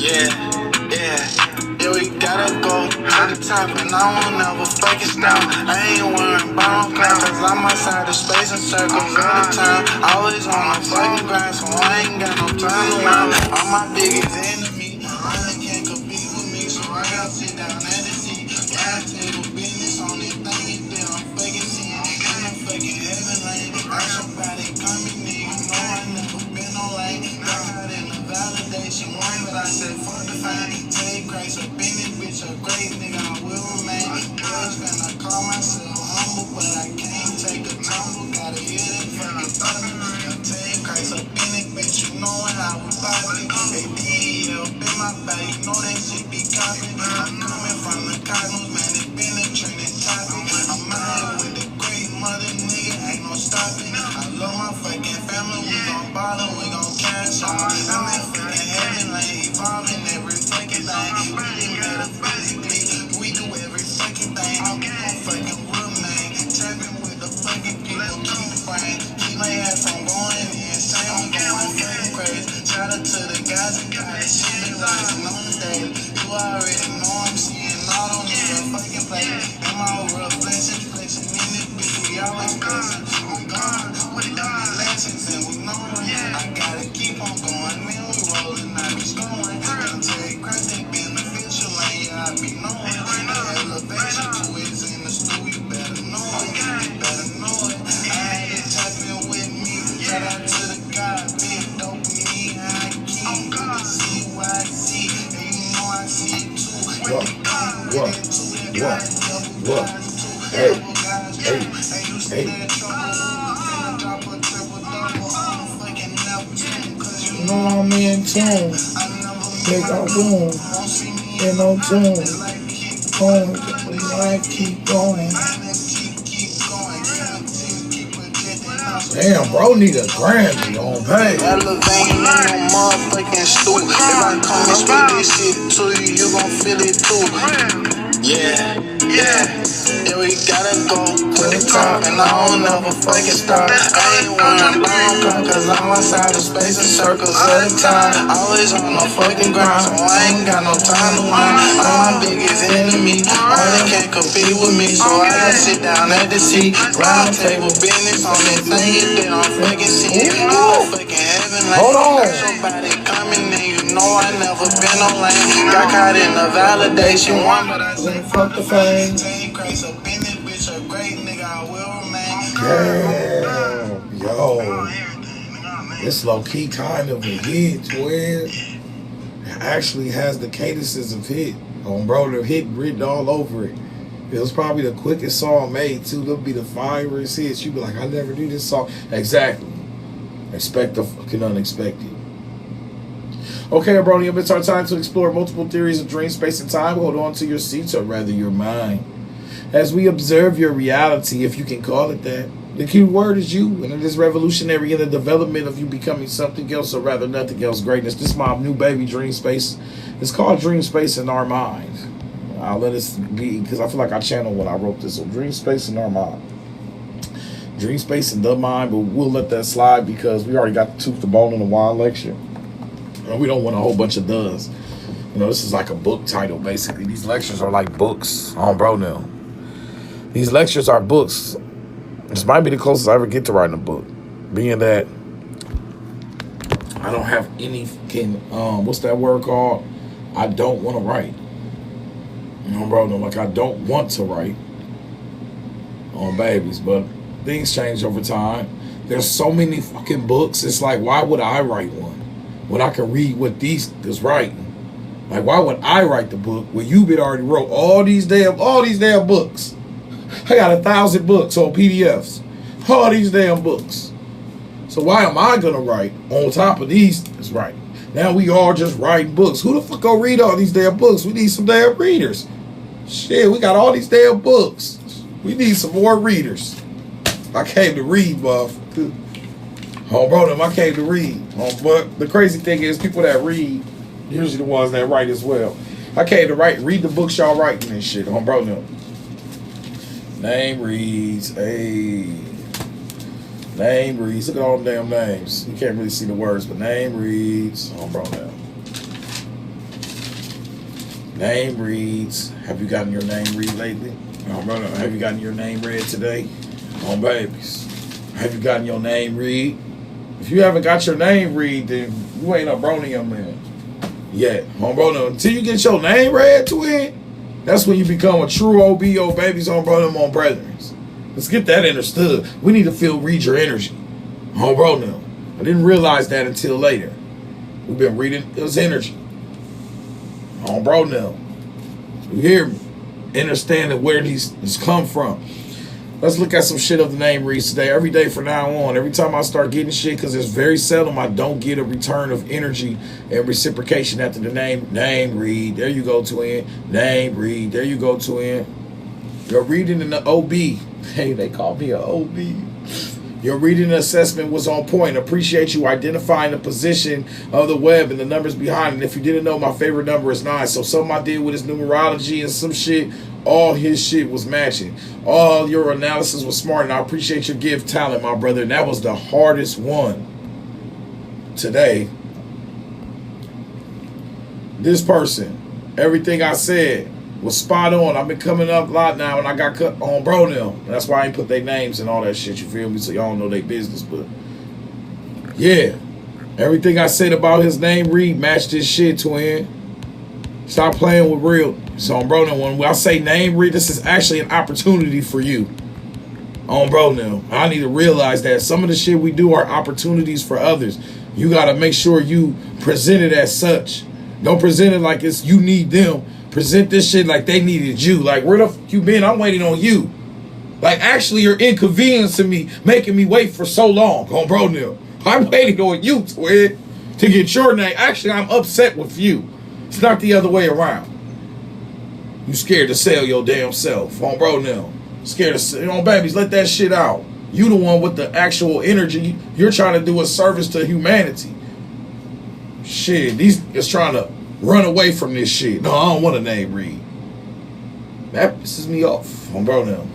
Yeah, we gotta go to the top, and I won't never fucking stop. I ain't worrying about no clown, cause I'm outside of space and circles all the time. Always on my fucking grind, so I ain't got no time to lie. All my biggest enemy, I can't compete with me, so I gotta sit down at the seat. Last table business on this thing, that I'm fucking seeing. In the fucking heaven lane, I somebody coming in, you know I never been on lane. God in the validation one, but I said fuck the fame. Take Christ up in this bitch, a great nigga, I will remain. Was finna call myself humble, but I can't take a tumble. Gotta hear that fucking thunder. Take Christ up in this bitch, you know how we fight. They did up in my bag, you know that shit be copping. I'm coming from the cosmos, man, it penetrating topic. I'm out with the great mother nigga, ain't no stopping. I love my fucking family, we gon' bother, we gon' cash out. I'm in fucking heaven, like evolving every fucking thing. Really metaphysically, we do every fucking thing. I'm fucking real man, tapping with the fucking people, keep the brain. Keep my ass from going insane, I'm going fucking crazy. Shout out to the guys and guys, shit is like on the daily. You already know I'm seeing all on this fucking place. And my reflection, flexing in this bitch, we always cussing. I'm gone with the lessons and we know it. I gotta keep on going, man, we rolling, I be going. And take Christ, they beneficial, and yeah, I be knowing. The elevation to is in the stool, you better know it. You better know it. I had to tap in with me, shout out to the God, big dope me, high key. You can see what I see, and you know I see it too. What? Hey. You know I'm in tune. Make our boom. In no tune. I keep going. Damn, bro, need a Grammy on page. Elevating in your motherfucking stool. If I come and spit this shit to you, you gon' feel it too. Yeah, we gotta go to the top, and I don't never fucking stop. I ain't worrying about cause I'm outside of space and circles all the time. Always on the fucking grind, so I ain't got no time to whine. I'm my biggest enemy, only can't compete with me, so I gotta sit down at the seat. Round table business on this thing that I'm fucking seeing. You fucking heaven like somebody coming in, you know I never been on lane. Got caught in the validation one, but I say fuck the fame. Take Christ up in this bitch, a great nigga, I will remain. Damn, yo. It's low key kind of a hit, twin. It actually has the cadences of hit. Bro, the hit written all over it. It was probably the quickest song made too. It'll be the firest hits. You be like, I never knew this song. Exactly. Expect the fucking unexpected. Okay, Abronium, it's our time to explore multiple theories of dream, space, and time. Hold on to your seats, or rather your mind, as we observe your reality, if you can call it that. The key word is you, and it is revolutionary in the development of you becoming something else, or rather nothing else. Greatness. This is my new baby, Dream Space. It's called Dream Space in Our Mind. I'll let it be, because I feel like I channeled when I wrote this. So Dream Space in Our Mind. Dream Space in the mind, but we'll let that slide because we already got the tooth, the bone, and the wine lecture. And we don't want a whole bunch of does. You know, this is like a book title, basically. These lectures are like books. Bro, now. These lectures are books. This might be the closest I ever get to writing a book. Being that I don't have any fucking, what's that word called? I don't want to write. Bro, no, like I don't want to write on babies, but things change over time. There's so many fucking books. It's like, why would I write one when I can read what these is writing? Like, why would I write the book when you been already wrote all these damn books? I got 1,000 books on PDFs. All these damn books. So why am I gonna write on top of these is writing? Now we all just writing books. Who the fuck gonna read all these damn books? We need some damn readers. Shit, we got all these damn books. We need some more readers. I came to read, motherfucker. Bro, I came to read. But the crazy thing is, people that read, usually the ones that write as well. I came to read the books y'all writing and shit. Bro, no. Name reads, hey. Name reads. Look at all them damn names. You can't really see the words, but name reads. Oh, bro, now. Name reads. Have you gotten your name read lately? Oh, bro, now. Have you gotten your name read today? Oh, babies. Have you gotten your name read? If you haven't got your name read, then you ain't a bronium man yet. Oh, bro, now. Until you get your name read, twin, that's when you become a true OBO babies on brother on bretherens. Let's get that understood. We need to read your energy. Oh, bro, now. I didn't realize that until later. We've been reading his energy. Oh, bro, now. You hear me? Understanding where these come from. Let's look at some shit of the name reads today. Every day from now on, every time I start getting shit, because it's very seldom I don't get a return of energy and reciprocation after the name read. There you go, twin. Name read. There you go, twin. Your reading in the OB. Hey, they call me an OB. Your reading assessment was on point. Appreciate you identifying the position of the web and the numbers behind it. If you didn't know, my favorite number is 9. So something I did with his numerology and some shit, all his shit was matching. All your analysis was smart, and I appreciate your gift talent, my brother. And that was the hardest one today. This person, everything I said was spot on. I've been coming up a lot now, and I got cut on bro now. That's why I ain't put their names and all that shit, you feel me? So y'all don't know their business, but yeah. Everything I said about his name read matched his shit, twin. Stop playing with real. So on bro now, when I say name read, this is actually an opportunity for you. On bro now. I need to realize that some of the shit we do are opportunities for others. You gotta make sure you present it as such. Don't present it like it's you need them. Present this shit like they needed you. Like, where the fuck you been? I'm waiting on you. Like, actually, you're inconveniencing me, making me wait for so long. On bro now. I'm waiting on you, twin, to get your name. Actually, I'm upset with you. It's not the other way around. You scared to sell your damn self. On bro now. Scared to sell. On babies, let that shit out. You the one with the actual energy. You're trying to do a service to humanity. Shit, these is trying to run away from this shit. No, I don't want a name read. That pisses me off. On bro now.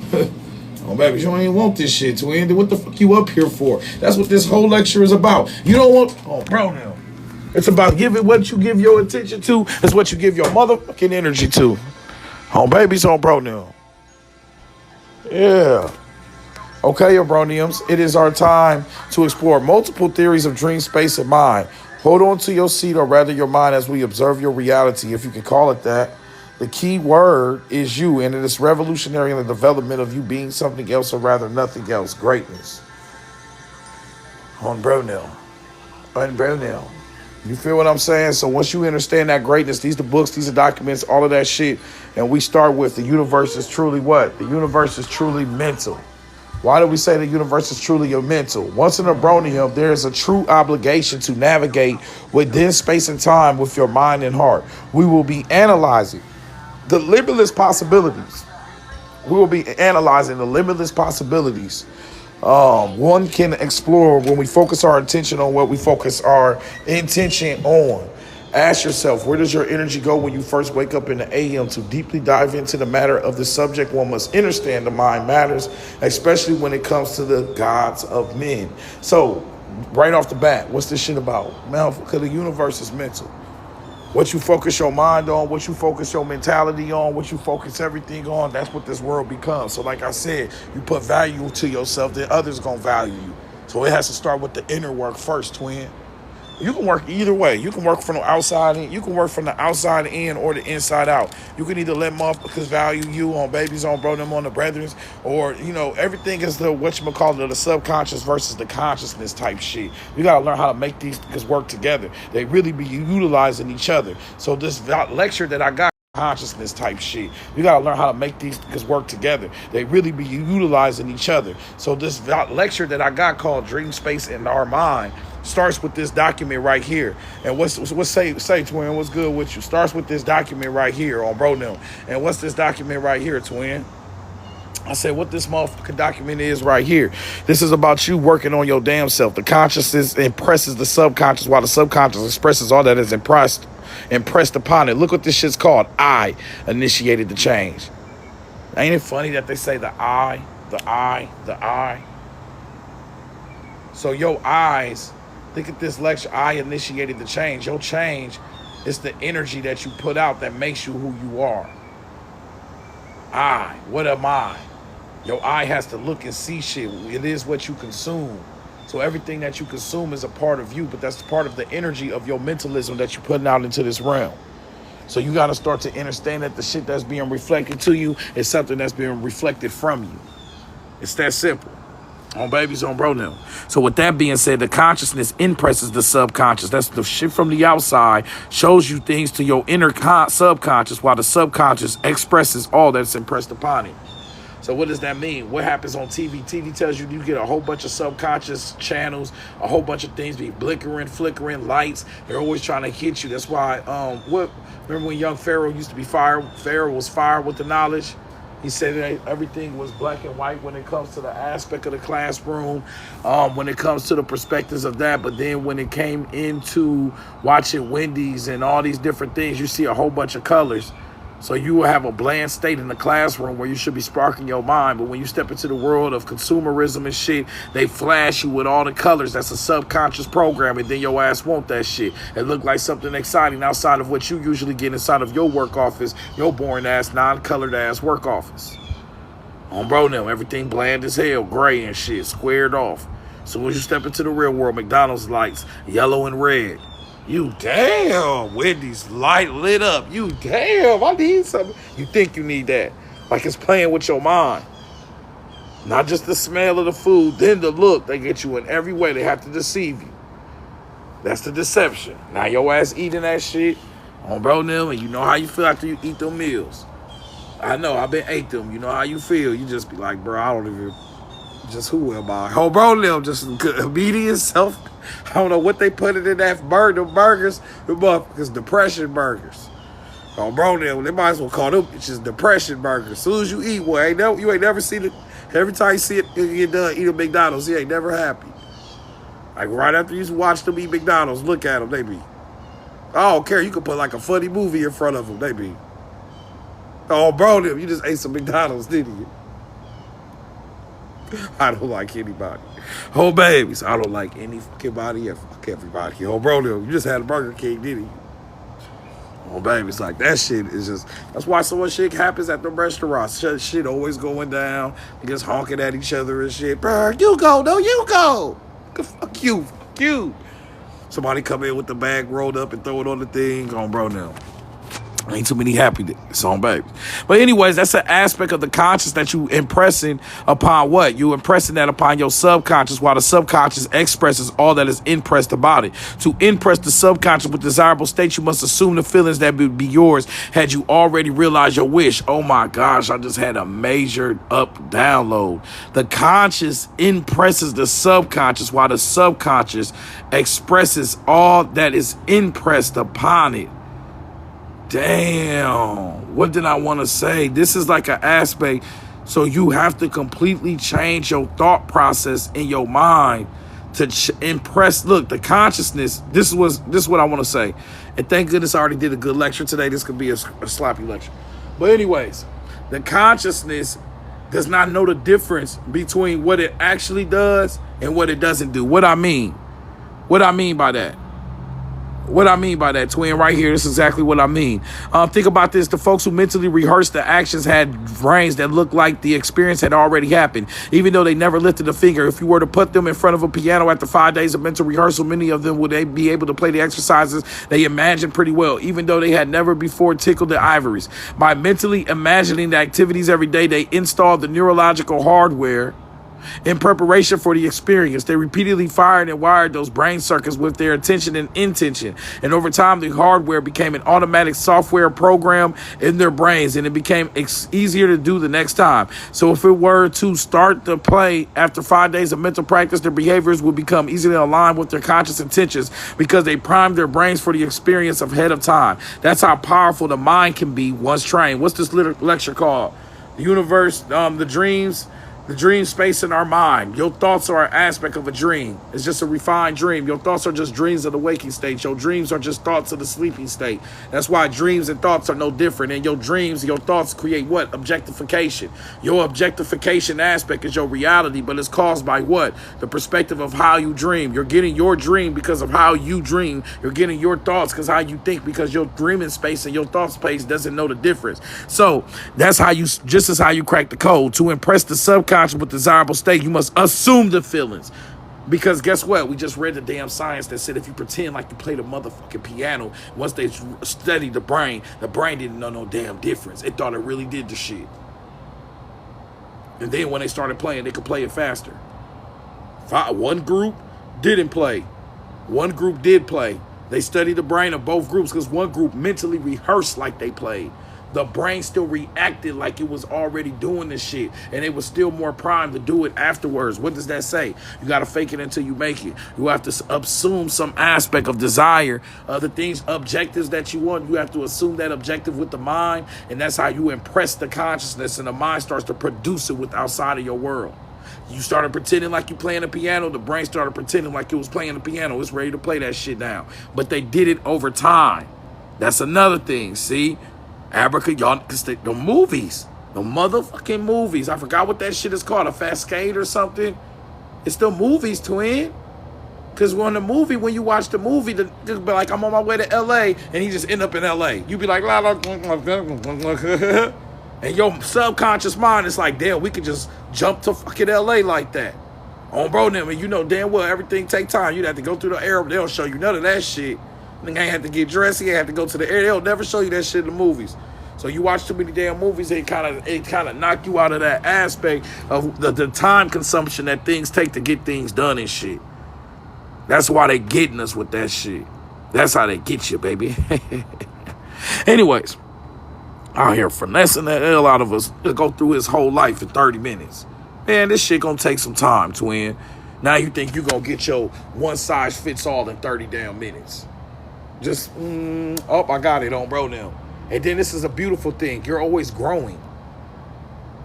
Oh, baby, you don't even want this shit, twin. What the fuck you up here for? That's what this whole lecture is about. You don't want... Oh, bro now. It's about giving what you give your attention to. It's what you give your motherfucking energy to. Oh, babies on bro now. Yeah. Okay, your broniums. It is our time to explore multiple theories of dream, space, and mind. Hold on to your seat, or rather your mind, as we observe your reality, if you can call it that. The key word is you, and it is revolutionary in the development of you being something else, or rather nothing else. Greatness. On bro now. On bro now. You feel what I'm saying? So once you understand that greatness, these are books, these are documents, all of that shit, and we start with the universe is truly what? The universe is truly mental. Why do we say the universe is truly your mental? Once in a bronium, there is a true obligation to navigate within space and time with your mind and heart. We will be analyzing the limitless possibilities. We will be analyzing the limitless possibilities. One can explore when we focus our attention on what we focus our intention on. Ask yourself, where does your energy go when you first wake up in the ayeam? To deeply dive into the matter of the subject, one must understand the mind matters, especially when it comes to the gods of men. So, right off the bat, what's this shit about? Man, because the universe is mental. What you focus your mind on, what you focus your mentality on, what you focus everything on, that's what this world becomes. So like I said, you put value to yourself, then others gonna value you. So it has to start with the inner work first, twin. You can work either way. You can work from the outside in. You can work from the outside in or the inside out. You can either let motherfuckers value you on babies, on bro, them on the brethrens, or, you know, everything is the, whatchamacallit, the subconscious versus the consciousness type shit. You got to learn how to make these niggas work together. They really be utilizing each other. So this lecture that I got, consciousness type shit. You got to learn how to make these niggas work together. They really be utilizing each other. So this lecture that I got called Dream, Space, and Our Mind starts with this document right here. And what's say twin, what's good with you? Starts with this document right here on bro now. And what's this document right here, twin? I said, what this motherfucking document is right here. This is about you working on your damn self. The consciousness impresses the subconscious, while the subconscious expresses all that is impressed upon it. Look what this shit's called. I initiated the change. Ain't it funny that they say the I, the I, the I? So your eyes, look at this lecture, I initiated the change. Your change is the energy that you put out that makes you who you are. What am I? Your eye has to look and see shit. It is what you consume. So everything that you consume is a part of you, but that's part of the energy of your mentalism that you're putting out into this realm. So you got to start to understand that the shit that's being reflected to you is something that's being reflected from you. It's that simple. On babies, on bro now. So with that being said, the consciousness impresses the subconscious. That's the shit from the outside, shows you things to your inner subconscious, while the subconscious expresses all that's impressed upon it. So what does that mean? What happens on TV? TV tells you get a whole bunch of subconscious channels, a whole bunch of things be blinkering, flickering, lights. They're always trying to hit you. That's why, remember when young Pharaoh used to be fired? Pharaoh was fired with the knowledge. He said that everything was black and white when it comes to the aspect of the classroom, when it comes to the perspectives of that. But then when it came into watching Wendy's and all these different things, you see a whole bunch of colors. So you will have a bland state in the classroom where you should be sparking your mind. But when you step into the world of consumerism and shit, they flash you with all the colors. That's a subconscious program, and then your ass want that shit. It look like something exciting outside of what you usually get inside of your work office, your boring ass, non-colored ass work office. On bro now, everything bland as hell, gray and shit, squared off. So when you step into the real world, McDonald's lights, yellow and red. You damn, Wendy's light lit up. You damn, I need something. You think you need that. Like it's playing with your mind. Not just the smell of the food, then the look. They get you in every way. They have to deceive you. That's the deception. Now your ass eating that shit on bro them, and you know how you feel after you eat them meals. I know, I've been ate them. You know how you feel. You just be like, bro, I don't even, just who am I? Oh, bro, them just immediate self. I don't know what they put it in that burger, them burgers, the motherfuckers depression burgers. Oh, bro, they might as well call them bitches depression burgers. As soon as you eat one, you ain't never seen it. Every time you see it, you get done eating McDonald's, you ain't never happy. Like right after you watch them eat McDonald's, look at them, they be. I don't care, you can put like a funny movie in front of them, they be. Oh, bro, you just ate some McDonald's, didn't you? I don't like anybody. Oh, babies, I don't like any fucking body and fuck everybody. Oh, bro, you just had a Burger King, didn't you? Oh, babies, like that shit is just, that's why so much shit happens at the restaurants. Shit always going down. They just honking at each other and shit. Bro, you go, no, you go. Fuck you, fuck you. Somebody come in with the bag rolled up and throw it on the thing. Oh, bro, now. Ain't too many happy days on baby. But anyways, that's an aspect of the conscious that you impressing upon what? You impressing that upon your subconscious, while the subconscious expresses all that is impressed about it. To impress the subconscious with desirable states, you must assume the feelings that would be yours had you already realized your wish. Oh my gosh, I just had a major up download. The conscious impresses the subconscious, while the subconscious expresses all that is impressed upon it. Damn, what did I want to say? This is like an aspect, so you have to completely change your thought process in your mind to impress. Look, the consciousness, this is what I want to say. And thank goodness I already did a good lecture today. This could be a sloppy lecture. But anyways, the consciousness does not know the difference between what it actually does and what it doesn't do. What I mean by that. What I mean by that, twin, right here, this is exactly what I mean. Think about this. The folks who mentally rehearsed the actions had brains that looked like the experience had already happened, even though they never lifted a finger. If you were to put them in front of a piano after 5 days of mental rehearsal, many of them would be able to play the exercises they imagined pretty well, even though they had never before tickled the ivories. By mentally imagining the activities every day, they installed the neurological hardware in preparation for the experience. They repeatedly fired and wired those brain circuits with their attention and intention. And over time, the hardware became an automatic software program in their brains, and it became easier to do the next time. So if it were to start the play after 5 days of mental practice, their behaviors would become easily aligned with their conscious intentions because they primed their brains for the experience ahead of time. That's how powerful the mind can be once trained. What's this lecture called? The universe, the dreams, The dream space in our mind. Your thoughts are an aspect of a dream. It's just a refined dream. Your thoughts are just dreams of the waking state. Your dreams are just thoughts of the sleeping state. That's why dreams and thoughts are no different. And your dreams, your thoughts create what? Objectification. Your objectification aspect is your reality, but it's caused by what? The perspective of how you dream. You're getting your dream because of how you dream. You're getting your thoughts because how you think, because your dreaming space and your thought space doesn't know the difference. So that's how you, just as how you crack the code. To impress the subconscious with desirable state, you must assume the feelings. Because guess what? We just read the damn science that said if you pretend like you play the motherfucking piano, once they studied the brain didn't know no damn difference. It thought it really did the shit. And then when they started playing, they could play it faster. One group didn't play. One group did play. They studied the brain of both groups because one group mentally rehearsed like they played. The brain still reacted like it was already doing this shit, and it was still more primed to do it afterwards. What does that say? You got to fake it until you make it. You have to assume some aspect of desire, the things, objectives that you want. You have to assume that objective with the mind, and that's how you impress the consciousness, and the mind starts to produce it with outside of your world. You started pretending like you playing the piano. The brain started pretending like it was playing the piano. It's ready to play that shit now. But they did it over time. That's another thing, see? Y'all, the movies, the motherfucking movies. I forgot what that shit is called, a Cascade or something. It's the movies, twin. Because when you watch the movie, just be like, I'm on my way to L.A., and he just end up in L.A. You be like, la, la, and your subconscious mind is like, damn, we could just jump to fucking L.A. like that. On bro, them, and you know damn well everything take time. You'd have to go through the air. They don't show you none of that shit. Nigga ain't have to get dressed. He ain't have to go to the air. They'll never show you that shit in the movies. So you watch too many damn movies, it kind of knock you out of that aspect of the time consumption that things take to get things done and shit. That's why they getting us with that shit. That's how they get you, baby. Anyways, out here finessing the hell out of us to go through his whole life in 30 minutes. Man, this shit gonna take some time, twin. Now you think you gonna get your one size fits all in 30 damn minutes. Just, I got it on bro now. And then this is a beautiful thing. You're always growing.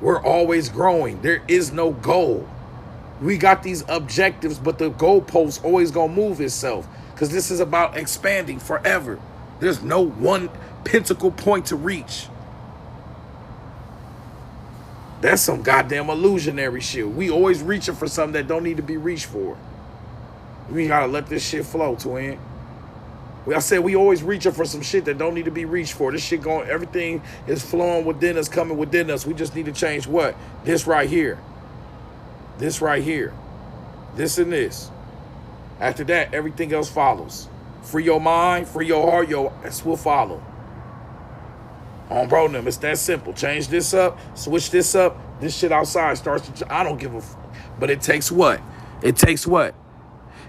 We're always growing. There is no goal. We got these objectives, but the goalpost always gonna move itself. Because this is about expanding forever. There's no one pinnacle point to reach. That's some goddamn illusionary shit. We always reaching for something that don't need to be reached for. We gotta let this shit flow, twin. I said we always reaching for some shit that don't need to be reached for. This shit going, everything is flowing within us, coming within us. We just need to change what? This right here. This right here. This and this. After that, everything else follows. Free your mind, free your heart, this will follow. On bro them, it's that simple. Change this up, switch this up. This shit outside starts to, I don't give a but it takes what? It takes what?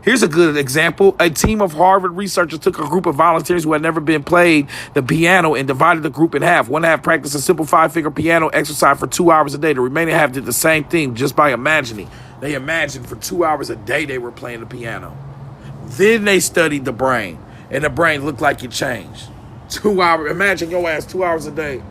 Here's a good example. A team of Harvard researchers took a group of volunteers who had never been played the piano and divided the group in half. One half practiced a simple 5-finger piano exercise for 2 hours a day. The remaining half did the same thing just by imagining. They imagined for 2 hours a day they were playing the piano. Then they studied the brain, and the brain looked like it changed. 2 hours. Imagine your ass 2 hours a day.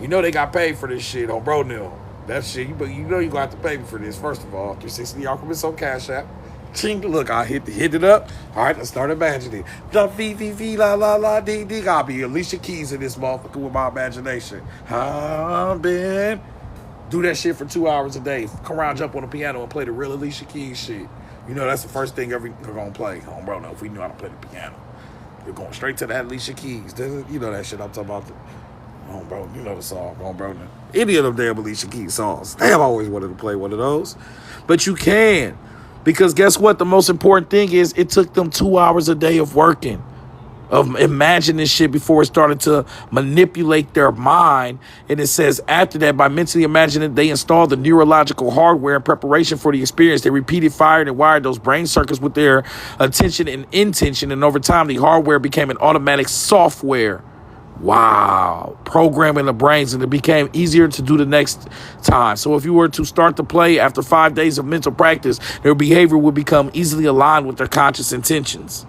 You know they got paid for this shit on Bro Nil. That shit, but you know you got to pay me for this. First of all, 360thealchemist on Cash App. Ching, look, I hit it up. All right, let's start imagining. The V, la, la, la, dee, dee. I'll be Alicia Keys in this motherfucker with my imagination. I've been. Do that shit for 2 hours a day. Come around, jump on the piano, and play the real Alicia Keys shit. You know, that's the first thing we're going to play. Oh, bro, no, if we knew how to play the piano. You're going straight to that Alicia Keys. You know that shit I'm talking about. Oh, bro, you know the song. Oh, bro, no. Any of them damn Alicia Keys songs. They have always wanted to play one of those. But you can. Because guess what? The most important thing is it took them 2 hours a day of working, of imagining shit before it started to manipulate their mind. And it says after that, by mentally imagining, they installed the neurological hardware in preparation for the experience. They repeated, fired, and wired those brain circuits with their attention and intention. And over time, the hardware became an automatic software. Wow. Programming the brains, and it became easier to do the next time. So if you were to start to play after 5 days of mental practice, their behavior would become easily aligned with their conscious intentions.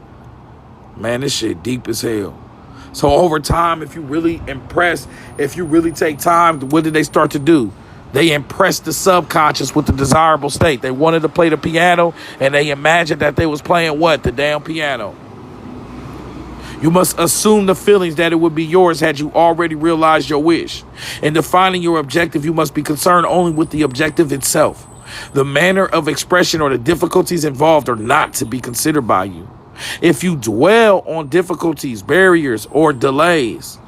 Man, this shit deep as hell. So over time, if you really impress, if you really take time, what did they start to do? They impressed the subconscious with the desirable state. They wanted to play the piano, and they imagined that they was playing what? The damn piano. You must assume the feelings that it would be yours had you already realized your wish. In defining your objective, you must be concerned only with the objective itself. The manner of expression or the difficulties involved are not to be considered by you. If you dwell on difficulties, barriers, or delays,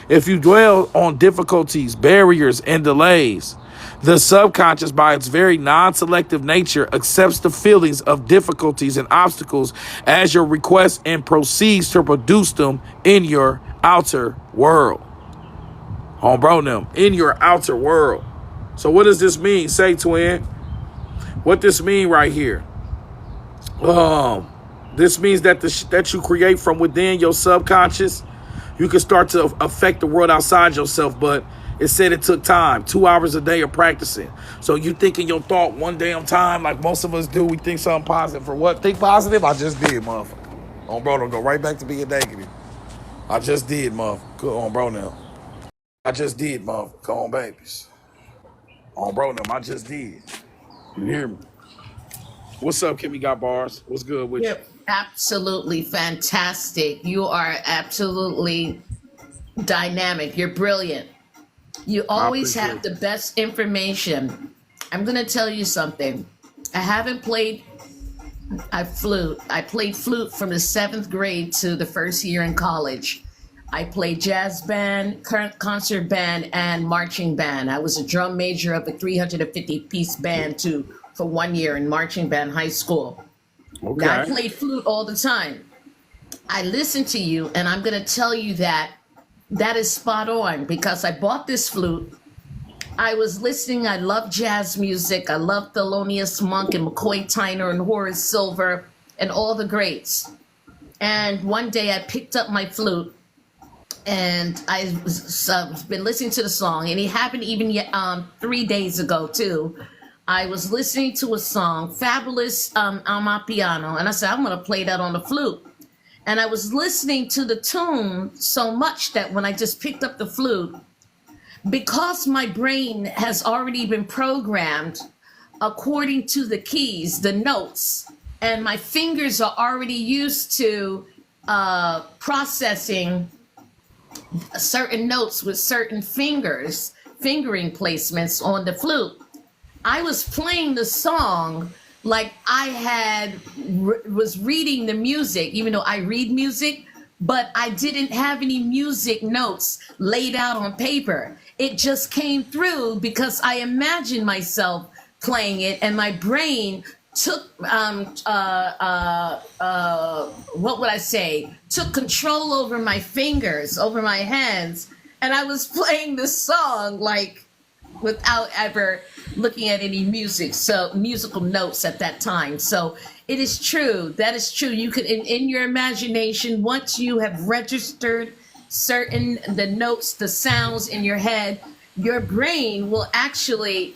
if you dwell on difficulties, barriers, and delays, the subconscious, by its very non-selective nature, accepts the feelings of difficulties and obstacles as your request and proceeds to produce them in your outer world. Homebro them, in your outer world. So what does this mean? Say, twin. What this mean right here? This means that that you create from within your subconscious. You can start to affect the world outside yourself, but it said it took time, 2 hours a day of practicing. So you thinking your thought one damn time, like most of us do. We think something positive. For what? Think positive? I just did, motherfucker. On bro, don't go right back to being negative. I just did, motherfucker. Good on bro now. I just did, motherfucker. Come on, babies. On bro now, I just did. You hear me? What's up, Kemigotbarz? What's good with you? You're absolutely fantastic. You are absolutely dynamic. You're brilliant. You always have the best information. I'm going to tell you something. I played flute from the 7th grade to the first year in college. I played jazz band, concert band, and marching band. I was a drum major of a 350-piece band for 1 year in marching band high school. Okay. Now, I played flute all the time. I listened to you, and I'm going to tell you that is spot on, because I bought this flute. I was listening. I love jazz music. I love Thelonious Monk and McCoy Tyner and Horace Silver and all the greats. And one day I picked up my flute, and I've been listening to the song, and it happened even 3 days ago too. I was listening to a song, Fabulous, on my piano, and I said, I'm going to play that on the flute. And I was listening to the tune so much that when I just picked up the flute, because my brain has already been programmed according to the keys, the notes, and my fingers are already used to processing certain notes with certain fingering placements on the flute. I was playing the song like I was reading the music, even though I read music, but I didn't have any music notes laid out on paper. It just came through because I imagined myself playing it, and my brain took took control over my fingers, over my hands, and I was playing the song like without ever looking at any musical notes at that time. So it is true. That is true. You could, in your imagination, once you have registered the notes, the sounds in your head, your brain will actually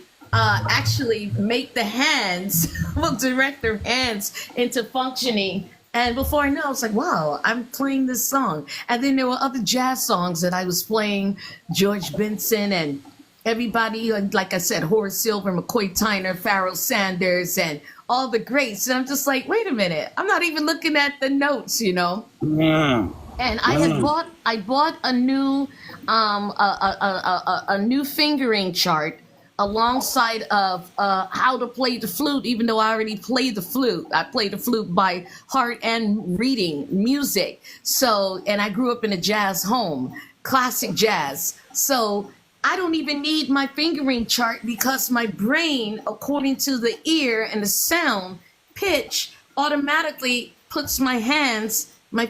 make the hands, will direct their hands into functioning. And before I know, I was like, wow, I'm playing this song. And then there were other jazz songs that I was playing, George Benson and everybody, like I said, Horace Silver, McCoy Tyner, Pharoah Sanders, and all the greats. And I'm just like, wait a minute, I'm not even looking at the notes, you know? Yeah. And I bought a new a new fingering chart alongside of how to play the flute, even though I already played the flute. I played the flute by heart and reading music. So, and I grew up in a jazz home, classic jazz. So I don't even need my fingering chart because my brain, according to the ear and the sound pitch, automatically puts my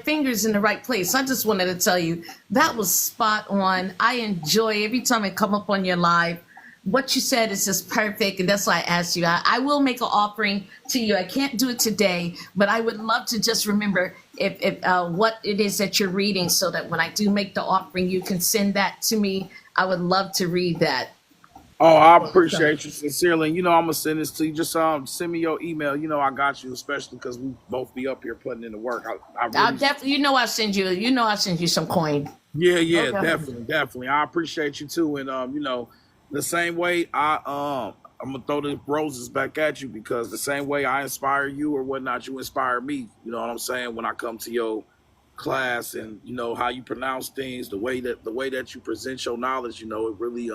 fingers in the right place. I just wanted to tell you that was spot on. I enjoy every time I come up on your live. What you said is just perfect, and that's why I asked you. I will make an offering to you. I can't do it today, but I would love to just remember if what it is that you're reading, so that when I do make the offering, you can send that to me. I would love to read that. Oh, I appreciate you sincerely. You know, I'm gonna send this to you. Just send me your email. You know, I got you, especially because we both be up here putting in the work. I'll definitely. You know, I send you some coin. Yeah, okay. Definitely. I appreciate you too, and you know, The same way I'm gonna throw the roses back at you, because the same way I inspire you or whatnot, you inspire me. You know what I'm saying? When I come to your class, and you know how you pronounce things, the way that you present your knowledge, you know, it really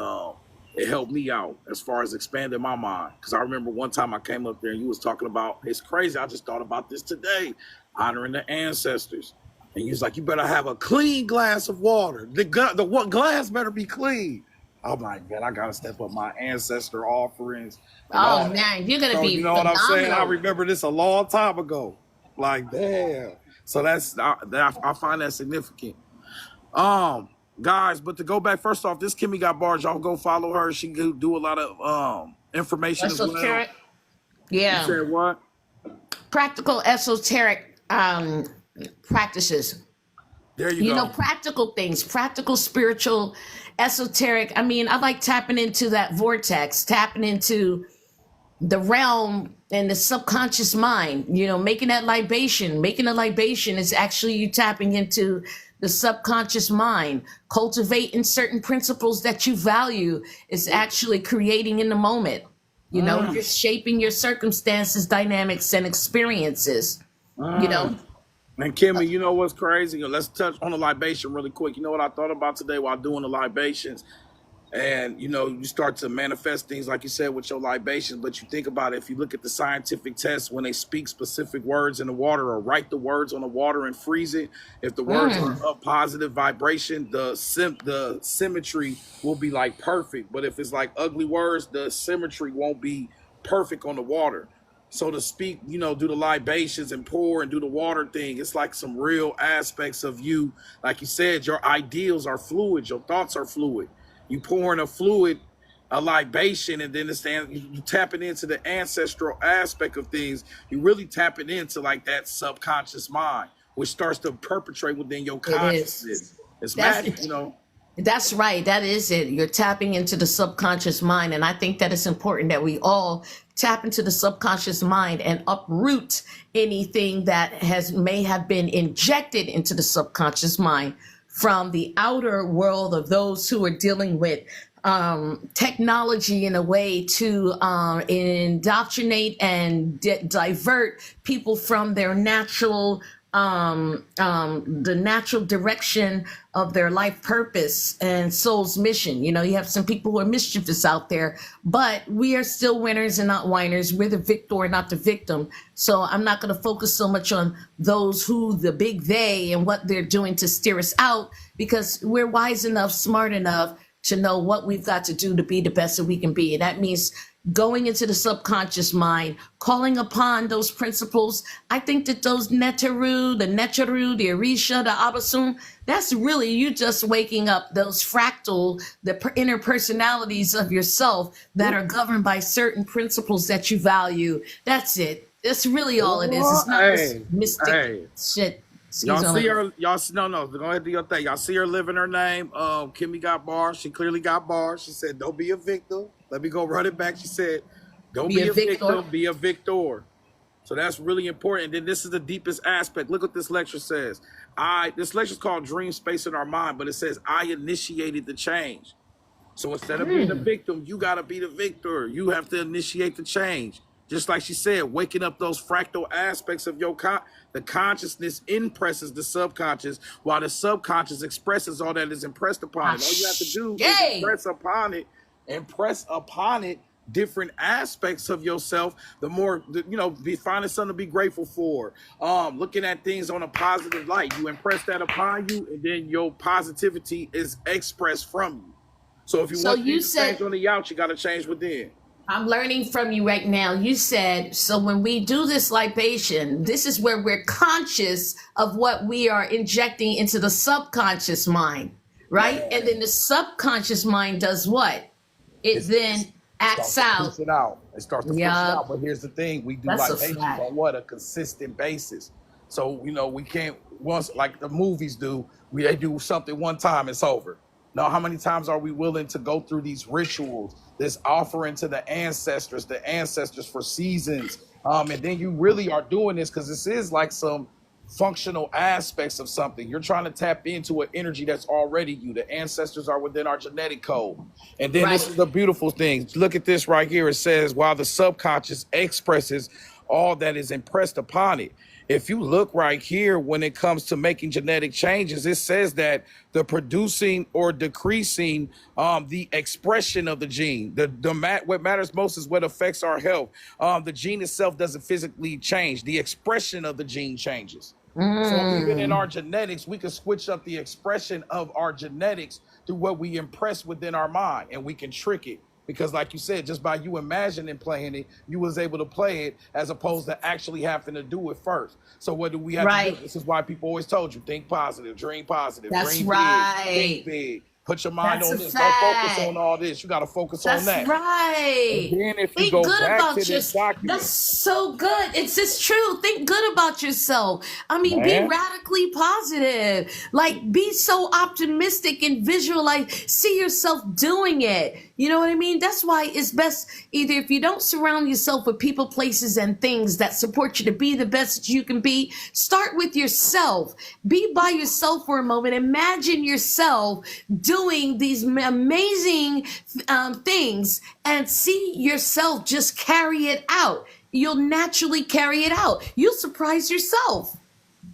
it helped me out as far as expanding my mind. Because I remember one time I came up there and you was talking about, it's crazy, I just thought about this today, honoring the ancestors. And you was like, you better have a clean glass of water. The what glass better be clean. I'm like, man, I gotta step up my ancestor offerings. And all Oh that. man, you're gonna So be you know what I'm saying? I phenomenal. remember this a long time ago. Like, damn. So I find that significant. Guys, but to go back, first off, this Kemigotbarz, y'all go follow her. She do a lot of information as well. Esoteric, You yeah, said what? practical esoteric practices. There you You know, go. practical things, practical, spiritual, esoteric. I mean, I like tapping into that vortex, tapping into the realm and the subconscious mind, you know, making a libation is actually you tapping into the subconscious mind. Cultivating certain principles that you value is actually creating in the moment, you know, just shaping your circumstances, dynamics, and experiences, you know. And Kimmy, you know what's crazy? Let's touch on the libation really quick. You know what I thought about today while doing the libations? And you know, you start to manifest things like you said with your libations, but you think about it, if you look at the scientific tests, when they speak specific words in the water or write the words on the water and freeze it, if the words are of positive vibration, the symmetry will be like perfect. But if it's like ugly words, the symmetry won't be perfect on the water. So to speak, you know, do the libations and pour and do the water thing, it's like some real aspects of you. Like you said, your ideals are fluid, your thoughts are fluid. You pour in a fluid, a libation, and then you tapping into the ancestral aspect of things. You really tapping into like that subconscious mind, which starts to perpetrate within your consciousness. It's magic, you know. That's right. That is it. You're tapping into the subconscious mind. And I think that it's important that we all tap into the subconscious mind and uproot anything that may have been injected into the subconscious mind from the outer world of those who are dealing with technology in a way to indoctrinate and divert people from their natural the natural direction of their life purpose and soul's mission. You know, you have some people who are mischievous out there, but we are still winners and not whiners. We're the victor, not the victim. So I'm not going to focus so much on those who, the big they, and what they're doing to steer us out, because we're wise enough, smart enough to know what we've got to do to be the best that we can be. And that means going into the subconscious mind, calling upon those principles. I think that those neteru, the orisha, the abasum, that's really you just waking up those fractal, the inner personalities of yourself that are governed by certain principles that you value. That's it. That's really all it is. It's not this mystic shit. Y'all see her, go ahead and do your thing. Y'all see her living her name, Kemigotbarz. She clearly got bars. She said, don't be a victim. Let me go run it back. She said, don't be a victim, be a victor. So that's really important. And then this is the deepest aspect. Look what this lecture says. This lecture is called Dream Space in Our Mind, but it says, I initiated the change. So instead of being the victim, you got to be the victor. You have to initiate the change. Just like she said, waking up those fractal aspects of your the consciousness impresses the subconscious, while the subconscious expresses all that is impressed upon it. All you have to do is impress upon it different aspects of yourself. The more, be finding something to be grateful for. Looking at things on a positive light. You impress that upon you, and then your positivity is expressed from you. So if you want to change on the out, you got to change within. I'm learning from you right now. You said, so when we do this libation, this is where we're conscious of what we are injecting into the subconscious mind, right? Yeah. And then the subconscious mind does what? It then acts out. It starts to push it out. But here's the thing. We do libations on what? A consistent basis. So, we can't, once like the movies do, they do something one time, it's over. Now, how many times are we willing to go through these rituals, this offering to the ancestors for seasons? And then you really are doing this because this is like some functional aspects of something. You're trying to tap into an energy that's already you. The ancestors are within our genetic code. And then this is the beautiful thing. Look at this right here. It says, while the subconscious expresses all that is impressed upon it. If you look right here, when it comes to making genetic changes, it says that the producing or decreasing the expression of the gene. What matters most is what affects our health. The gene itself doesn't physically change. The expression of the gene changes. So even in our genetics, we can switch up the expression of our genetics through what we impress within our mind, and we can trick it. Because like you said, just by you imagining playing it, you was able to play it as opposed to actually having to do it first. So what do we have to do? This is why people always told you, think positive, dream positive, dream big, think big. Put your mind on this. Don't focus on all this. You got to focus on that. That's right. And then if you go back to this document. That's so good. It's just true. Think good about yourself. I mean, be radically positive. Like, be so optimistic and visualize. See yourself doing it. You know what I mean? That's why it's best either if you don't surround yourself with people, places, and things that support you to be the best that you can be, start with yourself. Be by yourself for a moment. Imagine yourself doing these amazing things and see yourself just carry it out. You'll naturally carry it out. You'll surprise yourself.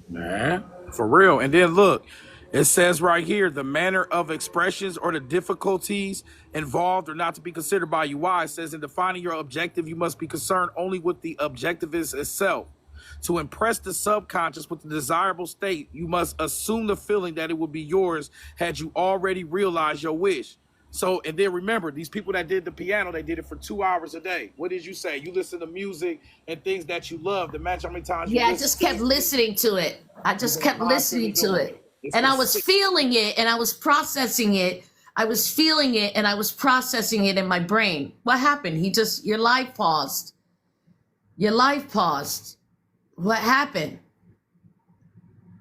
Man, for real. And then look, it says right here, the manner of expressions or the difficulties involved are not to be considered by you. Why? It says in defining your objective, you must be concerned only with the objectivist itself. To impress the subconscious with the desirable state, you must assume the feeling that it would be yours had you already realized your wish. So, and then remember, these people that did the piano, they did it for 2 hours a day. What did you say? You listen to music and things that you love. Imagine how many times you I just kept listening to it. I just kept listening to it. And I was feeling it and I was processing it. I was feeling it and I was processing it in my brain. What happened? Your life paused. Your life paused. What happened?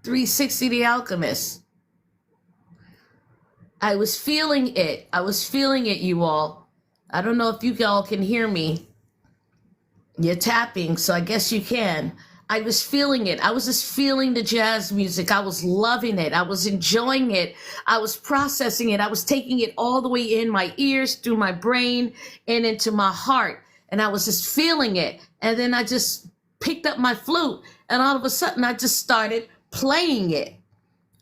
360 the Alchemist. I was feeling it. I was feeling it, you all. I don't know if you all can hear me. You're tapping, so I guess you can. I was feeling it. I was just feeling the jazz music. I was loving it. I was enjoying it. I was processing it. I was taking it all the way in my ears, through my brain, and into my heart. And I was just feeling it. And then I just picked up my flute, and all of a sudden I just started playing it.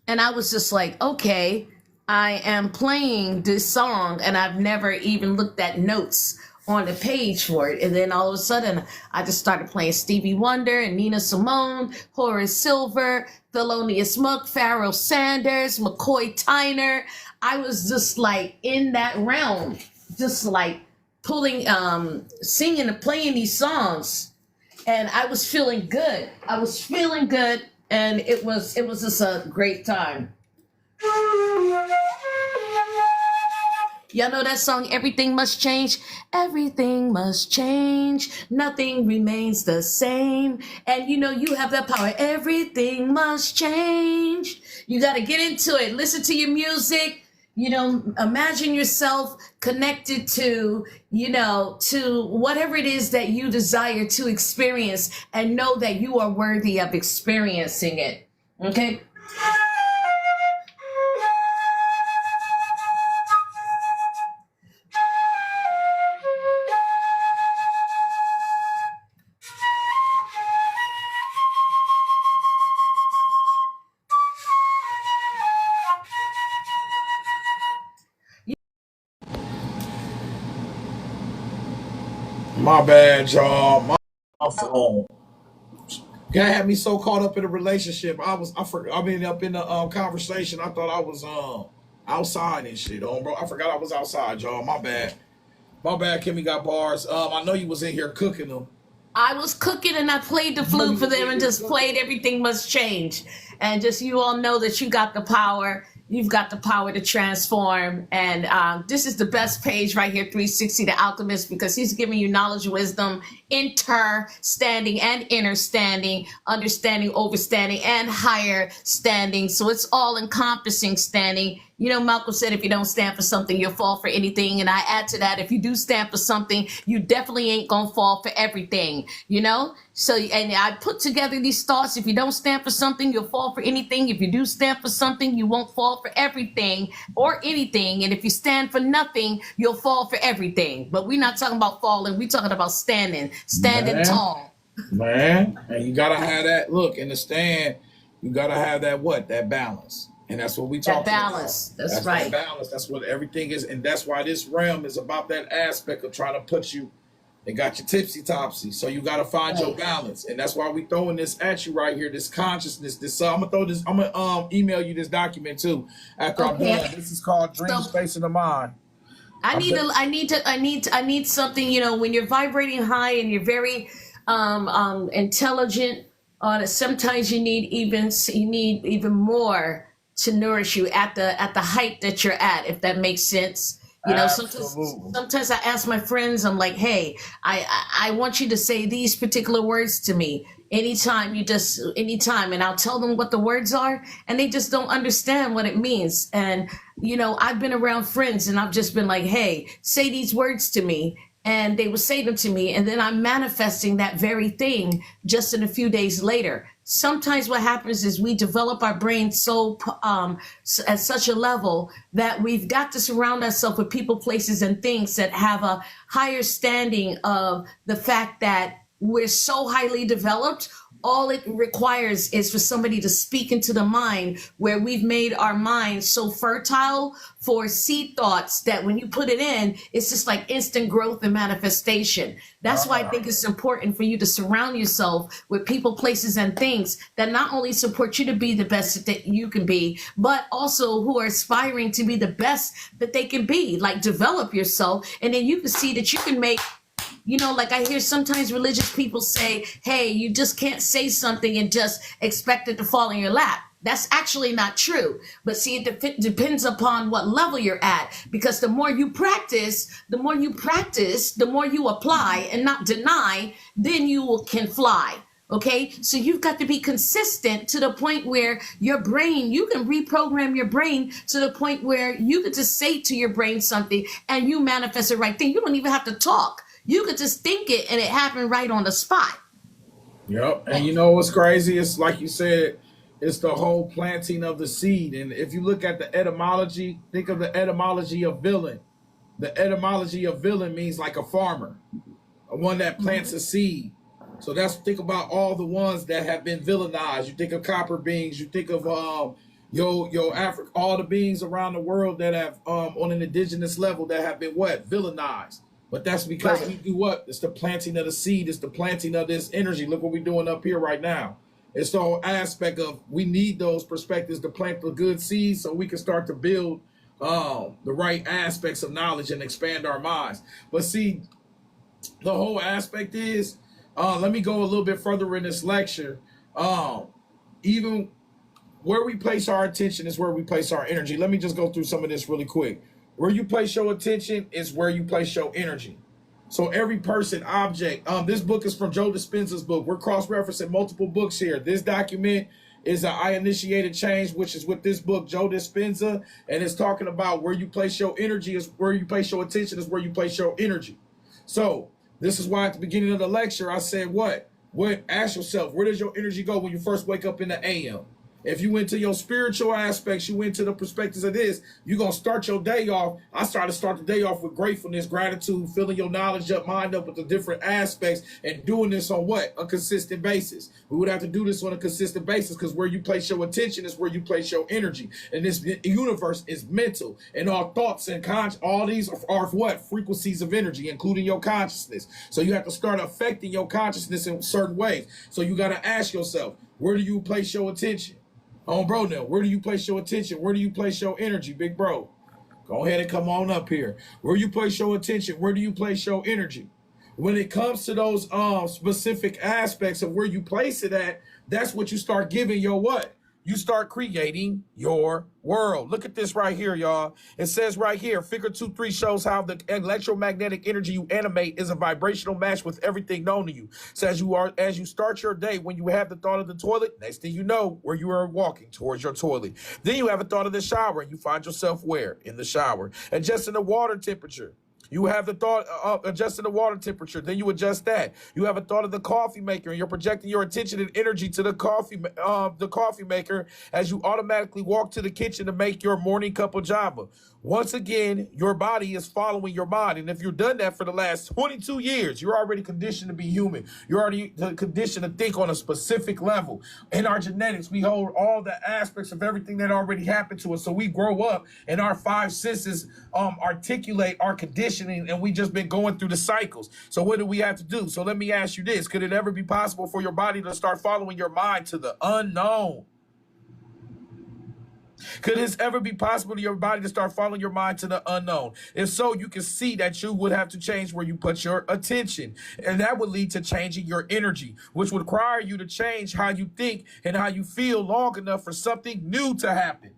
And I was just like, okay, I am playing this song, and I've never even looked at notes on the page for it. And then all of a sudden I just started playing Stevie Wonder and Nina Simone, Horace Silver, Thelonious Monk, Pharoah Sanders, McCoy Tyner. I was just like in that realm, just like pulling, singing and playing these songs. And I was feeling good. I was feeling good. And it was just a great time. Y'all know that song, Everything Must Change? Everything must change. Nothing remains the same. And you know, you have that power. Everything must change. You got to get into it. Listen to your music. You know, imagine yourself connected to, you know, to whatever it is that you desire to experience, and know that you are worthy of experiencing it. Okay? My bad, y'all. My phone. Guy had me so caught up in a relationship. I've been up in the conversation. I thought I was outside and shit. Bro, I forgot I was outside, y'all. My bad. My bad, Kemigotbarz. I know you was in here cooking them. I was cooking and I played the flute for them and just played Everything Must Change. And just you all know that you got the power. You've got the power to transform. And this is the best page right here, 360 the Alchemist, because he's giving you knowledge, wisdom, inter-standing and inner-standing, understanding, overstanding, and higher standing. So it's all encompassing standing. You know, Malcolm said, if you don't stand for something, you'll fall for anything. And I add to that, if you do stand for something, you definitely ain't gonna fall for everything, you know? So, and I put together these thoughts. If you don't stand for something, you'll fall for anything. If you do stand for something, you won't fall for everything or anything. And if you stand for nothing, you'll fall for everything. But we're not talking about falling. We're talking about standing tall. Man, and you gotta have that look in the stand. You gotta have that what? That balance. And that's what we talk about. Balance. That's right. That balance. That's what everything is. And that's why this realm is about that aspect of trying to put you, they got you tipsy-topsy. So you got to find your balance. And that's why we throwing this at you right here, this consciousness. This I'm going to throw this, I'm going to email you this document too after I'm done. This is called Dream Space in the Mind. I need something, you know, when you're vibrating high and you're very intelligent, sometimes you need even more to nourish you at the height that you're at, if that makes sense. You know, sometimes I ask my friends, I'm like, hey, I want you to say these particular words to me anytime, and I'll tell them what the words are, and they just don't understand what it means. And, you know, I've been around friends and I've just been like, hey, say these words to me. And they would say them to me, and then I'm manifesting that very thing just in a few days later. Sometimes what happens is we develop our brain so at such a level that we've got to surround ourselves with people, places, and things that have a higher standing of the fact that we're so highly developed. All it requires is for somebody to speak into the mind, where we've made our mind so fertile for seed thoughts that when you put it in, it's just like instant growth and manifestation. That's why I think it's important for you to surround yourself with people, places, and things that not only support you to be the best that you can be, but also who are aspiring to be the best that they can be. Like, develop yourself, and then you can see that you can make, you know, like I hear sometimes religious people say, hey, you just can't say something and just expect it to fall in your lap. That's actually not true. But see, it depends upon what level you're at, because the more you practice, the more you apply and not deny, then you can fly. Okay, so you've got to be consistent to the point where your brain, you can reprogram your brain to the point where you could just say to your brain something and you manifest the right thing. You don't even have to talk. You could just think it and it happened right on the spot. Yep. And you know what's crazy? It's like you said, it's the whole planting of the seed. And if you look at the etymology, think of the etymology of villain. The etymology of villain means like a farmer, one that plants a seed. So think about all the ones that have been villainized. You think of copper beings, you think of Africa, all the beings around the world that have on an indigenous level that have been what? Villainized. But that's because we do what? It's the planting of the seed. It's the planting of this energy. Look what we're doing up here right now. It's the whole aspect of we need those perspectives to plant the good seeds so we can start to build the right aspects of knowledge and expand our minds. But see, the whole aspect is, let me go a little bit further in this lecture. Even where we place our attention is where we place our energy. Let me just go through some of this really quick. Where you place your attention is where you place your energy. So every person, object, this book is from Joe Dispenza's book. We're cross-referencing multiple books here. This document is I Initiated Change, which is with this book, Joe Dispenza, and it's talking about where you place your energy is where you place your attention is where you place your energy. So this is why at the beginning of the lecture, I said what? Ask yourself, where does your energy go when you first wake up in the AM? If you went to your spiritual aspects, you went to the perspectives of this, you're going to start your day off. I start the day off with gratefulness, gratitude, filling your knowledge up, mind up with the different aspects, and doing this on what? A consistent basis. We would have to do this on a consistent basis because where you place your attention is where you place your energy. And this universe is mental, and our thoughts and all these are what? Frequencies of energy, including your consciousness. So you have to start affecting your consciousness in certain ways. So you got to ask yourself, where do you place your attention? Oh, bro, now, where do you place your attention? Where do you place your energy, big bro? Go ahead and come on up here. Where you place your attention? Where do you place your energy? When it comes to those specific aspects of where you place it at, that's what you start giving your what? you start creating your world. Look at this right here, y'all. It says right here, figure 2.3 shows how the electromagnetic energy you animate is a vibrational match with everything known to you. So as you start your day, when you have the thought of the toilet, next thing you know, where you are walking towards your toilet. Then you have a thought of the shower, and you find yourself where? In the shower. Adjusting the water temperature. You have the thought of adjusting the water temperature, then you adjust that. You have a thought of the coffee maker, and you're projecting your attention and energy to the coffee maker as you automatically walk to the kitchen to make your morning cup of java. Once again, your body is following your mind, and if you've done that for the last 22 years, you're already conditioned to be human. You're already conditioned to think on a specific level. In our genetics, we hold all the aspects of everything that already happened to us, so we grow up, and our five senses articulate our conditioning, and we just been going through the cycles. So what do we have to do? So let me ask you this. Could it ever be possible for your body to start following your mind to the unknown? Could this ever be possible to your body to start following your mind to the unknown? If so, you can see that you would have to change where you put your attention. And that would lead to changing your energy, which would require you to change how you think and how you feel long enough for something new to happen.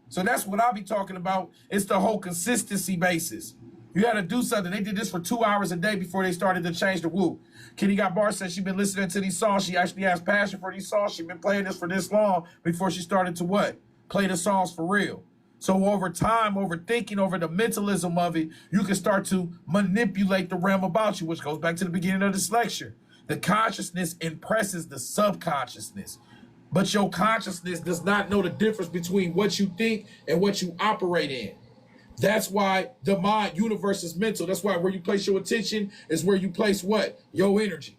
So that's what I'll be talking about. It's the whole consistency basis. You got to do something. They did this for 2 hours a day before they started to change the woo. Kemigotbarz said she's been listening to these songs. She actually has passion for these songs. She's been playing this for this long before she started to what? Play the songs for real. So over time, over thinking, over the mentalism of it, you can start to manipulate the realm about you, which goes back to the beginning of this lecture. The consciousness impresses the subconsciousness, but your consciousness does not know the difference between what you think and what you operate in. That's why the mind universe is mental. That's why where you place your attention is where you place what? Your energy.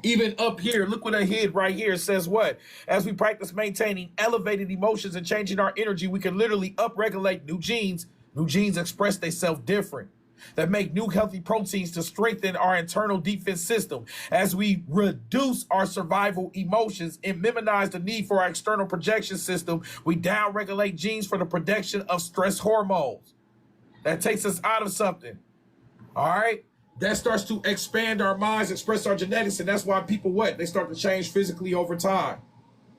Even up here, look what I hid right here. It says what? As we practice maintaining elevated emotions and changing our energy, we can literally upregulate new genes. New genes express themselves different. That make new healthy proteins to strengthen our internal defense system. As we reduce our survival emotions and minimize the need for our external projection system, we downregulate genes for the production of stress hormones. That takes us out of something. All right? That starts to expand our minds, express our genetics, and that's why people what? They start to change physically over time.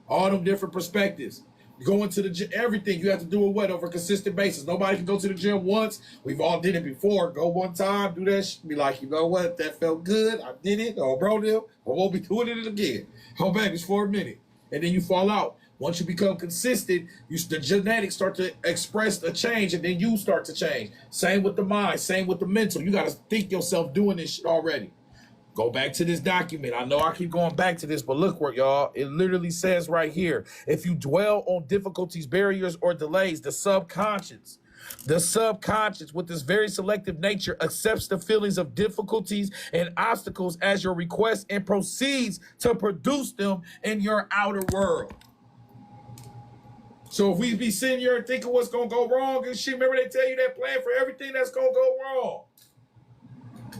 All them different perspectives. Going to the gym, everything you have to do it what? Over a consistent basis. Nobody can go to the gym once. We've all did it before. Go one time, do that shit, be like, you know what? That felt good. I did it. Oh, bro, I won't be doing it again. Hold back just for a minute. And then you fall out. Once you become consistent, the genetics start to express a change, and then you start to change. Same with the mind, same with the mental. You got to think yourself doing this shit already. Go back to this document. I know I keep going back to this, but look where y'all, it literally says right here, if you dwell on difficulties, barriers, or delays, the subconscious with this very selective nature accepts the feelings of difficulties and obstacles as your request and proceeds to produce them in your outer world. So if we be sitting here and thinking what's going to go wrong and shit, remember they tell you that plan for everything that's going to go wrong.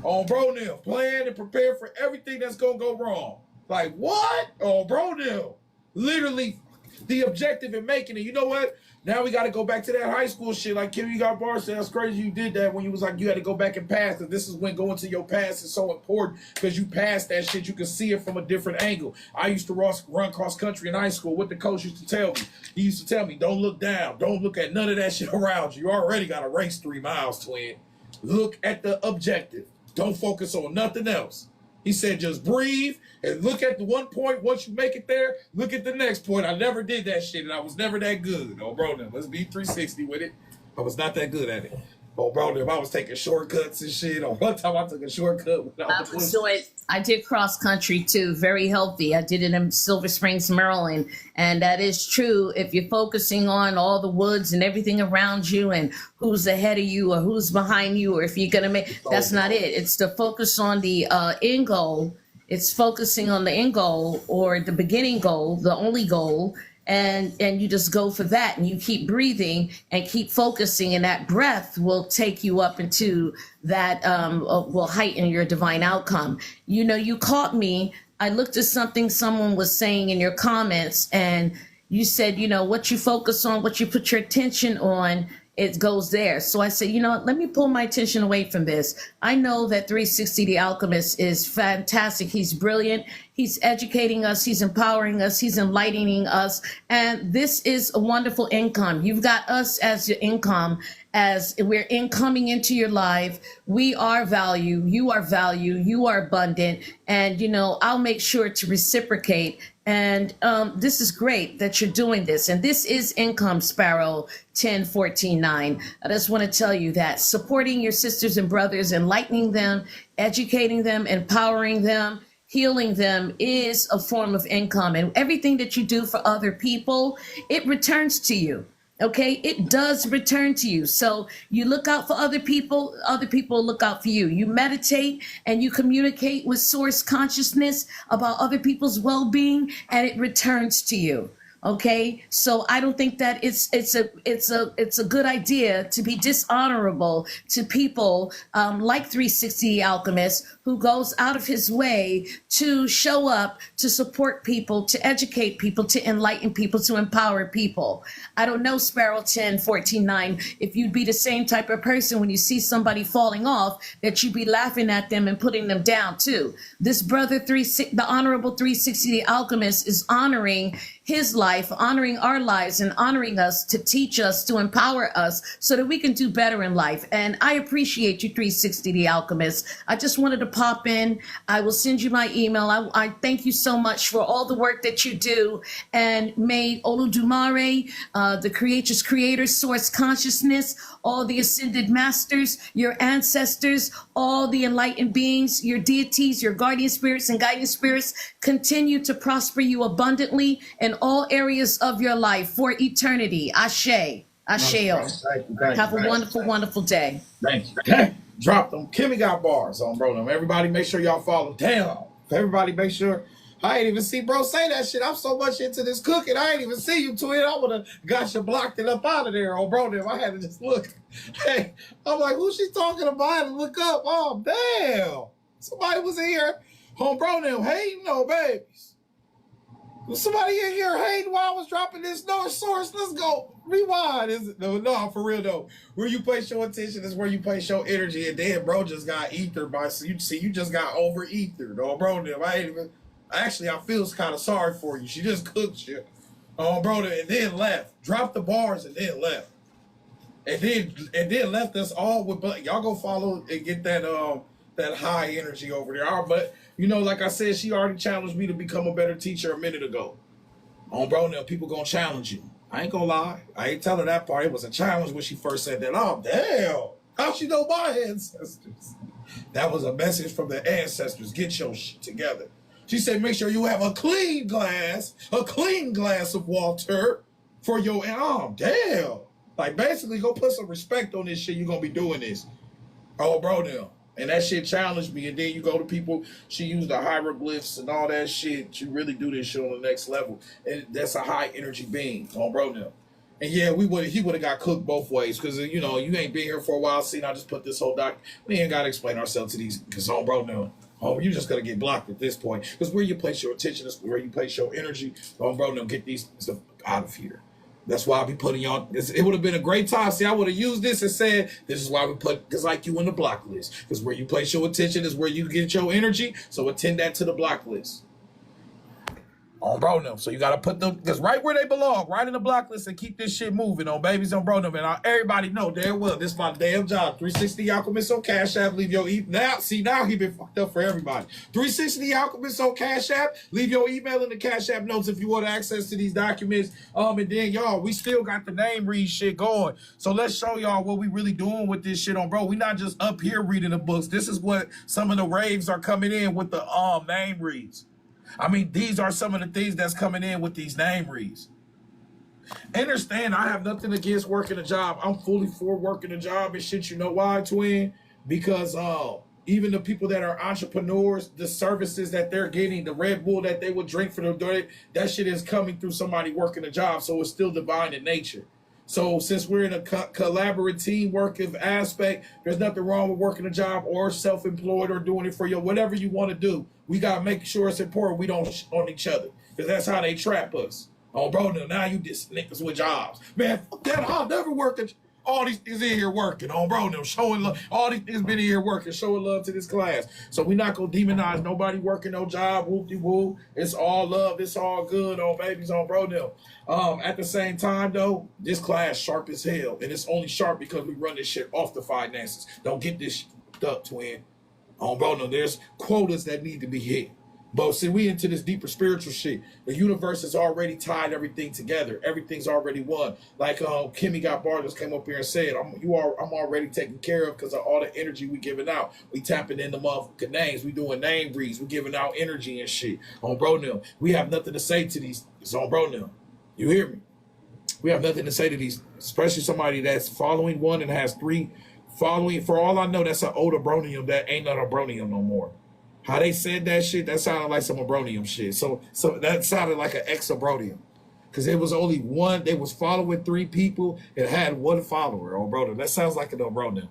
Oh, bro, now, plan and prepare for everything that's going to go wrong. Like, what? Oh, bro, now. Literally, the objective in making it. You know what? Now we got to go back to that high school shit. Like Kemigotbarz said, that's crazy you did that when you was like, you had to go back and pass. Because this is when going to your past is so important. Because you passed that shit. You can see it from a different angle. I used to run cross country in high school. What the coach used to tell me. He used to tell me, don't look down. Don't look at none of that shit around you. You already got to race 3 miles, twin. Look at the objective. Don't focus on nothing else. He said, just breathe and look at the one point. Once you make it there, look at the next point. I never did that shit, and I was never that good. Oh, bro, now, let's be 360 with it. I was not that good at it. Oh, bro, I was taking shortcuts and shit. Oh, one time I took a shortcut. I did cross country too, very healthy. I did it in Silver Springs, Maryland. And that is true. If you're focusing on all the woods and everything around you and who's ahead of you or who's behind you, or if you're going to make, that's not it. It's to focus on the end goal. It's focusing on the end goal or the beginning goal, the only goal. And you just go for that, and you keep breathing and keep focusing, and that breath will take you up into that, will heighten your divine outcome. You know, you caught me. I looked at something someone was saying in your comments, and you said, you know, what you focus on, what you put your attention on, it goes there. So I said, you know, let me pull my attention away from this. I know that 360 the Alchemist is fantastic. He's brilliant. He's educating us. He's empowering us. He's enlightening us. And this is a wonderful income. You've got us as your income, as we're incoming into your life. We are value. You are value. You are abundant. And, you know, I'll make sure to reciprocate. And this is great that you're doing this. And this is Income Sparrow 1014-9. I just want to tell you that supporting your sisters and brothers, enlightening them, educating them, empowering them, healing them is a form of income. And everything that you do for other people, it returns to you. Okay, it does return to you. So you look out for other people look out for you. You meditate and you communicate with source consciousness about other people's well-being, and it returns to you. Okay, so I don't think that it's a good idea to be dishonorable to people like 360 Alchemist, who goes out of his way to show up, to support people, to educate people, to enlighten people, to empower people. I don't know, Sparrow 1014-9, if you'd be the same type of person when you see somebody falling off, that you'd be laughing at them and putting them down too. This brother, the Honorable 360 the Alchemist, is honoring his life, honoring our lives, and honoring us to teach us, to empower us so that we can do better in life. And I appreciate you, 360 the Alchemist. I just wanted to pop in. I will send you my email. I thank you so much for all the work that you do. And may Olodumare, the Creator's Creator, Source Consciousness, all the ascended masters, your ancestors, all the enlightened beings, your deities, your guardian spirits and guiding spirits, continue to prosper you abundantly in all areas of your life for eternity. Ashe. Asheo. Have a wonderful, wonderful day. Thank you. Drop them Kemigotbarz on bro. Everybody make sure y'all follow. Damn. Everybody make sure. I ain't even see bro say that shit. I'm so much into this cooking. I ain't even see you, twin. I would have got you blocked it up out of there on bro. I had to just look. Hey, I'm like, who's she talking about? And look up. Oh, damn. Somebody was in here. On bro, hating no babies. Was somebody in here hating while I was dropping this North source? Let's go. Rewind. Is it? No, for real though. Where you place your attention is where you place your energy. And then bro just got ethered by, so you just got over ethered. Oh, bro, I ain't even. Actually, I feel kind of sorry for you. She just cooked you. Oh, bro, and then left. Dropped the bars and then left. And then left us all with, y'all go follow and get that that high energy over there. But you know, like I said, she already challenged me to become a better teacher a minute ago. Oh, bro, now people gonna challenge you. I ain't gonna lie. I ain't telling that part. It was a challenge when she first said that. Oh, damn. How she know my ancestors? That was a message from the ancestors. Get your shit together. She said, make sure you have a clean glass of water for your, oh, damn. Like, basically, go put some respect on this shit. You're going to be doing this. Oh, bro, now. And that shit challenged me. And then you go to people, she used the hieroglyphs and all that shit. She really do this shit on the next level. And that's a high energy being. Oh, bro, now. And yeah, he would have got cooked both ways. Because, you know, you ain't been here for a while. See, I just put this whole we ain't got to explain ourselves to these. Because, oh, bro, now. Oh, you're just going to get blocked at this point. Because where you place your attention is where you place your energy. Oh, bro, no, get these stuff out of here. That's why I be putting y'all. It would have been a great time. See, I would have used this and said, this is why we put, because like you in the block list. Because where you place your attention is where you get your energy. So attend that to the block list. On bro them. So you got to put them, because right where they belong, right in the block list, and keep this shit moving on babies on bro them. And everybody know damn well, this is my damn job. 360 Alchemist on Cash App, leave your email. Now he been fucked up for everybody. 360 Alchemist on Cash App, leave your email in the Cash App notes if you want access to these documents. And then y'all, we still got the name read shit going. So let's show y'all what we really doing with this shit on bro. We not just up here reading the books. This is what some of the raves are coming in with the name reads. I mean, these are some of the things that's coming in with these name reads. Understand, I have nothing against working a job. I'm fully for working a job and shit. You know why, twin? Because even the people that are entrepreneurs, the services that they're getting, the Red Bull that they would drink for their, that shit is coming through somebody working a job. So it's still divine in nature. So since we're in a collaborative teamwork aspect, there's nothing wrong with working a job or self-employed or doing it for you, whatever you want to do. We got to make sure it's important we don't shit on each other, because that's how they trap us. Oh, bro, now you just niggas with jobs. Man, fuck that. I'll never work All these niggas in here working on bro them, showing love. All these niggas been in here working, showing love to this class. So we not gonna demonize nobody working no job, whoop-de-woo. It's all love, it's all good on babies on bro them. At the same time though, this class sharp as hell. And it's only sharp because we run this shit off the finances. Don't get this shit up, twin. On bro them, there's quotas that need to be hit. But see, we into this deeper spiritual shit. The universe has already tied everything together. Everything's already won. Like Kemigotbarz just came up here and said, I'm already taken care of because of all the energy we giving out. We tapping in the motherfucking names. We doing name reads. We giving out energy and shit. On bro now, we have nothing to say to these. It's on bro now. You hear me? We have nothing to say to these, especially somebody that's following one and has 3 following. For all I know, that's an older bronium that ain't not a bronium no more. How they said that shit, that sounded like some abronium shit. So that sounded like an ex-abronium. Because it was only one, they was following 3 people and had 1 follower on bronium. That sounds like an abronium.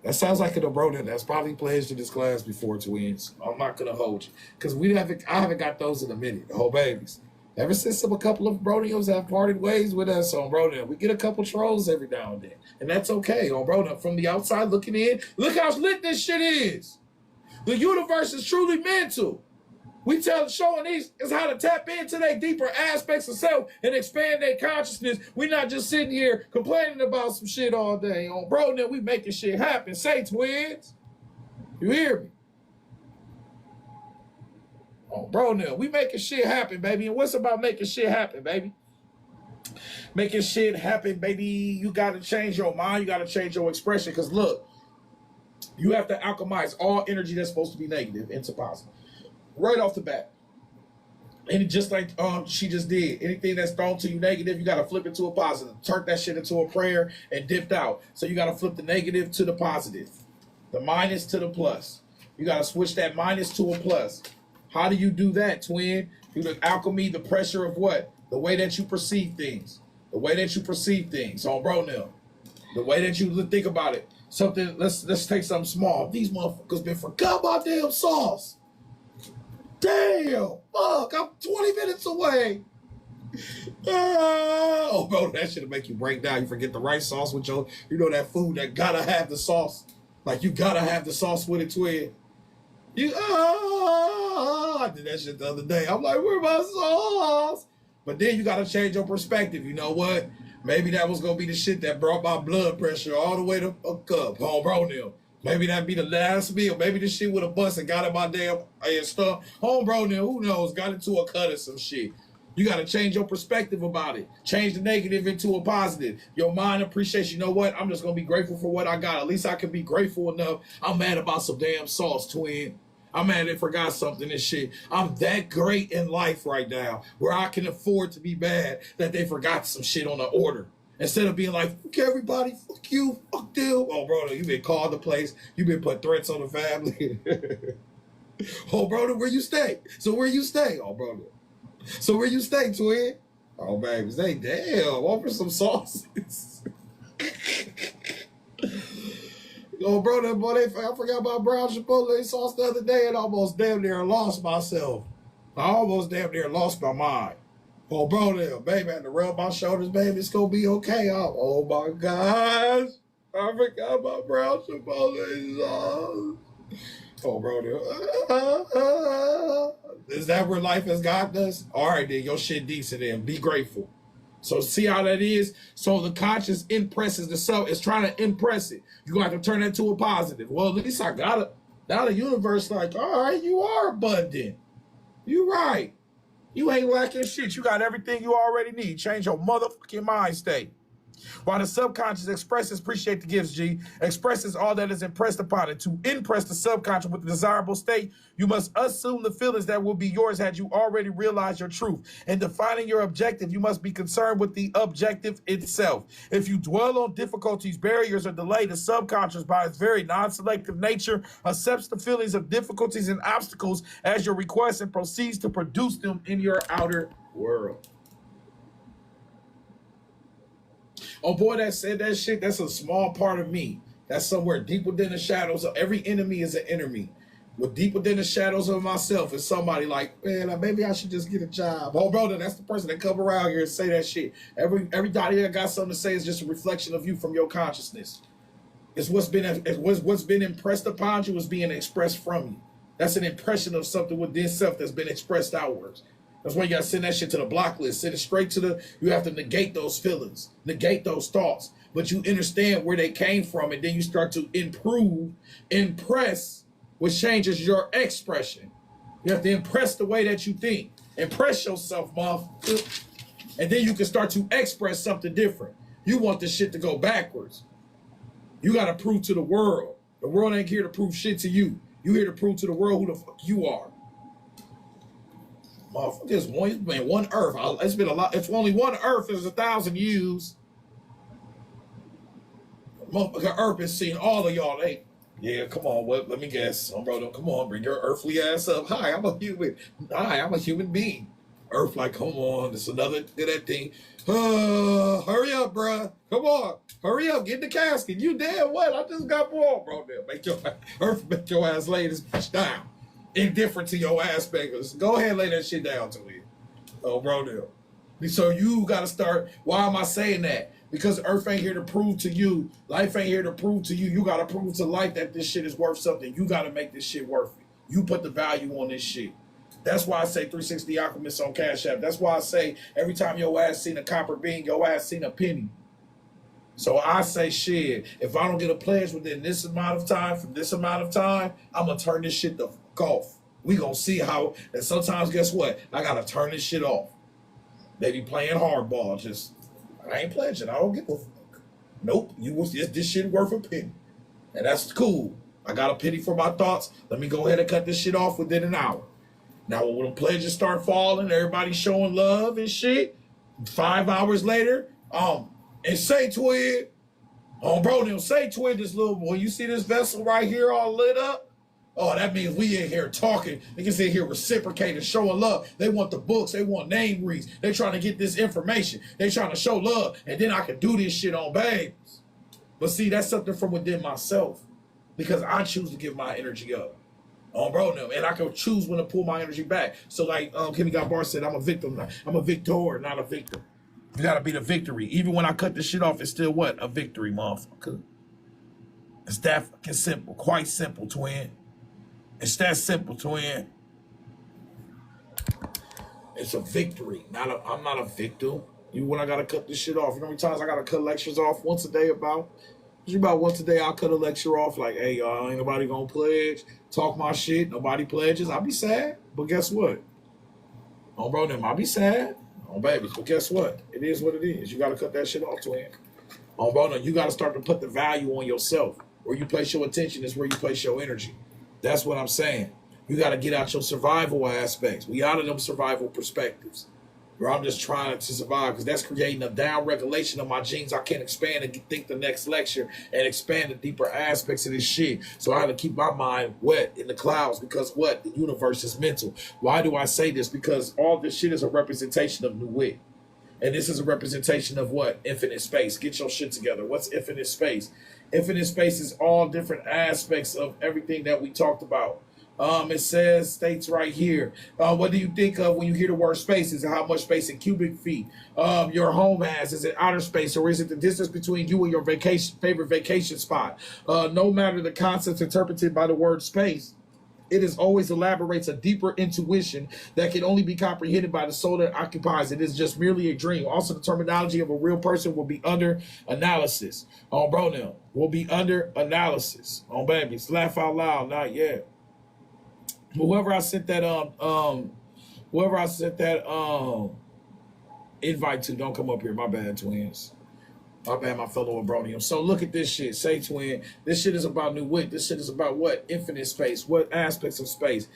That sounds like an abronium that's probably pledged to this class before, twins. I'm not going to hold you. Because I haven't got those in a minute, the whole babies. Ever since a couple of broniums have parted ways with us on bronium, we get a couple trolls every now and then. And that's okay on bronium. From the outside looking in, look how lit this shit is. The universe is truly mental. We showing these is how to tap into their deeper aspects of self and expand their consciousness. We're not just sitting here complaining about some shit all day. On bro, then we making shit happen. Say, twins. You hear me? On bro, now we making shit happen, baby. And what's about making shit happen, baby? Making shit happen, baby. You got to change your mind. You got to change your expression. Because look, you have to alchemize all energy that's supposed to be negative into positive. Right off the bat. And just like she just did, anything that's thrown to you negative, you got to flip it to a positive. Turn that shit into a prayer and dipped out. So you got to flip the negative to the positive. The minus to the plus. You got to switch that minus to a plus. How do you do that, twin? Through the alchemy, the pressure of what? The way that you perceive things. The way that you perceive things. On bro now. The way that you think about it. Something, let's take something small. These motherfuckers been forgot about damn sauce. Damn, fuck, I'm 20 minutes away. Oh, bro, that shit'll make you break down. You forget the right sauce with your, you know that food that gotta have the sauce. Like you gotta have the sauce with it, twin. I did that shit the other day. I'm like, where's my sauce? But then you gotta change your perspective. You know what? Maybe that was gonna be the shit that brought my blood pressure all the way to a cup. Home bro now. Maybe that'd be the last meal. Maybe this shit would have bust and got in my damn stuff. Home bro now, who knows? Got into a cut or some shit. You gotta change your perspective about it. Change the negative into a positive. Your mind appreciates, you know what? I'm just gonna be grateful for what I got. At least I can be grateful enough. I'm mad about some damn sauce, twin. I'm mad they forgot something and shit. I'm that great in life right now where I can afford to be mad that they forgot some shit on the order. Instead of being like, fuck everybody, fuck you, fuck them. Oh, brother, you been called the place. You been put threats on the family. Oh, brother, where you stay? So where you stay? Oh, brother. So where you stay, twin? Oh, baby, they damn. Offer some sauces. Oh, brother, boy, I forgot about brown chipotle sauce the other day and almost damn near lost myself. I almost damn near lost my mind. Oh, brother, baby, I had to rub my shoulders, baby. It's going to be okay. Oh, my gosh. I forgot about brown chipotle sauce. Oh, brother. Is that where life has gotten us? All right, then, your shit decent then. Be grateful. So see how that is? So the conscious impresses the self. It's trying to impress it. You're going to have to turn that to a positive. Well, at least I got it. Now the universe like, all right, you are abundant. You right. You ain't lacking shit. You got everything you already need. Change your motherfucking mind state. While the subconscious expresses, appreciate the gifts, G, expresses all that is impressed upon it. To impress the subconscious with the desirable state, you must assume the feelings that will be yours had you already realized your truth. In defining your objective, you must be concerned with the objective itself. If you dwell on difficulties, barriers, or delay, the subconscious, by its very non-selective nature, accepts the feelings of difficulties and obstacles as your requests and proceeds to produce them in your outer world. Oh, boy, that said that shit, that's a small part of me. That's somewhere deep within the shadows. Every enemy is an enemy. What deep within the shadows of myself is somebody like, man, maybe I should just get a job. Oh, brother, that's the person that come around here and say that shit. Everybody that got something to say is just a reflection of you from your consciousness. It's what's been impressed upon you is being expressed from you. That's an impression of something within self that's been expressed outwards. That's why you gotta send that shit to the block list. Send it straight to you have to negate those feelings, negate those thoughts. But you understand where they came from, and then you start to impress, which changes your expression. You have to impress the way that you think. Impress yourself, motherfucker. And then you can start to express something different. You want this shit to go backwards. You got to prove to the world. The world ain't here to prove shit to you. You here to prove to the world who the fuck you are. Motherfucker, it's been one earth. It's been a lot. It's only one earth. There's 1,000 years. Motherfucker, earth has seen all of y'all. Hey, yeah, come on. Let me guess. Bro, come on. Bring your earthly ass up. Hi, I'm a human. Hi, I'm a human being. Earth, like, come on. It's another good thing. Hurry up, bruh. Come on. Hurry up. Get in the casket. You damn what? I just got born, bro. Make your ass lay this bitch down. Indifferent to your aspect. Go ahead and lay that shit down to it. Oh, bro. So you got to start. Why am I saying that? Because Earth ain't here to prove to you. Life ain't here to prove to you. You got to prove to life that this shit is worth something. You got to make this shit worth it. You put the value on this shit. That's why I say 360 Alchemist on Cash App. That's why I say every time your ass seen a copper bean, your ass seen a penny. So I say, shit, if I don't get a pledge within this amount of time, from this amount of time, I'm going to turn this shit the fuck off. We going to see how, and sometimes guess what? I got to turn this shit off. They be playing hardball. Just, I ain't pledging. I don't give a fuck. Nope. This shit worth a penny. And that's cool. I got a penny for my thoughts. Let me go ahead and cut this shit off within an hour. Now, when the pledges start falling, everybody showing love and shit, 5 hours later, and say to it, bro, they'll say to it, this little boy, you see this vessel right here all lit up? Oh, that means we in here talking. They can sit here reciprocating, showing love. They want the books. They want name reads. They trying to get this information. They trying to show love. And then I can do this shit on babies. But see, that's something from within myself. Because I choose to give my energy up. Bro, no. And I can choose when to pull my energy back. So like Kemigotbarz said, I'm a victim. I'm a victor, not a victim. You gotta be the victory. Even when I cut this shit off, it's still what? A victory, motherfucker. It's that fucking simple. Quite simple, twin. It's that simple, twin. It's a victory. I'm not a victim. Even when I gotta cut this shit off. You know how many times I gotta cut lectures off once a day about? Usually about once a day I'll cut a lecture off like, hey, y'all, ain't nobody gonna pledge. Talk my shit. Nobody pledges. I'll be sad. But guess what? Bro, them, I'll be sad. Baby, but guess what? It is what it is. You got to cut that shit off, twin. Bro, no, you got to start to put the value on yourself. Where you place your attention is where you place your energy. That's what I'm saying. You got to get out your survival aspects. We out of them survival perspectives. Where I'm just trying to survive because that's creating a down regulation of my genes. I can't expand and think the next lecture and expand the deeper aspects of this shit. So I have to keep my mind wet in the clouds because what? The universe is mental. Why do I say this? Because all this shit is a representation of new wit. And this is a representation of what? Infinite space. Get your shit together. What's infinite space? Infinite space is all different aspects of everything that we talked about. It states right here, what do you think of when you hear the word space? Is it how much space in cubic feet your home has? Is it outer space, or is it the distance between you and your favorite vacation spot? No matter the concepts interpreted by the word space, it is always elaborates a deeper intuition that can only be comprehended by the soul that occupies it. It is just merely a dream. Also, the terminology of a real person will be under analysis. Bro, now, will be under analysis. Babies, laugh out loud, not yet. Whoever I sent that invite to, don't come up here. My bad, twins. My bad, my fellow abronium. So look at this shit. Say, twin, this shit is about new wit. This shit is about what? Infinite space. What aspects of space?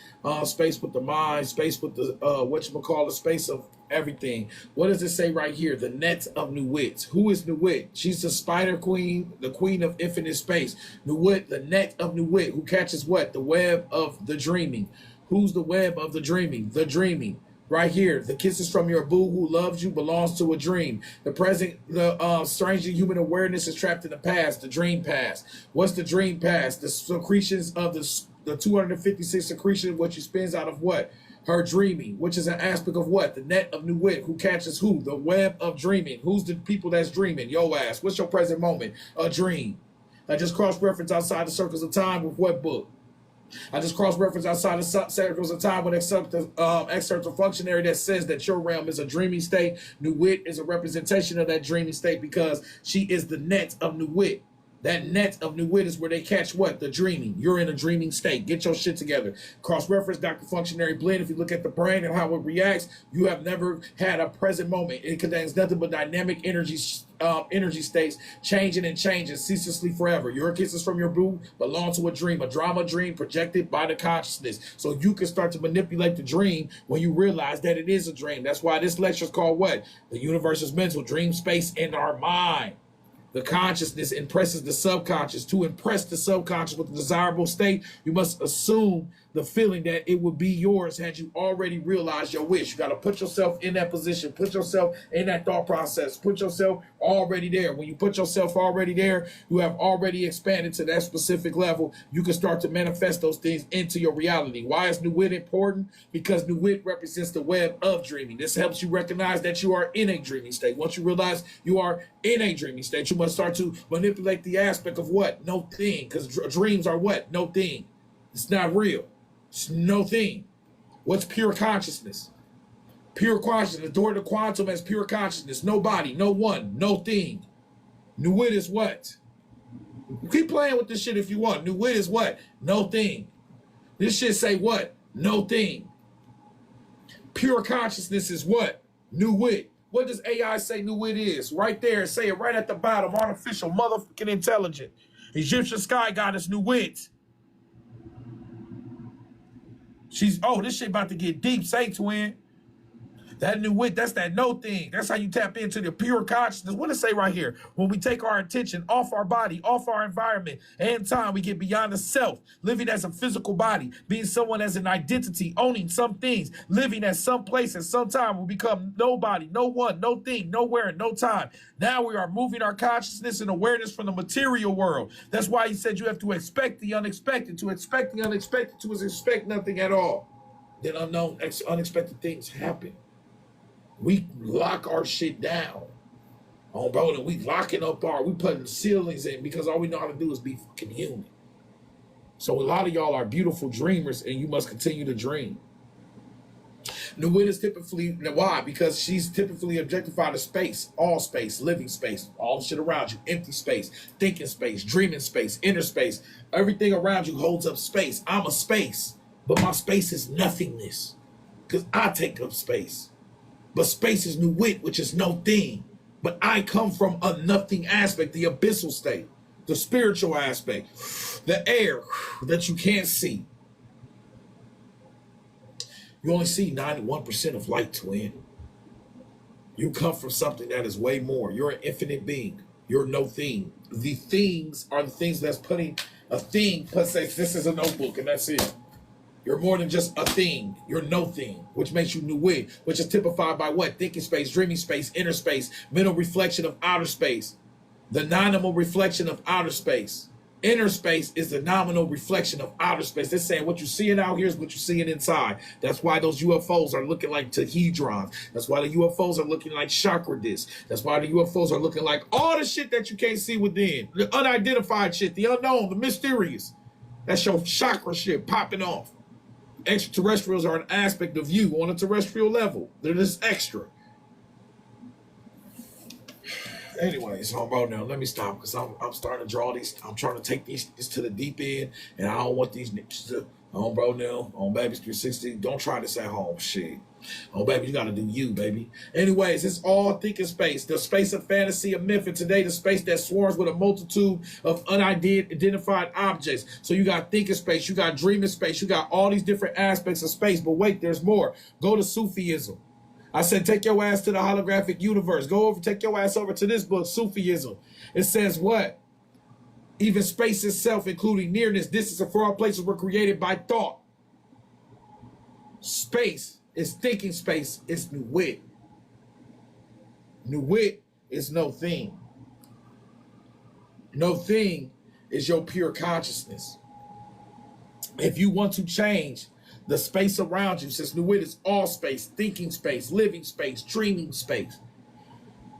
Space with the mind, space with the the space of everything. What does it say right here? The net of new wit. Who is new wit? She's the spider queen, the queen of infinite space. New wit, the net of new wit. Who catches what? The web of the dreaming. Who's the web of the dreaming? The dreaming. Right here, the kisses from your boo who loves you belongs to a dream. The present, the strangely human awareness is trapped in the past, the dream past. What's the dream past? The secretions of the the 256 secretion, what she spins out of what? Her dreaming, which is an aspect of what? The net of Nuit. Who catches who? The web of dreaming. Who's the people that's dreaming? Yo ass. What's your present moment? A dream. I just cross-reference outside the circles of time with what book? I just cross-reference outside the circles of time with excerpt of functionary that says that your realm is a dreaming state. Nuit is a representation of that dreaming state because she is the net of Nuit. That net of Nuit is where they catch what? The dreaming. You're in a dreaming state. Get your shit together. Cross-reference Dr. Functionary Blend. If you look at the brain and how it reacts, you have never had a present moment. It contains nothing but dynamic energy states, changing and changing ceaselessly forever. Your kisses from your boo belong to a drama dream projected by the consciousness. So you can start to manipulate the dream when you realize that it is a dream. That's why this lecture is called what? The universe is mental, dream space in our mind. The consciousness impresses the subconscious. To impress the subconscious with a desirable state, you must assume the feeling that it would be yours had you already realized your wish. You got to put yourself in that position, put yourself in that thought process, put yourself already there. When you put yourself already there, you have already expanded to that specific level. You can start to manifest those things into your reality. Why is Nuit important? Because Nuit represents the web of dreaming. This helps you recognize that you are in a dreaming state. Once you realize you are in a dreaming state, you must start to manipulate the aspect of what? No thing. Because dreams are what? No thing. It's not real. It's no thing. What's pure consciousness? Pure consciousness. The door to quantum as pure consciousness. No body, no one, no thing. Nuit is what? Keep playing with this shit if you want. Nuit is what? No thing. This shit say what? No thing. Pure consciousness is what? Nuit. What does AI say Nuit is? Right there. Say it right at the bottom. Artificial motherfucking intelligent. Egyptian sky goddess Nuit. She's, oh, this shit about to get deep. Say, twin. That Nuit, that's that no thing. That's how you tap into the pure consciousness. What does it say right here? When we take our attention off our body, off our environment and time, we get beyond the self, living as a physical body, being someone as an identity, owning some things, living at some place at some time. We become nobody, no one, no thing, nowhere, no time. Now we are moving our consciousness and awareness from the material world. That's why he said you have to expect the unexpected. To expect the unexpected to expect nothing at all. Then unknown, unexpected things happen. We lock our shit down. Oh, bro, and we locking up we putting ceilings in because all we know how to do is be fucking human. So a lot of y'all are beautiful dreamers and you must continue to dream. Nuit is typically, why? Because she's typically objectified as space, all space, living space, all the shit around you, empty space, thinking space, dreaming space, inner space. Everything around you holds up space. I'm a space, but my space is nothingness because I take up space. But space is Nuit, which is no thing. But I come from a nothing aspect, the abyssal state, the spiritual aspect, the air that you can't see. You only see 91% of light, twin. You come from something that is way more. You're an infinite being. You're no thing. The things are the things that's putting a thing, plus this is a notebook, and that's it. You're more than just a thing. You're no thing, which makes you Nuit, which is typified by what? Thinking space, dreaming space, inner space, mental reflection of outer space, the nominal reflection of outer space. Inner space is the nominal reflection of outer space. They're saying what you're seeing out here is what you're seeing inside. That's why those UFOs are looking like tahedrons. That's why the UFOs are looking like chakra discs. That's why the UFOs are looking like all the shit that you can't see within. The unidentified shit, the unknown, the mysterious. That's your chakra shit popping off. Extraterrestrials are an aspect of you on a terrestrial level. They're just extra. Anyways, bro, now let me stop because I'm starting to draw these. I'm trying to take these to the deep end, and I don't want these niggas to. Bro, now on Baby 360. Don't try this at home, shit. Baby, you gotta do you, baby. Anyways, it's all thinking space. The space of fantasy, of myth, and today the space that swarms with a multitude of unidentified objects. So you got thinking space, you got dreaming space, you got all these different aspects of space. But wait, there's more. Go to Sufism. I said, take your ass to the holographic universe. Go over, take your ass over to this book, Sufism. It says what? Even space itself, including nearness, distance, and far places were created by thought. Space is thinking space. It's Nuit. Nuit is no thing. No thing is your pure consciousness. If you want to change the space around you, since Nuit is all space, thinking space, living space, dreaming space,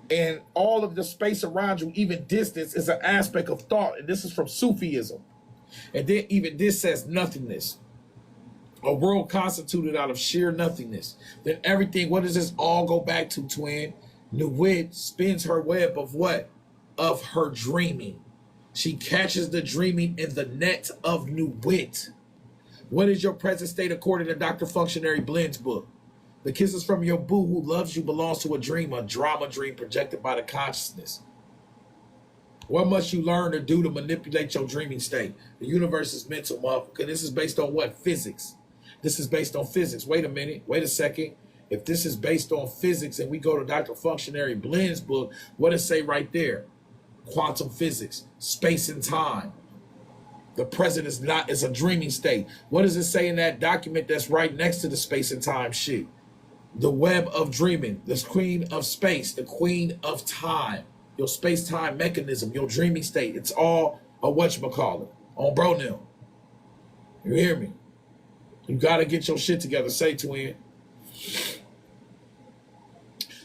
and all of the space around you, even distance, is an aspect of thought. And this is from Sufism. And then even this says nothingness. A world constituted out of sheer nothingness. Then everything, what does this all go back to, twin? Nuit spins her web of what? Of her dreaming. She catches the dreaming in the net of Nuit. What is your present state according to Dr. Functionary Blend's book? The kisses from your boo who loves you belongs to a dream, a drama dream projected by the consciousness. What must you learn or do to manipulate your dreaming state? The universe is mental, motherfucker. This is based on what? Physics. This is based on physics. Wait a minute. Wait a second. If this is based on physics and we go to Dr. Functionary Blend's book, what does it say right there? Quantum physics, space and time. The present is a dreaming state. What does it say in that document that's right next to the space and time shit? The web of dreaming, the queen of space, the queen of time, your space-time mechanism, your dreaming state. It's all a whatchamacallit on bro now. You hear me? You got to get your shit together. Say, twin.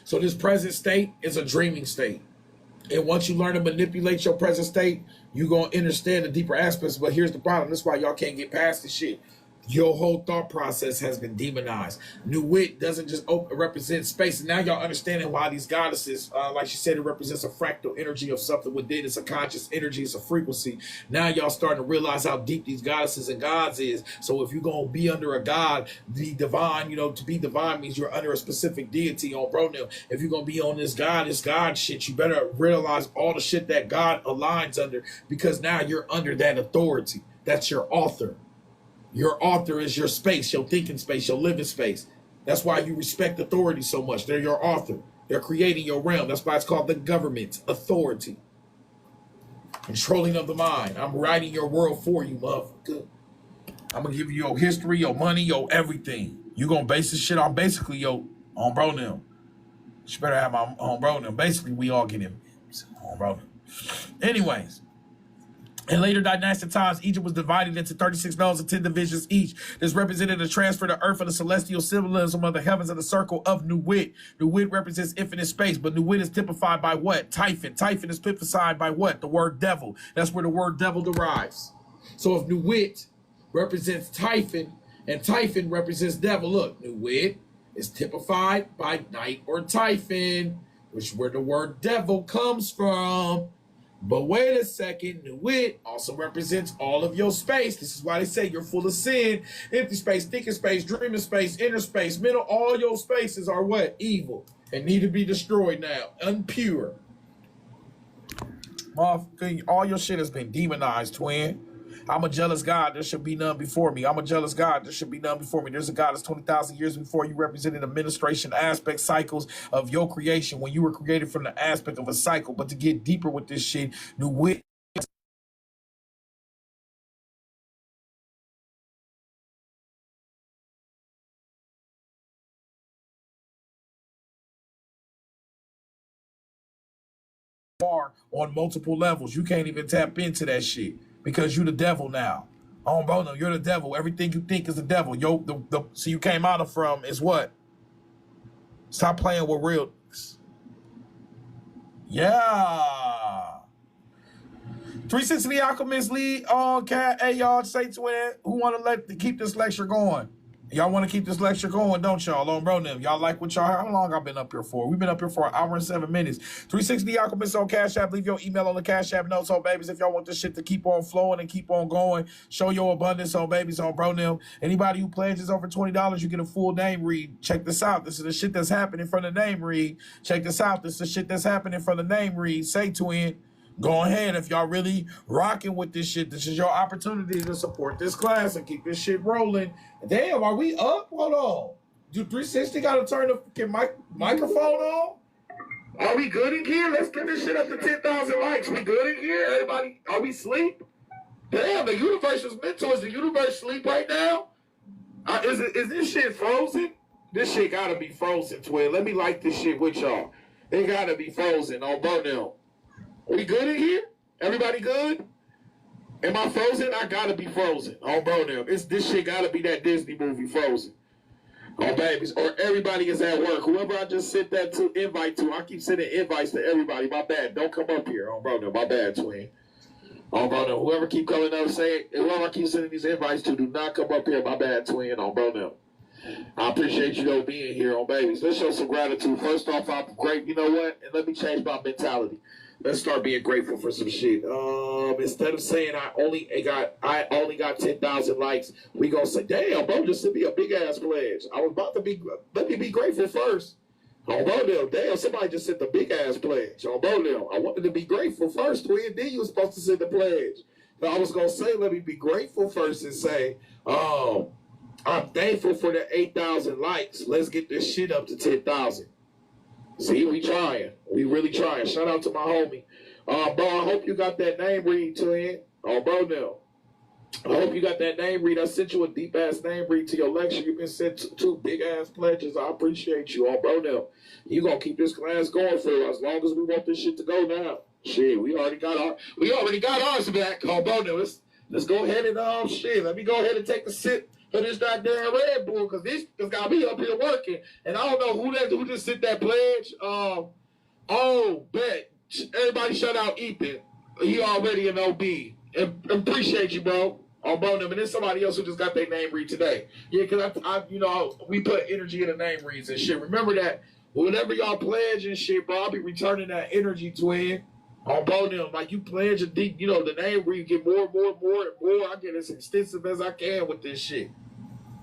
So this present state is a dreaming state. And once you learn to manipulate your present state, you're going to understand the deeper aspects. But here's the problem. That's why y'all can't get past this shit. Your whole thought process has been demonized. Nuit doesn't just represent space. And now y'all understanding why these goddesses, like she said, it represents a fractal energy of something within. It's a conscious energy. It's a frequency. Now y'all starting to realize how deep these goddesses and gods is. So if you're going to be under a god, the divine, you know, to be divine means you're under a specific deity on bro now. If you're going to be on this god shit, you better realize all the shit that God aligns under, because now you're under that authority. That's your author. Your author is your space, your thinking space, your living space. That's why you respect authority so much. They're your author. They're creating your realm. That's why it's called the government authority. Controlling of the mind. I'm writing your world for you, motherfucker. I'm going to give you your history, your money, your everything. You're going to base this shit on basically your on bro them. You better have my on bro them. Basically, we all get him on bro them. Anyways. In later dynastic times, Egypt was divided into 36 nodes and 10 divisions each. This represented a transfer to earth of the celestial symbolism of the heavens and the circle of Nuit. Nuit represents infinite space, but Nuit is typified by what? Typhon. Typhon is typified by what? The word devil. That's where the word devil derives. So if Nuit represents Typhon and Typhon represents devil, look, Nuit is typified by night or Typhon, which is where the word devil comes from. But wait a second, Nuit also represents all of your space. This is why they say you're full of sin. Empty space, thinking space, dreaming space, inner space, mental. All your spaces are what? Evil and need to be destroyed now. Unpure. Motherfucker, all your shit has been demonized, twin. I'm a jealous God. There should be none before me. I'm a jealous God. There should be none before me. There's a God that's 20,000 years before you, represented administration aspect cycles of your creation when you were created from the aspect of a cycle. But to get deeper with this shit, Nuit are on multiple levels. You can't even tap into that shit because you the devil now. Oh, bro, no, you're the devil. Everything you think is the devil. Yo, so you came out of from is what? Stop playing with real. Yeah. 360 the Alchemist lead on cat. Hey, y'all, say to it. Who want to keep this lecture going? Y'all want to keep this lecture going, don't y'all? On bro, them. Y'all like what y'all heard? How long I've been up here for? We've been up here for 1 hour and 7 minutes. 360 the Alchemist on Cash App. Leave your email on the Cash App notes, on babies. If y'all want this shit to keep on flowing and keep on going, show your abundance on babies on bro, them. Anybody who pledges over $20, you get a full name read. Check this out. This is the shit that's happening from the name read. Check this out. This is the shit that's happening from the name read. Say twin. Go ahead. If y'all really rocking with this shit, this is your opportunity to support this class and keep this shit rolling. Damn, are we up? Hold on. Do 360 got to turn the microphone on? Are we good in here? Let's get this shit up to 10,000 likes. We good in here? Everybody, are we asleep? Damn, the universe is mental. Is the universe asleep right now? Is this shit frozen? This shit got to be frozen, twin. Let me like this shit with y'all. It got to be frozen on bro now. We good in here? Everybody good? Am I frozen? I gotta be frozen. Oh, bro, now this shit gotta be that Disney movie, Frozen. Oh, babies, or everybody is at work. Whoever I just sent that to invite to, I keep sending invites to everybody. My bad. Don't come up here. Oh, bro, no, my bad, twin. Oh, bro, no. Whoever keep coming up saying, whoever I keep sending these invites to, do not come up here. My bad, twin. Oh, bro, no. I appreciate you though being here on babies. Let's show some gratitude. First off, I'm great. You know what? And let me change my mentality. Let's start being grateful for some shit. Instead of saying I only got 10,000 likes, we gonna say, damn, bro, just send me a big ass pledge. I was about to be. Let me be grateful first. On Bodell, damn, somebody just sent the big ass pledge. On Bodell, I wanted to be grateful first, twin. Then you were supposed to send the pledge. So I was gonna say, let me be grateful first and say, I'm thankful for the 8,000 likes. Let's get this shit up to 10,000. See, we trying. We really trying. Shout out to my homie. Bro, I hope you got that name read, twin. Oh, bro, now. I hope you got that name read. I sent you a deep-ass name read to your lecture. You've been sent two big-ass pledges. I appreciate you. Oh, bro, now. You gonna keep this class going for as long as we want this shit to go now. Shit, we already got ours back. Oh, bro, now. Let's go ahead and, shit. Let me go ahead and take a sip for this goddamn Red Bull, because this got me up here working. And I don't know who just sent that pledge. Bet. Everybody shout out Ethan. He already an OB. And appreciate you, bro. On bro, and then somebody else who just got their name read today. Yeah, because we put energy in the name reads and shit. Remember that whenever y'all pledge and shit, bro, I'll be returning that energy, twin. On bro, them, like you pledge a deep, the name read, get more and more. I get as extensive as I can with this shit.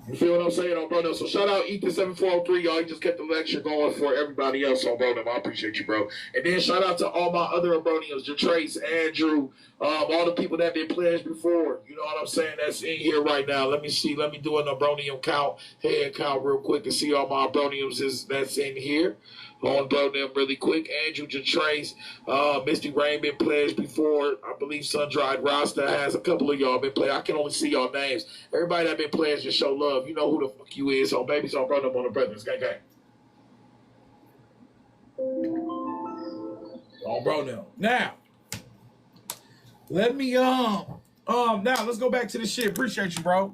You feel what I'm saying, on bro? So shout out Ethan7403, y'all. He just kept the lecture going for everybody else on bro. I appreciate you, bro. And then shout out to all my other Abroniums, Jatrace, Andrew, all the people that been pledged before. You know what I'm saying? That's in here right now. Let me see. Let me do an Abronium head count real quick to see all my Abroniums that's in here. On bro them really quick. Andrew, Jatrace, Misty Rain been pledged before. I believe Sun Dried Rasta has. A couple of y'all been pledged. I can only see y'all names. Everybody that been pledged, just show love. You know who the fuck you is. So babies on bro them on the brethrens. Gang gang. On bro them. Now, let me now let's go back to the shit. Appreciate you, bro.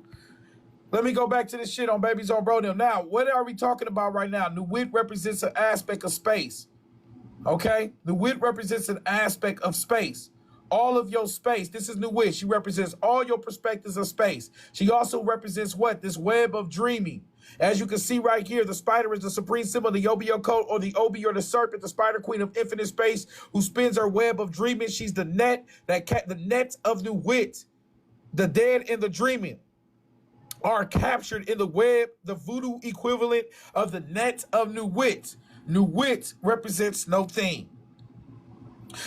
Let me go back to this shit on babies on bro. Now, what are we talking about right now? Nuwit represents an aspect of space. Okay? Nuwit represents an aspect of space. All of your space. This is Nuwit. She represents all your perspectives of space. She also represents what? This web of dreaming. As you can see right here, the spider is the supreme symbol, the Obio coat, or the Obi or the serpent, the spider queen of infinite space, who spins her web of dreaming. She's the net, the net of Nuwit. The dead in the dreaming are captured in the web, the voodoo equivalent of the net of Nuwit. Nuwit represents no thing.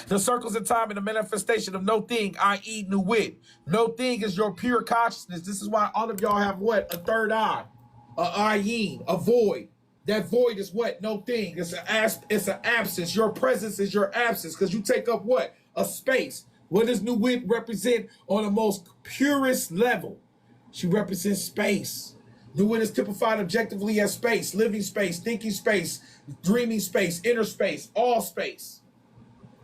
The circles of time and the manifestation of no thing, i.e. Nuwit. No thing is your pure consciousness. This is why all of y'all have what? A third eye, a eyeam, a void. That void is what? No thing. It's an absence. Your presence is your absence because you take up what? A space. What does Nuwit represent on the most purest level? She represents space. Nuwit is typified objectively as space, living space, thinking space, dreaming space, inner space, all space.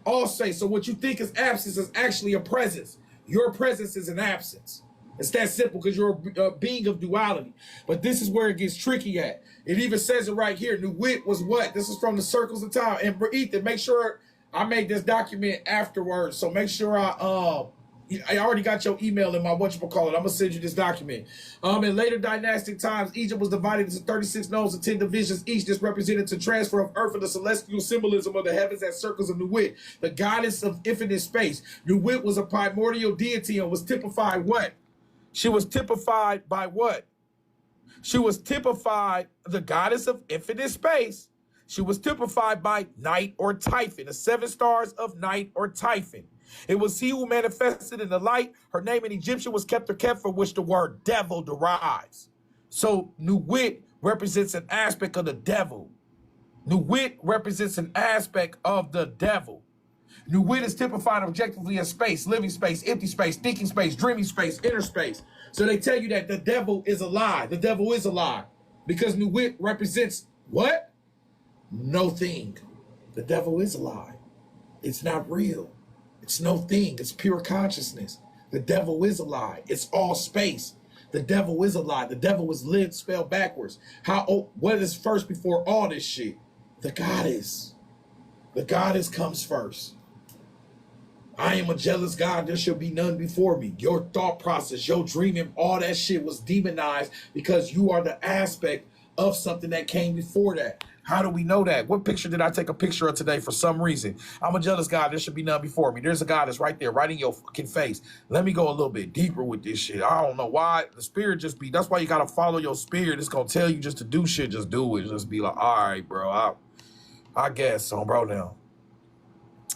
All space. So what you think is absence is actually a presence. Your presence is an absence. It's that simple because you're a being of duality. But this is where it gets tricky at. It even says it right here. Nuwit was what? This is from the circles of time. And Ethan, make sure I make this document afterwards. So make sure I already got your email in my whatchamacallit. I'm going to send you this document. In later dynastic times, Egypt was divided into 36 nodes and 10 divisions each. This represented the transfer of earth and the celestial symbolism of the heavens as circles of Nuwit, the goddess of infinite space. Nuwit was a primordial deity and was typified what? She was typified by what? She was typified the goddess of infinite space. She was typified by night or Typhon, the 7 stars of night or Typhon. It was he who manifested in the light. Her name in Egyptian was kept from which the word devil derives. So Nuwit represents an aspect of the devil. Nuwit represents an aspect of the devil. Nuwit is typified objectively as space, living space, empty space, thinking space, dreaming space, inner space. So they tell you that the devil is a lie. The devil is a lie. Because Nuwit represents what? No thing. The devil is a lie. It's not real. It's no thing. It's pure consciousness. The devil is a lie. It's all space. The devil is a lie. The devil is lit, spelled backwards. What is first before all this shit? The goddess. The goddess comes first. I am a jealous God. There shall be none before me. Your thought process, your dreaming, all that shit was demonized because you are the aspect of something that came before that. How do we know that? What picture did I take a picture of today for some reason? I'm a jealous God. There should be none before me. There's a goddess right there, right in your fucking face. Let me go a little bit deeper with this shit. I don't know why. The spirit just be, that's why you got to follow your spirit. It's going to tell you just to do shit. Just do it. Just be like, all right, bro. I guess so, bro, now.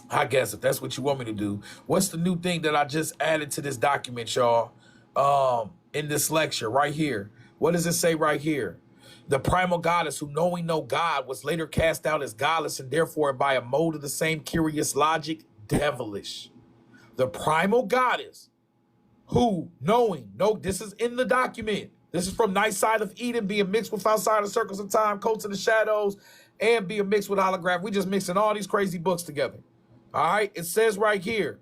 I guess if that's what you want me to do. What's the new thing that I just added to this document, y'all? In this lecture right here. What does it say right here? The primal goddess who knowing no God was later cast out as godless and therefore by a mode of the same curious logic, devilish. The primal goddess who knowing, this is in the document. This is from Night Side of Eden being mixed with outside of circles of time, coats of the shadows, and being mixed with holograph. We just mixing all these crazy books together. All right, it says right here,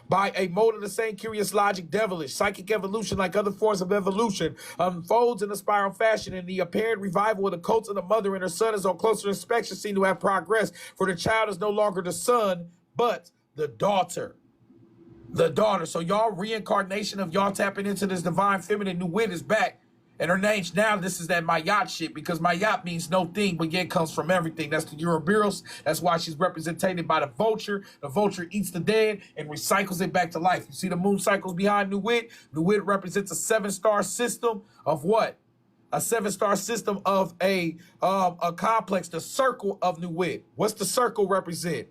by a mode of the same curious logic, devilish, psychic evolution, like other forms of evolution, unfolds in a spiral fashion, and the apparent revival of the cults of the mother and her son is on closer inspection seen to have progressed, for the child is no longer the son, but the daughter. The daughter. So y'all reincarnation of y'all tapping into this divine feminine new wit is back. And her name now, this is that Mayat shit, because Mayat means no thing, but yet comes from everything. That's the Ouroboros. That's why she's represented by the vulture. The vulture eats the dead and recycles it back to life. You see the moon cycles behind Nuwit? Nuwit represents a 7-star system of what? A 7-star system of a complex, the circle of Nuwit. What's the circle represent?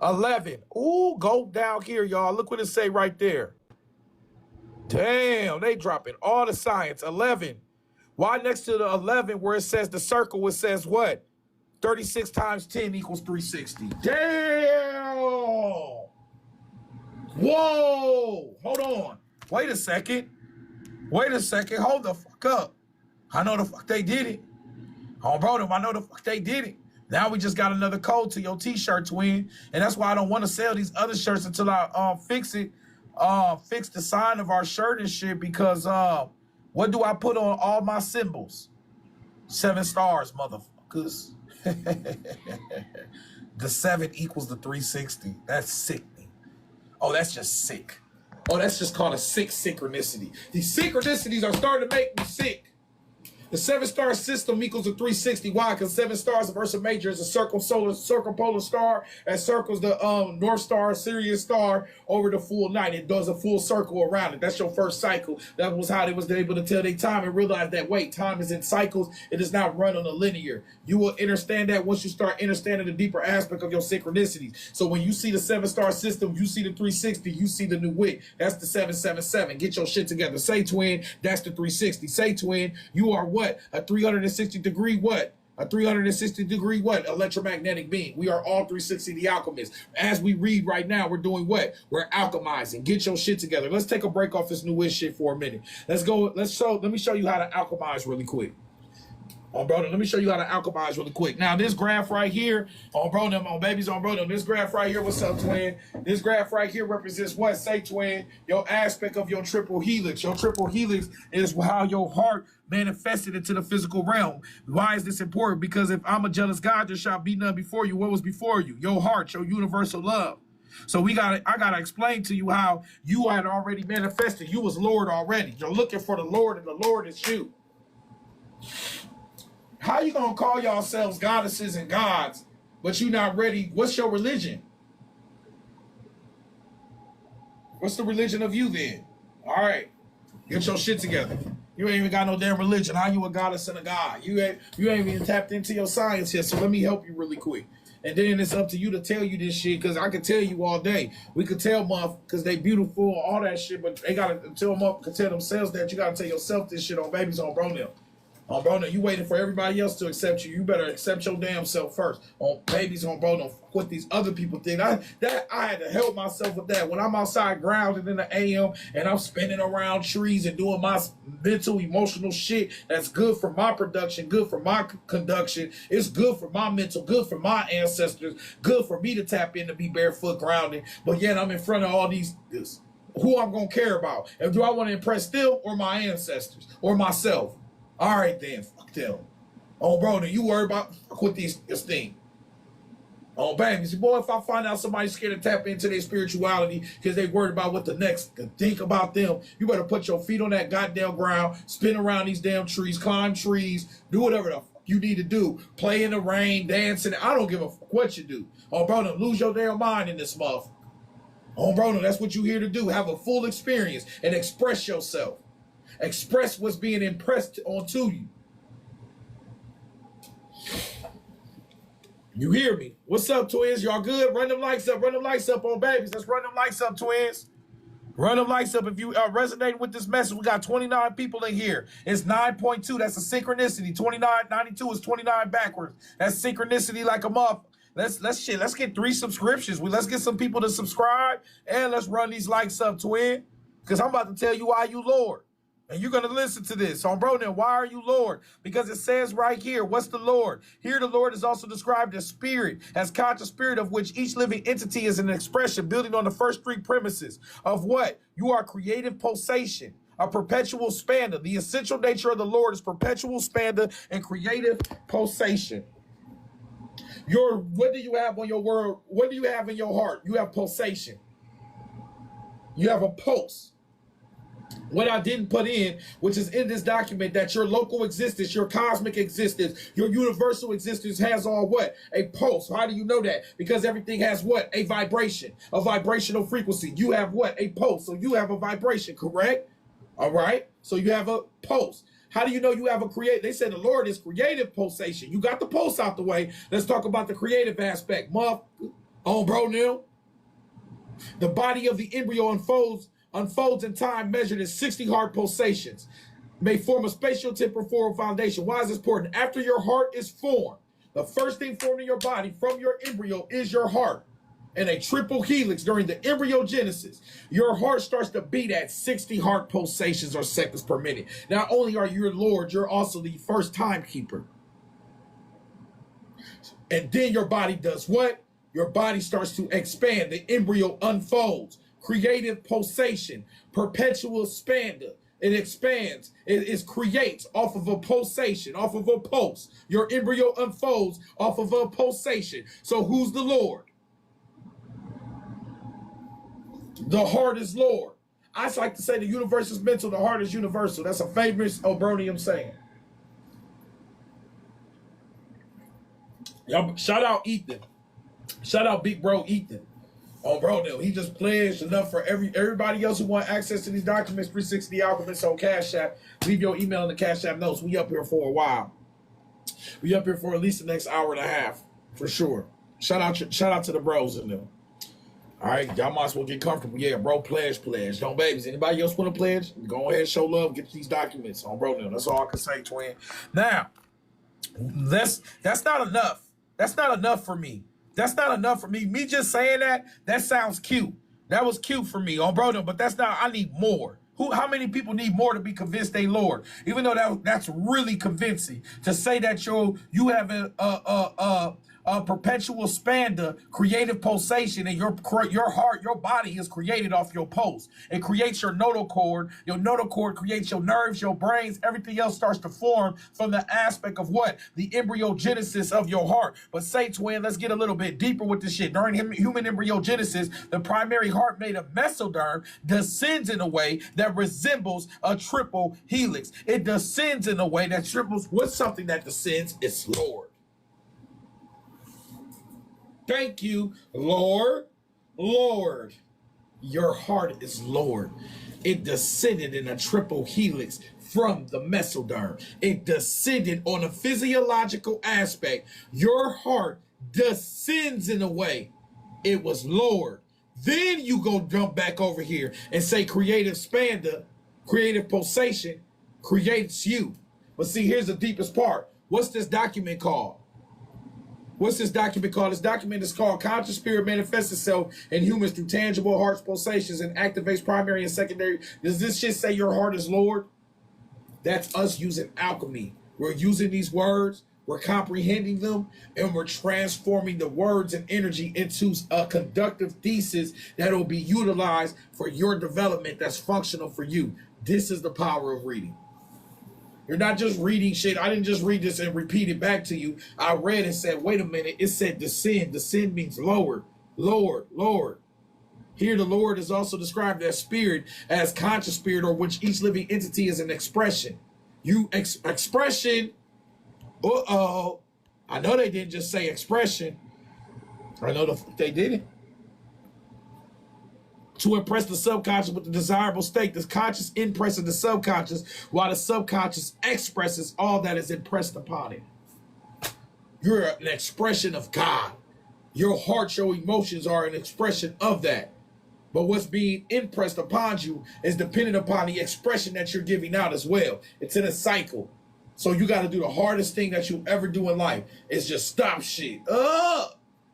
11. Ooh, go down here, y'all. Look what it say right there. Damn, they dropping all the science. 11. Why next to the 11 where it says the circle, it says what? 36 times 10 equals 360. Damn! Whoa! Hold on. Wait a second. Wait a second. Hold the fuck up. I know the fuck they did it. Oh, bro, I know the fuck they did it. Now we just got another code to your t-shirt, twin. And that's why I don't want to sell these other shirts until I fix it. Fix the sign of our shirt and shit, because what do I put on all my symbols? 7 stars, motherfuckers. The 7 equals the 360. That's sickening. Oh, that's just sick. Oh, that's just called a sick synchronicity. These synchronicities are starting to make me sick. The 7-star system equals a 360. Why? Because 7 stars of Ursa Major is a circumpolar star that circles the North Star, Sirius star over the full night. It does a full circle around it. That's your first cycle. That was how they was able to tell their time and realize that, wait, time is in cycles. It does not run on a linear. You will understand that once you start understanding the deeper aspect of your synchronicities. So when you see the 7-star system, you see the 360, you see the new wit. That's the 777. Get your shit together. Say, twin, that's the 360. Say, twin, you are what? A 360 degree what? A 360 degree what? Electromagnetic being. We are all 360 the alchemist. As we read right now, we're doing what? We're alchemizing. Get your shit together. Let's take a break off this newish shit for a minute. Let's go. Let me show you how to alchemize really quick. Oh, brother, let me show you how to alchemize really quick. Now, this graph right here, on bro them, on babies, on bro them, this graph right here, what's up, twin? This graph right here represents what? Say, twin, your aspect of your triple helix. Your triple helix is how your heart manifested into the physical realm. Why is this important? Because if I'm a jealous God, there shall be none before you. What was before you? Your heart, your universal love. So I gotta explain to you how you had already manifested. You was Lord already. You're looking for the Lord, and the Lord is you. How you gonna call yourselves goddesses and gods, but you not ready? What's your religion? What's the religion of you then? All right, get your shit together. You ain't even got no damn religion. How you a goddess and a god? You ain't even tapped into your science yet. So let me help you really quick. And then it's up to you to tell you this shit, because I can tell you all day. We could tell because they beautiful, all that shit, but they gotta tell them up, can tell themselves that. You gotta tell yourself this shit on babies on bro now. On bro, now you waiting for everybody else to accept you. You better accept your damn self first. On babies, on bro, don't fuck what these other people think. I had to help myself with that. When I'm outside grounded in the ayeam and I'm spinning around trees and doing my mental, emotional shit that's good for my production, good for my conduction. It's good for my mental, good for my ancestors, good for me to tap in to be barefoot grounded. But yet I'm in front of all these who I'm going to care about. And do I want to impress them or my ancestors or myself? All right, then, fuck them. Oh, bro, then you worry about, fuck with this thing. Oh, baby, see, boy, if I find out somebody's scared to tap into their spirituality because they worried about what the next can think about them, you better put your feet on that goddamn ground, spin around these damn trees, climb trees, do whatever the fuck you need to do. Play in the rain, dancing. I don't give a fuck what you do. Oh, bro, then lose your damn mind in this motherfucker. Oh, bro, that's what you're here to do. Have a full experience and express yourself. Express what's being impressed onto you. You hear me? What's up, twins? Y'all good? Run them likes up. Run them likes up on babies. Let's run them likes up, twins. Run them likes up. If you are resonating with this message, we got 29 people in here. It's 9.2. That's a synchronicity. 29.92 is 29 backwards. That's synchronicity like a muff. Let's get 3 subscriptions. Let's get some people to subscribe and let's run these likes up, twin. Because I'm about to tell you why you Lord. And you're going to listen to this. So, bro, then why are you Lord? Because it says right here, what's the Lord? Here, the Lord is also described as spirit, as conscious spirit of which each living entity is an expression building on the first 3 premises of what? You are creative pulsation, a perpetual expander. The essential nature of the Lord is perpetual expander and creative pulsation. What do you have on your word? What do you have in your heart? You have pulsation. You have a pulse. What I didn't put in, which is in this document, that your local existence, your cosmic existence, your universal existence has all what? A pulse. How do you know that? Because everything has what? A vibration, a vibrational frequency. You have what? A pulse. So you have a vibration, correct? All right. So you have a pulse. How do you know you have a creative? They said the Lord is creative pulsation. You got the pulse out the way. Let's talk about the creative aspect. Muff, on bro, Neil. The body of the embryo unfolds in time measured as 60 heart pulsations. May form a spatial temporal foundation. Why is this important? After your heart is formed, the first thing formed in your body from your embryo is your heart. And a triple helix during the embryogenesis, your heart starts to beat at 60 heart pulsations or seconds per minute. Not only are you your Lord, you're also the first timekeeper. And then your body does what? Your body starts to expand. The embryo unfolds. Creative pulsation, perpetual expander. It expands. It creates off of a pulsation, off of a pulse. Your embryo unfolds off of a pulsation. So who's the Lord? The heart is Lord. I like to say the universe is mental, the heart is universal. That's a famous Obronium saying. Y'all, shout out Ethan. Shout out big bro Ethan. Oh, bro, no, he just pledged enough for everybody else who want access to these documents. 360 the Alchemist on Cash App. Leave your email in the Cash App notes. We up here for a while. We up here for at least the next hour and a half, for sure. Shout out to the bros in them. All right, y'all might as well get comfortable. Yeah, bro, pledge. Don't babies. Anybody else want to pledge? Go ahead, show love, get these documents on bro. That's all I can say, twin. Now, that's not enough. That's not enough for me. That's not enough for me. Me just saying that sounds cute. That was cute for me, on bro. But that's not. I need more. How many people need more to be convinced they Lord? Even though that's really convincing to say that you have a perpetual expander, creative pulsation, and your heart, your body is created off your pulse. It creates your nodal cord. Your nodal cord creates your nerves, your brains. Everything else starts to form from the aspect of what? The embryogenesis of your heart. But say, twin, let's get a little bit deeper with this shit. During human embryogenesis, the primary heart made of mesoderm descends in a way that resembles a triple helix. It descends in a way that triples. What's something that descends? It's Lord. Thank you, Lord. Lord. Your heart is Lord. It descended in a triple helix from the mesoderm. It descended on a physiological aspect. Your heart descends in a way. It was Lord. Then you go jump back over here and say creative expander, creative pulsation creates you. But see, here's the deepest part. What's this document called? What's this document called? This document is called Conscious Spirit Manifests Itself in Humans Through Tangible Heart's Pulsations and Activates Primary and Secondary. Does this shit say your heart is Lord? That's us using alchemy. We're using these words. we're comprehending them, and we're transforming the words and energy into a conductive thesis that will be utilized for your development that's functional for you. This is the power of reading. You're not just reading shit. I didn't just read this and repeat it back to you. I read and said, wait a minute. It said descend. Descend means lower, Lord, Lord. Here the Lord is also described as spirit, as conscious spirit, or which each living entity is an expression. Expression. Uh-oh. I know they didn't just say expression. I know they didn't. To impress the subconscious with the desirable state, the conscious impresses the subconscious, while the subconscious expresses all that is impressed upon it. You're an expression of God. Your heart, your emotions are an expression of that. But what's being impressed upon you is dependent upon the expression that you're giving out as well. It's in a cycle. So you got to do the hardest thing that you ever do in life is just stop shit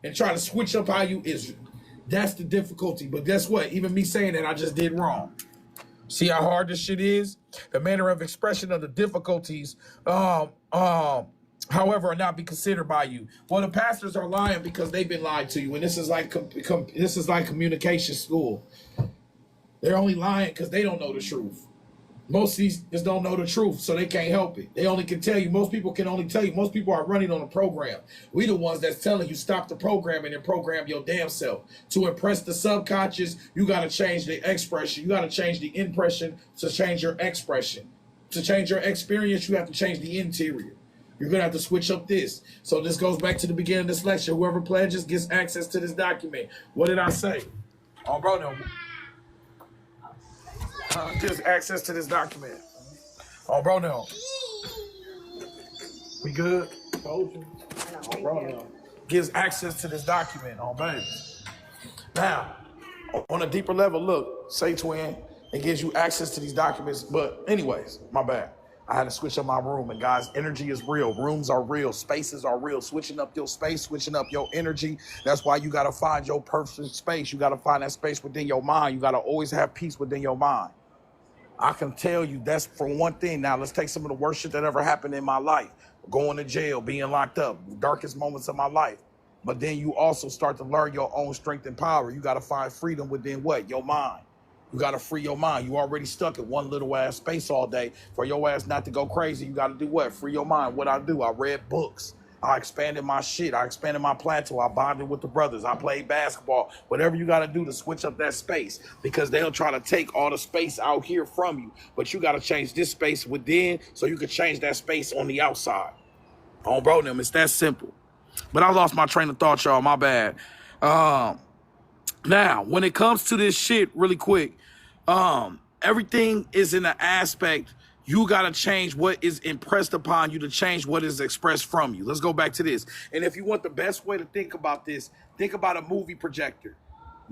and try to switch up how you is. That's the difficulty. But guess what? Even me saying that, I just did wrong. See how hard this shit is? The manner of expression of the difficulties, however, are not be considered by you. Well, the pastors are lying because they've been lied to you, and this is like communication school. They're only lying because they don't know the truth. Most of these just don't know the truth, so they can't help it. They only can tell you. Most people can only tell you. Most people are running on a program. We the ones that's telling you stop the programming and program your damn self. To impress the subconscious, you got to change the expression. You got to change the impression to change your expression. To change your experience, you have to change the interior. You're going to have to switch up this. So this goes back to the beginning of this lecture. Whoever pledges gets access to this document. What did I say? Oh, bro, no. Gives access to this document. Oh, bro, no. We good? Told you. Oh, bro, no. Gives access to this document. Oh, baby. Now, on a deeper level, look, say twin, it gives you access to these documents. But anyways, my bad. I had to switch up my room. And guys, energy is real. Rooms are real. Spaces are real. Switching up your space, switching up your energy. That's why you got to find your perfect space. You got to find that space within your mind. You got to always have peace within your mind. I can tell you that's for one thing. Now, let's take some of the worst shit that ever happened in my life. Going to jail, being locked up, darkest moments of my life. But then you also start to learn your own strength and power. You got to find freedom within what? Your mind. You got to free your mind. You already stuck in one little ass space all day. For your ass not to go crazy, you got to do what? Free your mind. What I do? I read books. I expanded my shit. I expanded my plateau. I bonded with the brothers. I played basketball. Whatever you got to do to switch up that space, because they'll try to take all the space out here from you. But you got to change this space within so you can change that space on the outside. Oh, bro, them, it's that simple. But I lost my train of thought, y'all. My bad. Now, when it comes to this shit, really quick, everything is in the aspect. You got to change what is impressed upon you to change what is expressed from you. Let's go back to this. And if you want the best way to think about this, think about a movie projector.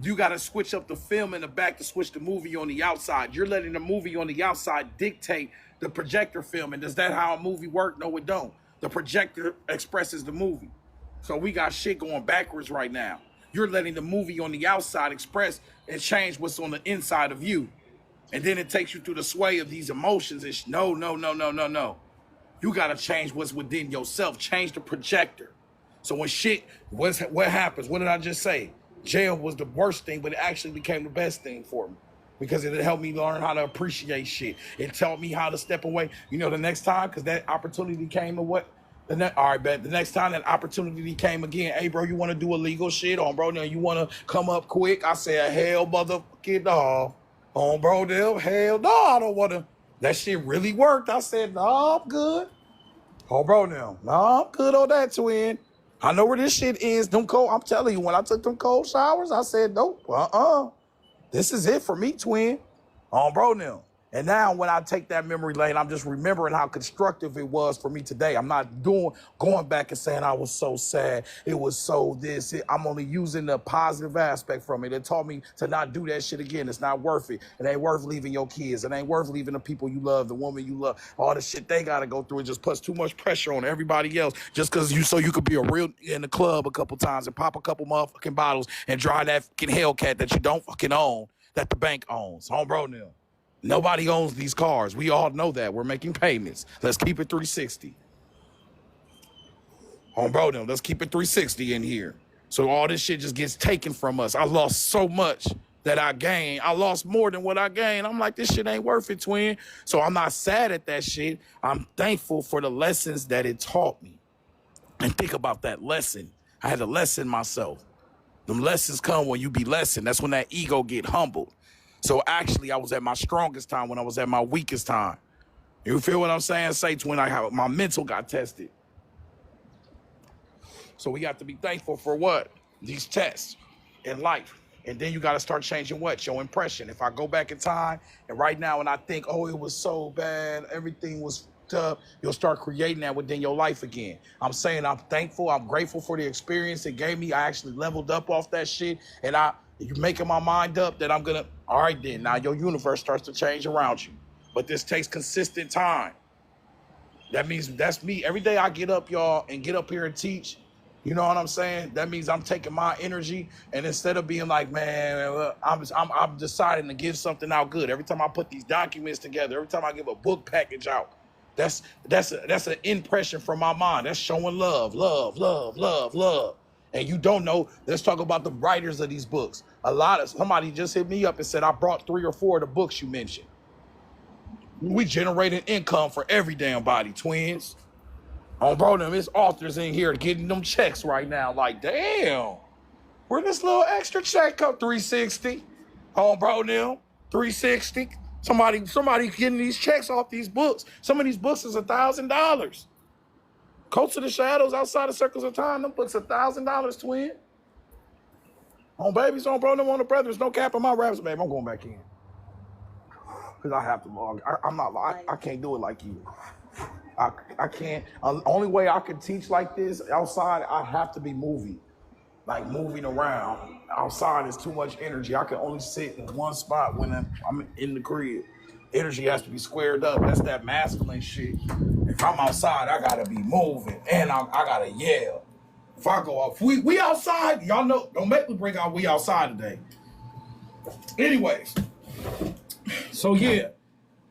You got to switch up the film in the back to switch the movie on the outside. You're letting the movie on the outside dictate the projector film. And does that how a movie work? No, it don't. The projector expresses the movie. So we got shit going backwards right now. You're letting the movie on the outside express and change what's on the inside of you. And then it takes you through the sway of these emotions. It's no. You got to change what's within yourself. Change the projector. So when shit, what happens? What did I just say? Jail was the worst thing, but it actually became the best thing for me. Because it helped me learn how to appreciate shit. It taught me how to step away. You know, the next time, because that opportunity came to what? All right, bet. The next time that opportunity came again, hey, bro, you want to do illegal shit? On, bro, now you want to come up quick? I said, hell, motherfucking no. On, bro, them, hell no, I don't want to. That shit really worked. I said, no, I'm good. Oh, bro, now, no, I'm good on that, twin. I know where this shit is. Them cold, I'm telling you, when I took them cold showers, I said, nope, this is it for me, twin. On, bro, now. And now when I take that memory lane, I'm just remembering how constructive it was for me today. I'm not going back and saying I was so sad. It was so this. I'm only using the positive aspect from it. It taught me to not do that shit again. It's not worth it. It ain't worth leaving your kids. It ain't worth leaving the people you love, the woman you love. All the shit they got to go through. It just puts too much pressure on everybody else just because you could be a real in the club a couple times and pop a couple motherfucking bottles and drive that fucking Hellcat that you don't fucking own, that the bank owns. Home bro now. Nobody owns these cars. We all know that. We're making payments. Let's keep it 360. bro, now let's keep it 360 in here. So all this shit just gets taken from us. I lost so much that I gained. I lost more than what I gained. I'm like, this shit ain't worth it, twin. So I'm not sad at that shit. I'm thankful for the lessons that it taught me. And think about that lesson. I had to lesson myself. Them lessons come when you be lessoned. That's when that ego get humbled. So actually, I was at my strongest time when I was at my weakest time. You feel what I'm saying? Say, twin, my mental got tested. So we got to be thankful for what? These tests in life. And then you got to start changing what? Your impression. If I go back in time and right now and I think, oh, it was so bad, everything was tough, you'll start creating that within your life again. I'm saying I'm thankful. I'm grateful for the experience it gave me. I actually leveled up off that shit. And you're making my mind up that I'm going to, all right then, now your universe starts to change around you. But this takes consistent time. That means that's me. Every day I get up, y'all, and get up here and teach, you know what I'm saying? That means I'm taking my energy, and instead of being like, man, I'm deciding to give something out good. Every time I put these documents together, every time I give a book package out, that's an impression from my mind. That's showing love, love, love, love, love. And you don't know, let's talk about the writers of these books. Somebody just hit me up and said, I brought 3 or 4 of the books you mentioned. We generating income for every damn body, twins. Bro, there's authors in here getting them checks right now. Like, damn, where this little extra check come? 360. Bro, 360. Somebody getting these checks off these books. Some of these books is $1,000. Coats of the Shadows, Outside of Circles of Time, them books $1,000, twin. Babies, bro, on the brothers. No cap on my raps, babe. I'm going back in. Because I have to log. I can't do it like you. I can't. Only way I can teach like this outside, I have to be moving. Like moving around. Outside is too much energy. I can only sit in one spot when I'm in the crib. Energy has to be squared up. That's that masculine shit. If I'm outside, I gotta be moving. And I gotta yell. If I go off, we outside, y'all know, don't make me bring out we outside today. Anyways. So yeah.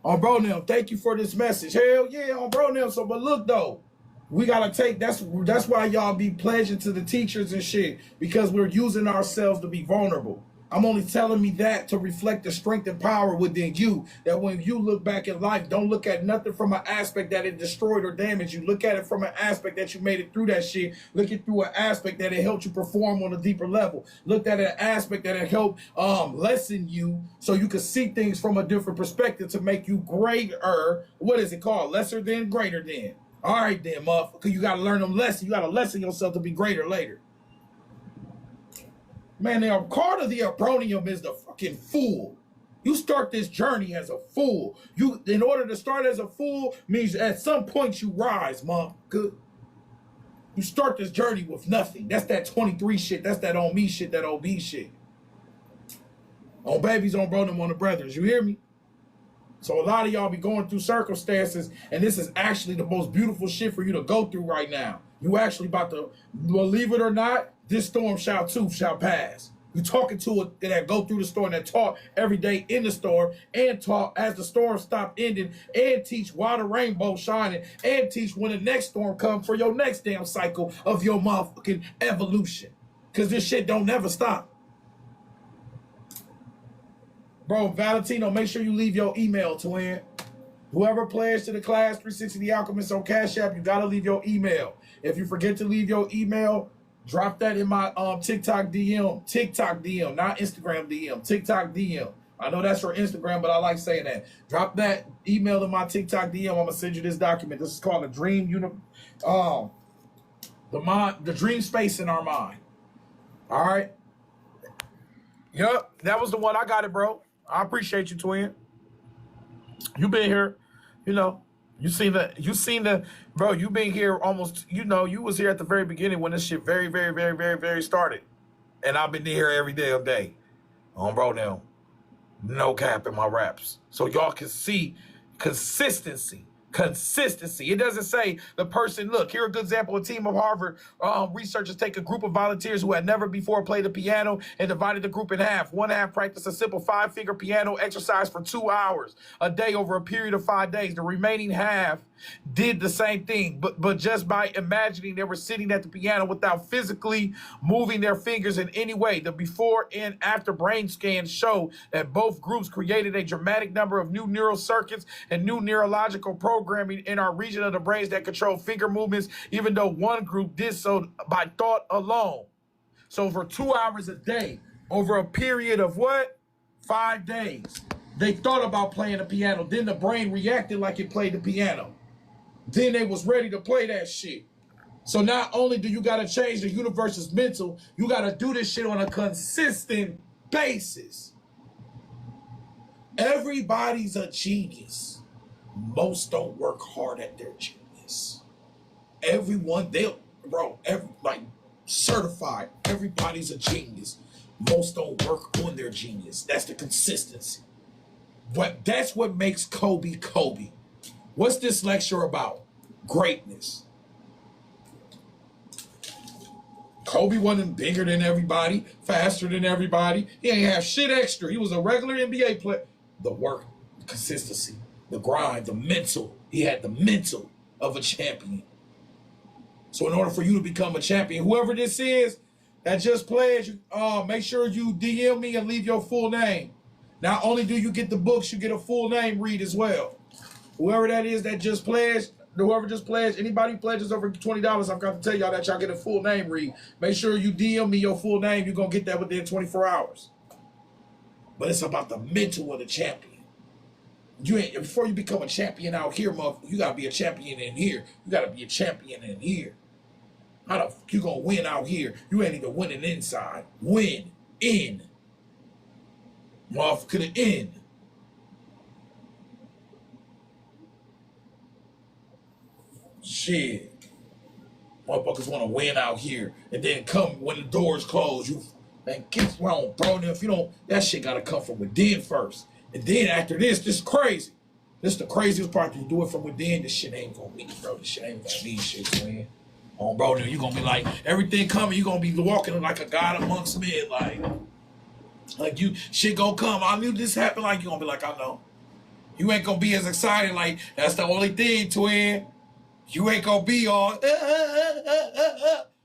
Bro, now, thank you for this message. Hell yeah, bro, now. So, but look though, we gotta take. That's why y'all be pledging to the teachers and shit, because we're using ourselves to be vulnerable. I'm only telling me that to reflect the strength and power within you. That when you look back in life, don't look at nothing from an aspect that it destroyed or damaged you. Look at it from an aspect that you made it through that shit. Look at it through an aspect that it helped you perform on a deeper level. Look at an aspect that it helped lessen you so you could see things from a different perspective to make you greater. What is it called? Lesser than, greater than. All right then, motherfucker. You got to learn them lessons. You got to lessen yourself to be greater later. Man, the Carter, the Abronium is the fucking fool. You start this journey as a fool. In order to start as a fool means at some point you rise, motherfucker. You start this journey with nothing. That's that 23 shit. That's that on me shit, that OB shit. On babies, on bro, them on the brethrens. You hear me? So a lot of y'all be going through circumstances, and this is actually the most beautiful shit for you to go through right now. You actually about to, believe it or not, this storm shall pass. You talking to it that go through the storm, that talk every day in the storm, and talk as the storm stop ending, and teach while the rainbow shining, and teach when the next storm comes for your next damn cycle of your motherfucking evolution. Because this shit don't never stop. Bro, Valentino, make sure you leave your email, twin. Whoever pledged to the class 360 The Alchemist on Cash App, you gotta leave your email. If you forget to leave your email, drop that in my TikTok DM. TikTok DM, not Instagram DM. TikTok DM. I know that's for Instagram, but I like saying that. Drop that email in my TikTok DM. I'm gonna send you this document. This is called the Dream the Dream Space in Our Mind. All right. Yep, that was the one. I got it, bro. I appreciate you, twin. You been here, you know. You seen the, bro, you been here almost, you know, you was here at the very beginning when this shit very, very, very, very, very started. And I've been here every damn day. Bro, now, no cap in my raps. So y'all can see consistency. Consistency. It doesn't say the person, look, here a good example, a team of Harvard researchers take a group of volunteers who had never before played the piano and divided the group in half. One half practiced a simple 5-finger piano exercise for 2 hours a day over a period of 5 days. The remaining half did the same thing, but just by imagining they were sitting at the piano without physically moving their fingers in any way. The before and after brain scans show that both groups created a dramatic number of new neural circuits and new neurological programming in our region of the brains that control finger movements, even though one group did so by thought alone. So for 2 hours a day, over a period of what? 5 days, they thought about playing the piano. Then the brain reacted like it played the piano. Then they was ready to play that shit. So not only do you got to change the universe's mental, you got to do this shit on a consistent basis. Everybody's a genius. Most don't work hard at their genius. Everyone, certified, everybody's a genius. Most don't work on their genius. That's the consistency. That's what makes Kobe Kobe. What's this lecture about? Greatness. Kobe wasn't bigger than everybody, faster than everybody. He ain't have shit extra. He was a regular NBA player. The work, the consistency, the grind, the mental. He had the mental of a champion. So in order for you to become a champion, whoever this is that just pledged, make sure you DM me and leave your full name. Not only do you get the books, you get a full name read as well. Whoever that is that just pledged, whoever just pledged, anybody who pledges over $20, I've got to tell y'all that y'all get a full name read. Make sure you DM me your full name. You're going to get that within 24 hours. But it's about the mental of the champion. Before you become a champion out here, motherfucker, you got to be a champion in here. You got to be a champion in here. How the fuck you going to win out here? You ain't even winning inside. Win in. Motherfucker, the end. Shit. Motherfuckers want to win out here. And then come when the doors close. You, man, get wrong, bro. Now, if you don't, that shit got to come from within first. And then after this is crazy. This is the craziest part. You do it from within. This shit ain't going to be, bro. This shit ain't going to be shit, man. Oh, bro, then you going to be like, everything coming, you going to be walking like a god amongst men. Like you, shit going to come. I knew this happened. Like, you going to be like, I know. You ain't going to be as excited. Like, that's the only thing, twin. You ain't gonna be all,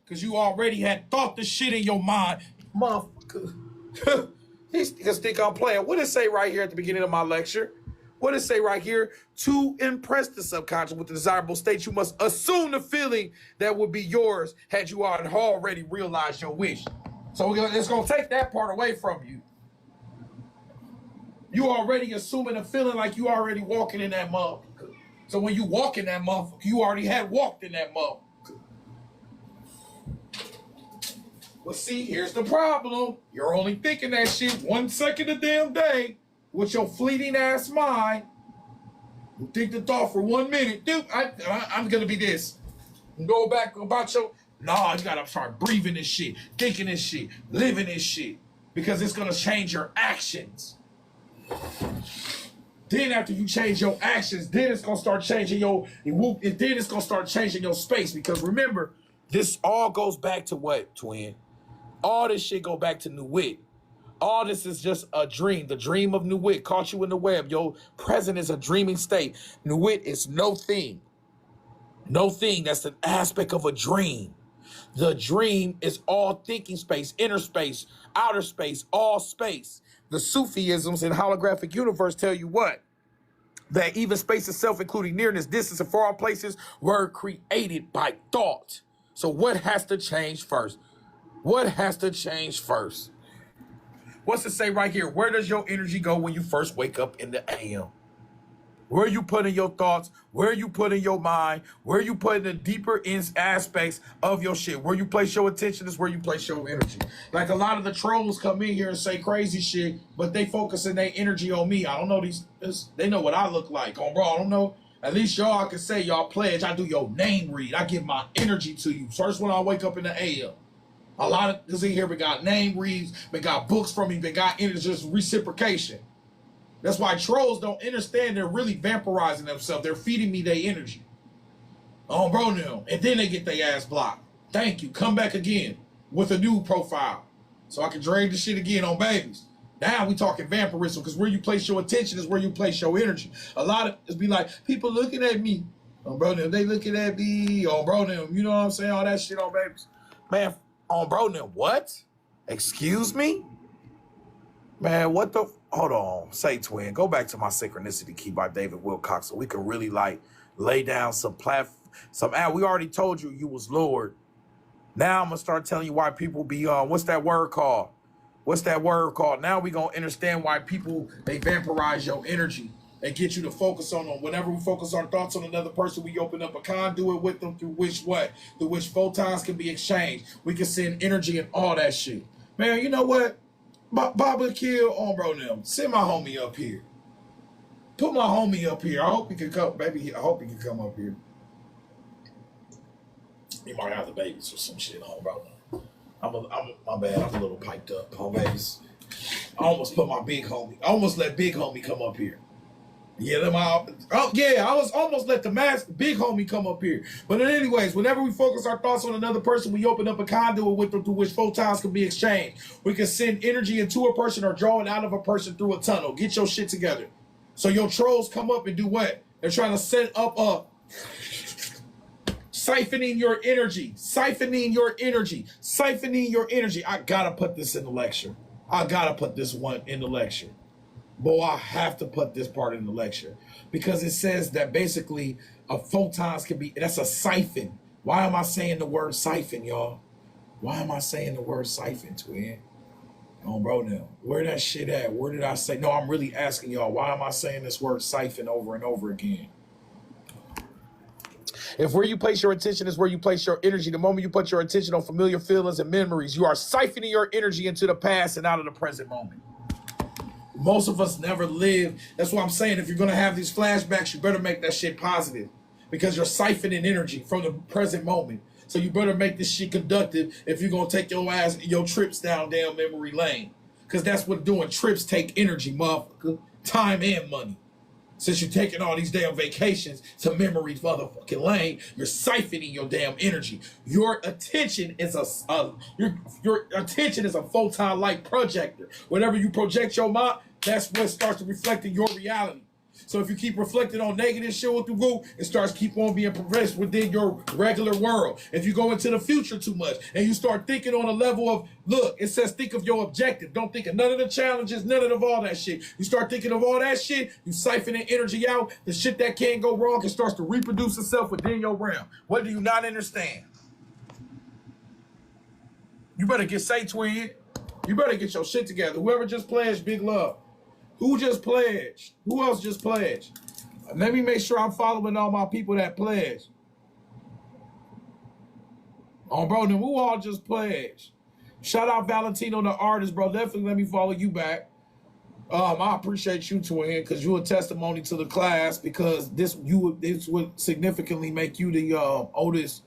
because you already had thought the shit in your mind. Motherfucker. These niggas think I'm playing. What does it say right here at the beginning of my lecture? What does it say right here? To impress the subconscious with the desirable state, you must assume the feeling that would be yours had you already realized your wish. So it's gonna take that part away from you. You already assuming a feeling like you already walking in that motherfucker. So when you walk in that motherfucker, you already had walked in that motherfucker. Well, see, here's the problem. You're only thinking that shit 1 second a damn day with your fleeting ass mind. You think the thought for 1 minute. Dude, I'm going to be this. Go back about your... Nah, you got to start breathing this shit, thinking this shit, living this shit. Because it's going to change your actions. Then after you change your actions, then it's going to start changing then it's going to start changing your space. Because remember, this all goes back to what, twin? All this shit go back to New Wit. All this is just a dream. The dream of New Wit caught you in the web. Your present is a dreaming state. New Wit is no thing. No thing. That's an aspect of a dream. The dream is all thinking space, inner space, outer space, all space. The Sufisms in holographic universe tell you what? That even space itself, including nearness, distance, and far places, were created by thought. So what has to change first? What has to change first? What's it say right here? Where does your energy go when you first wake up in the ayeam? Where you put in your thoughts, where you put in your mind, where you put in the deeper aspects of your shit. Where you place your attention is where you place your energy. Like a lot of the trolls come in here and say crazy shit, but they focusing their energy on me. I don't know they know what I look like. Bro, I don't know. At least y'all can say y'all pledge. I do your name read. I give my energy to you. First when I wake up in the ayeam. A lot of us in here, we got name reads, we got books from me, we got energy, just reciprocation. That's why trolls don't understand they're really vampirizing themselves. They're feeding me their energy. Oh, bro, now. And then they get their ass blocked. Thank you. Come back again with a new profile so I can drain the shit again on babies. Now we talking vampirism, because where you place your attention is where you place your energy. A lot of it be like, people looking at me. Oh, bro, now, they looking at me. Oh, bro, now, you know what I'm saying? All that shit on babies. Man, oh, bro, now, what? Excuse me? Man, what the? Hold on. Say, twin. Go back to my synchronicity key by David Wilcox so we can really, like, lay down some we already told you you was Lord. Now I'm going to start telling you why people be, what's that word called? What's that word called? Now we going to understand why people, they vampirize your energy and get you to focus on them. Whenever we focus our thoughts on another person, we open up a conduit with them through which what? Through which photons can be exchanged. We can send energy and all that shit. Man, you know what? Baba Akil on bro them. Send my homie up here. Put my homie up here. I hope he can come, baby. I hope he can come up here. He might have the babies or some shit on, bro. My bad. I'm a little piped up. Oh, babies. I almost put my big homie. I almost let big homie come up here. Yeah, I was almost let the big homie come up here. But anyways, whenever we focus our thoughts on another person, we open up a conduit with them through which photons can be exchanged. We can send energy into a person or draw it out of a person through a tunnel. Get your shit together. So your trolls come up and do what? They're trying to set up a siphoning your energy, siphoning your energy, siphoning your energy. I gotta put this in the lecture. I gotta put this one in the lecture. Boy, I have to put this part in the lecture because it says that basically photons can be, that's a siphon. Why am I saying the word siphon, y'all? Why am I saying the word siphon, twin? Oh, bro, now, where that shit at? Where did I say? No, I'm really asking y'all, why am I saying this word siphon over and over again? If where you place your attention is where you place your energy, the moment you put your attention on familiar feelings and memories, you are siphoning your energy into the past and out of the present moment. Most of us never live. That's what I'm saying. If you're going to have these flashbacks, you better make that shit positive because you're siphoning energy from the present moment. So you better make this shit conductive if you're going to take your trips down memory lane. Because that's what doing. Trips take energy, motherfucker. Time and money. Since you're taking all these damn vacations to memory motherfucking lane, you're siphoning your damn energy. Your attention is your attention is a photon light projector. Whenever you project your mind, that's what starts to reflect in your reality. So if you keep reflecting on negative shit with the group, it starts keep on being progressed within your regular world. If you go into the future too much and you start thinking on a level of, look, it says think of your objective. Don't think of none of the challenges, none of all that shit. You start thinking of all that shit, you siphoning energy out. The shit that can't go wrong, it starts to reproduce itself within your realm. What do you not understand? You better say, twin. You better get your shit together. Whoever just pledged, big love. Who just pledged? Who else just pledged? Let me make sure I'm following all my people that pledged. Oh, bro, then who all just pledged? Shout out Valentino, the artist, bro. Definitely let me follow you back. I appreciate you, twin, because you're a testimony to the class. Because this would significantly make you the oldest.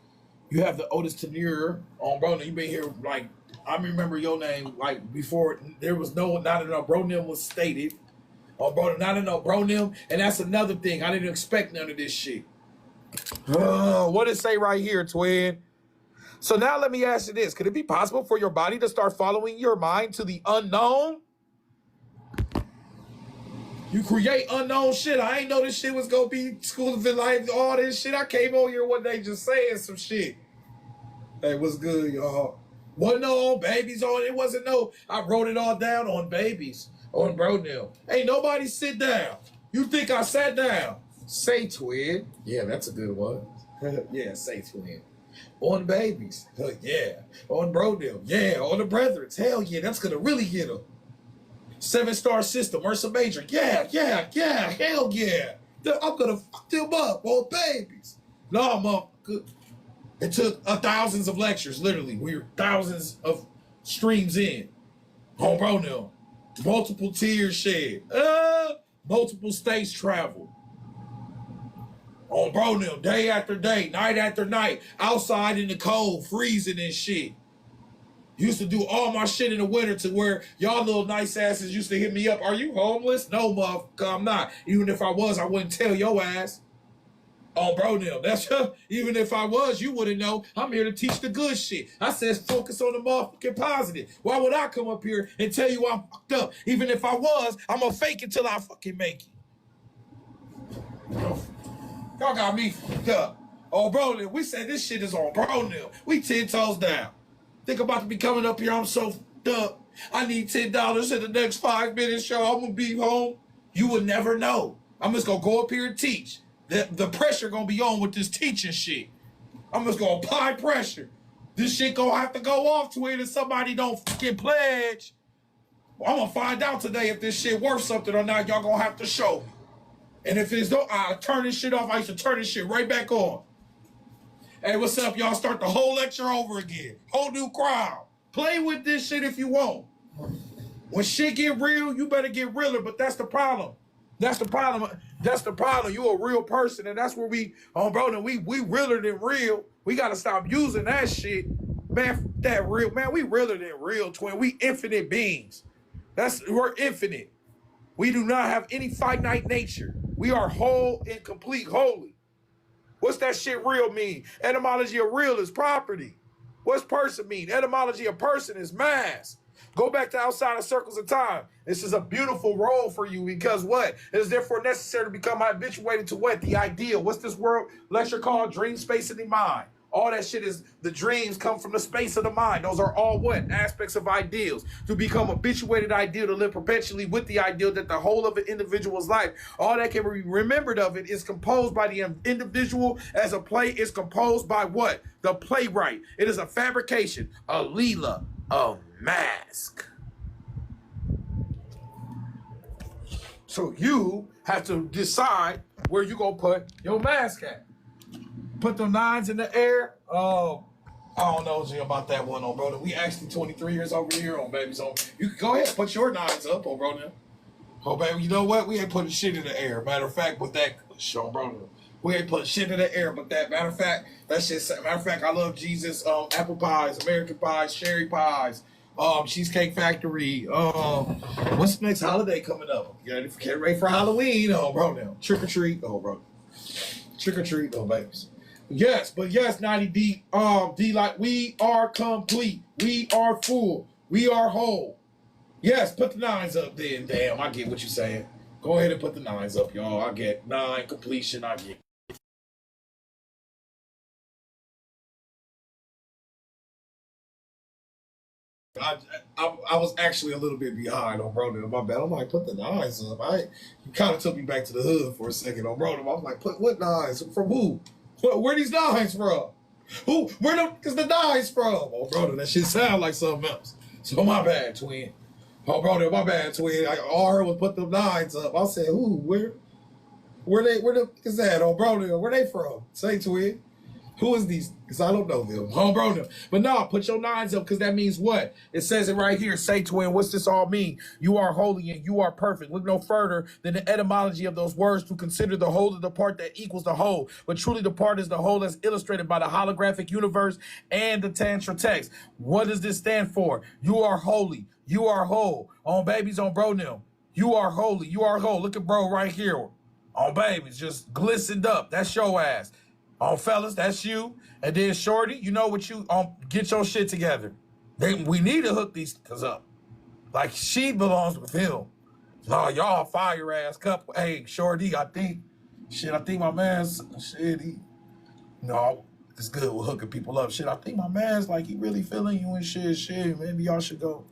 You have the oldest tenure. Oh, bro, you've been here like I remember your name like before. There was not enough bronym was stated. Oh, bro, not enough bronym, and that's another thing. I didn't expect none of this shit. What does it say right here, twin? So now let me ask you this. Could it be possible for your body to start following your mind to the unknown? You create unknown shit. I ain't know this shit was going to be school of life, all this shit. I came over here one day just saying some shit. Hey, what's good, y'all? Wasn't no on babies on it. Wasn't no, I wrote it all down on babies. On bro now. Ain't nobody sit down. You think I sat down? Say twin. Yeah, that's a good one. Yeah, say twin. On babies. Yeah. On bro now. Yeah, on the bretherens. Hell yeah, that's gonna really get them. 7-star system, Ursa Major. Yeah, hell yeah. I'm gonna fuck them up on babies. No, motherfucker. It took thousands of lectures, literally. We were thousands of streams in. On bro now. Multiple tears shed. Multiple states traveled. On bro now, day after day, night after night, outside in the cold, freezing and shit. Used to do all my shit in the winter to where y'all little nice asses used to hit me up. Are you homeless? No, motherfucker, I'm not. Even if I was, I wouldn't tell your ass. Oh, bro, now that's even if I was, you wouldn't know. I'm here to teach the good shit. I said focus on the motherfucking positive. Why would I come up here and tell you I'm fucked up? Even if I was, I'm gonna fake it till I fucking make it. Y'all got me fucked up. Oh, bro, now we said this shit is on bro now. We 10 toes down. Think about to be coming up here. I'm so fucked up. I need $10 in the next 5 minutes, show. I'm gonna be home. You would never know. I'm just gonna go up here and teach. The pressure gonna be on with this teaching shit. I'm just gonna apply pressure. This shit gonna have to go off to it if somebody don't fucking pledge. Well, I'm gonna find out today if this shit worth something or not. Y'all gonna have to show me. And if it's don't, I'll turn this shit off. I used to turn this shit right back on. Hey, what's up, y'all? Start the whole lecture over again. Whole new crowd. Play with this shit if you want. When shit get real, you better get realer, but that's the problem. That's the problem. That's the problem. You a real person, and that's where we, bro, we realer than real. We gotta stop using that shit. Man, that real, man, we realer than real, twin. We infinite beings. We're infinite. We do not have any finite nature. We are whole and complete holy. What's that shit real mean? Etymology of real is property. What's person mean? Etymology of person is mass. Go back to outside of circles of time. This is a beautiful role for you because what? It is therefore necessary to become habituated to what? The ideal. What's this world lecture called? Dream, space, and the mind. All that shit is, the dreams come from the space of the mind. Those are all what? Aspects of ideals. To become habituated ideal, to live perpetually with the ideal that the whole of an individual's life, all that can be remembered of it is composed by the individual as a play is composed by what? The playwright. It is a fabrication, a leela, a mask. So you have to decide where you gonna put your mask at. Put them 9s in the air. Oh, I don't know about that one, brother. We actually 23 years over here, baby. So you can go ahead and put your 9s up, brother. Oh, baby, you know what? We ain't putting shit in the air. Matter of fact, with that, brother, we ain't putting shit in the air. But that, matter of fact, I love Jesus. Apple pies, American pies, cherry pies. Cheesecake Factory. What's the next holiday coming up? Get ready for Halloween. Oh, bro, now trick or treat. Oh, bro, trick or treat. Oh, babies. Yes, but yes, 90D. D like we are complete. We are full. We are whole. Yes, put the 9s up then. Damn, I get what you're saying. Go ahead and put the 9s up, y'all. I get 9 completion. I get. I was actually a little bit behind on Broden. My bad. I'm like, put the 9s up. You kind of took me back to the hood for a second on Broden. I was like, put what 9s? From who? Where these 9s from? Who? Where is the 9s from? Oh, Broden, that shit sound like something else. So my bad, twin. Oh, Broden, my bad, twin. All I heard was put them 9s up. I said, who? Where the is that? Oh, Broden, where they from? Say, twin. Who is these? Because I don't know them. Oh, bro. But no, put your 9s up because that means what? It says it right here. Say, twin, what's this all mean? You are holy and you are perfect. Look no further than the etymology of those words to consider the whole of the part that equals the whole. But truly the part is the whole as illustrated by the holographic universe and the Tantra text. What does this stand for? You are holy. You are whole. On babies, on bro now. You are holy. You are whole. Look at bro right here. On babies, just glistened up. That's your ass. On fellas, that's you. And then shorty, you know what you get your shit together. We need to hook these up. Like she belongs with him. No, y'all fire ass couple. Hey, shorty, I think my man's it's good with hooking people up. Shit, I think my man's like he really feeling you and shit. Maybe y'all should go.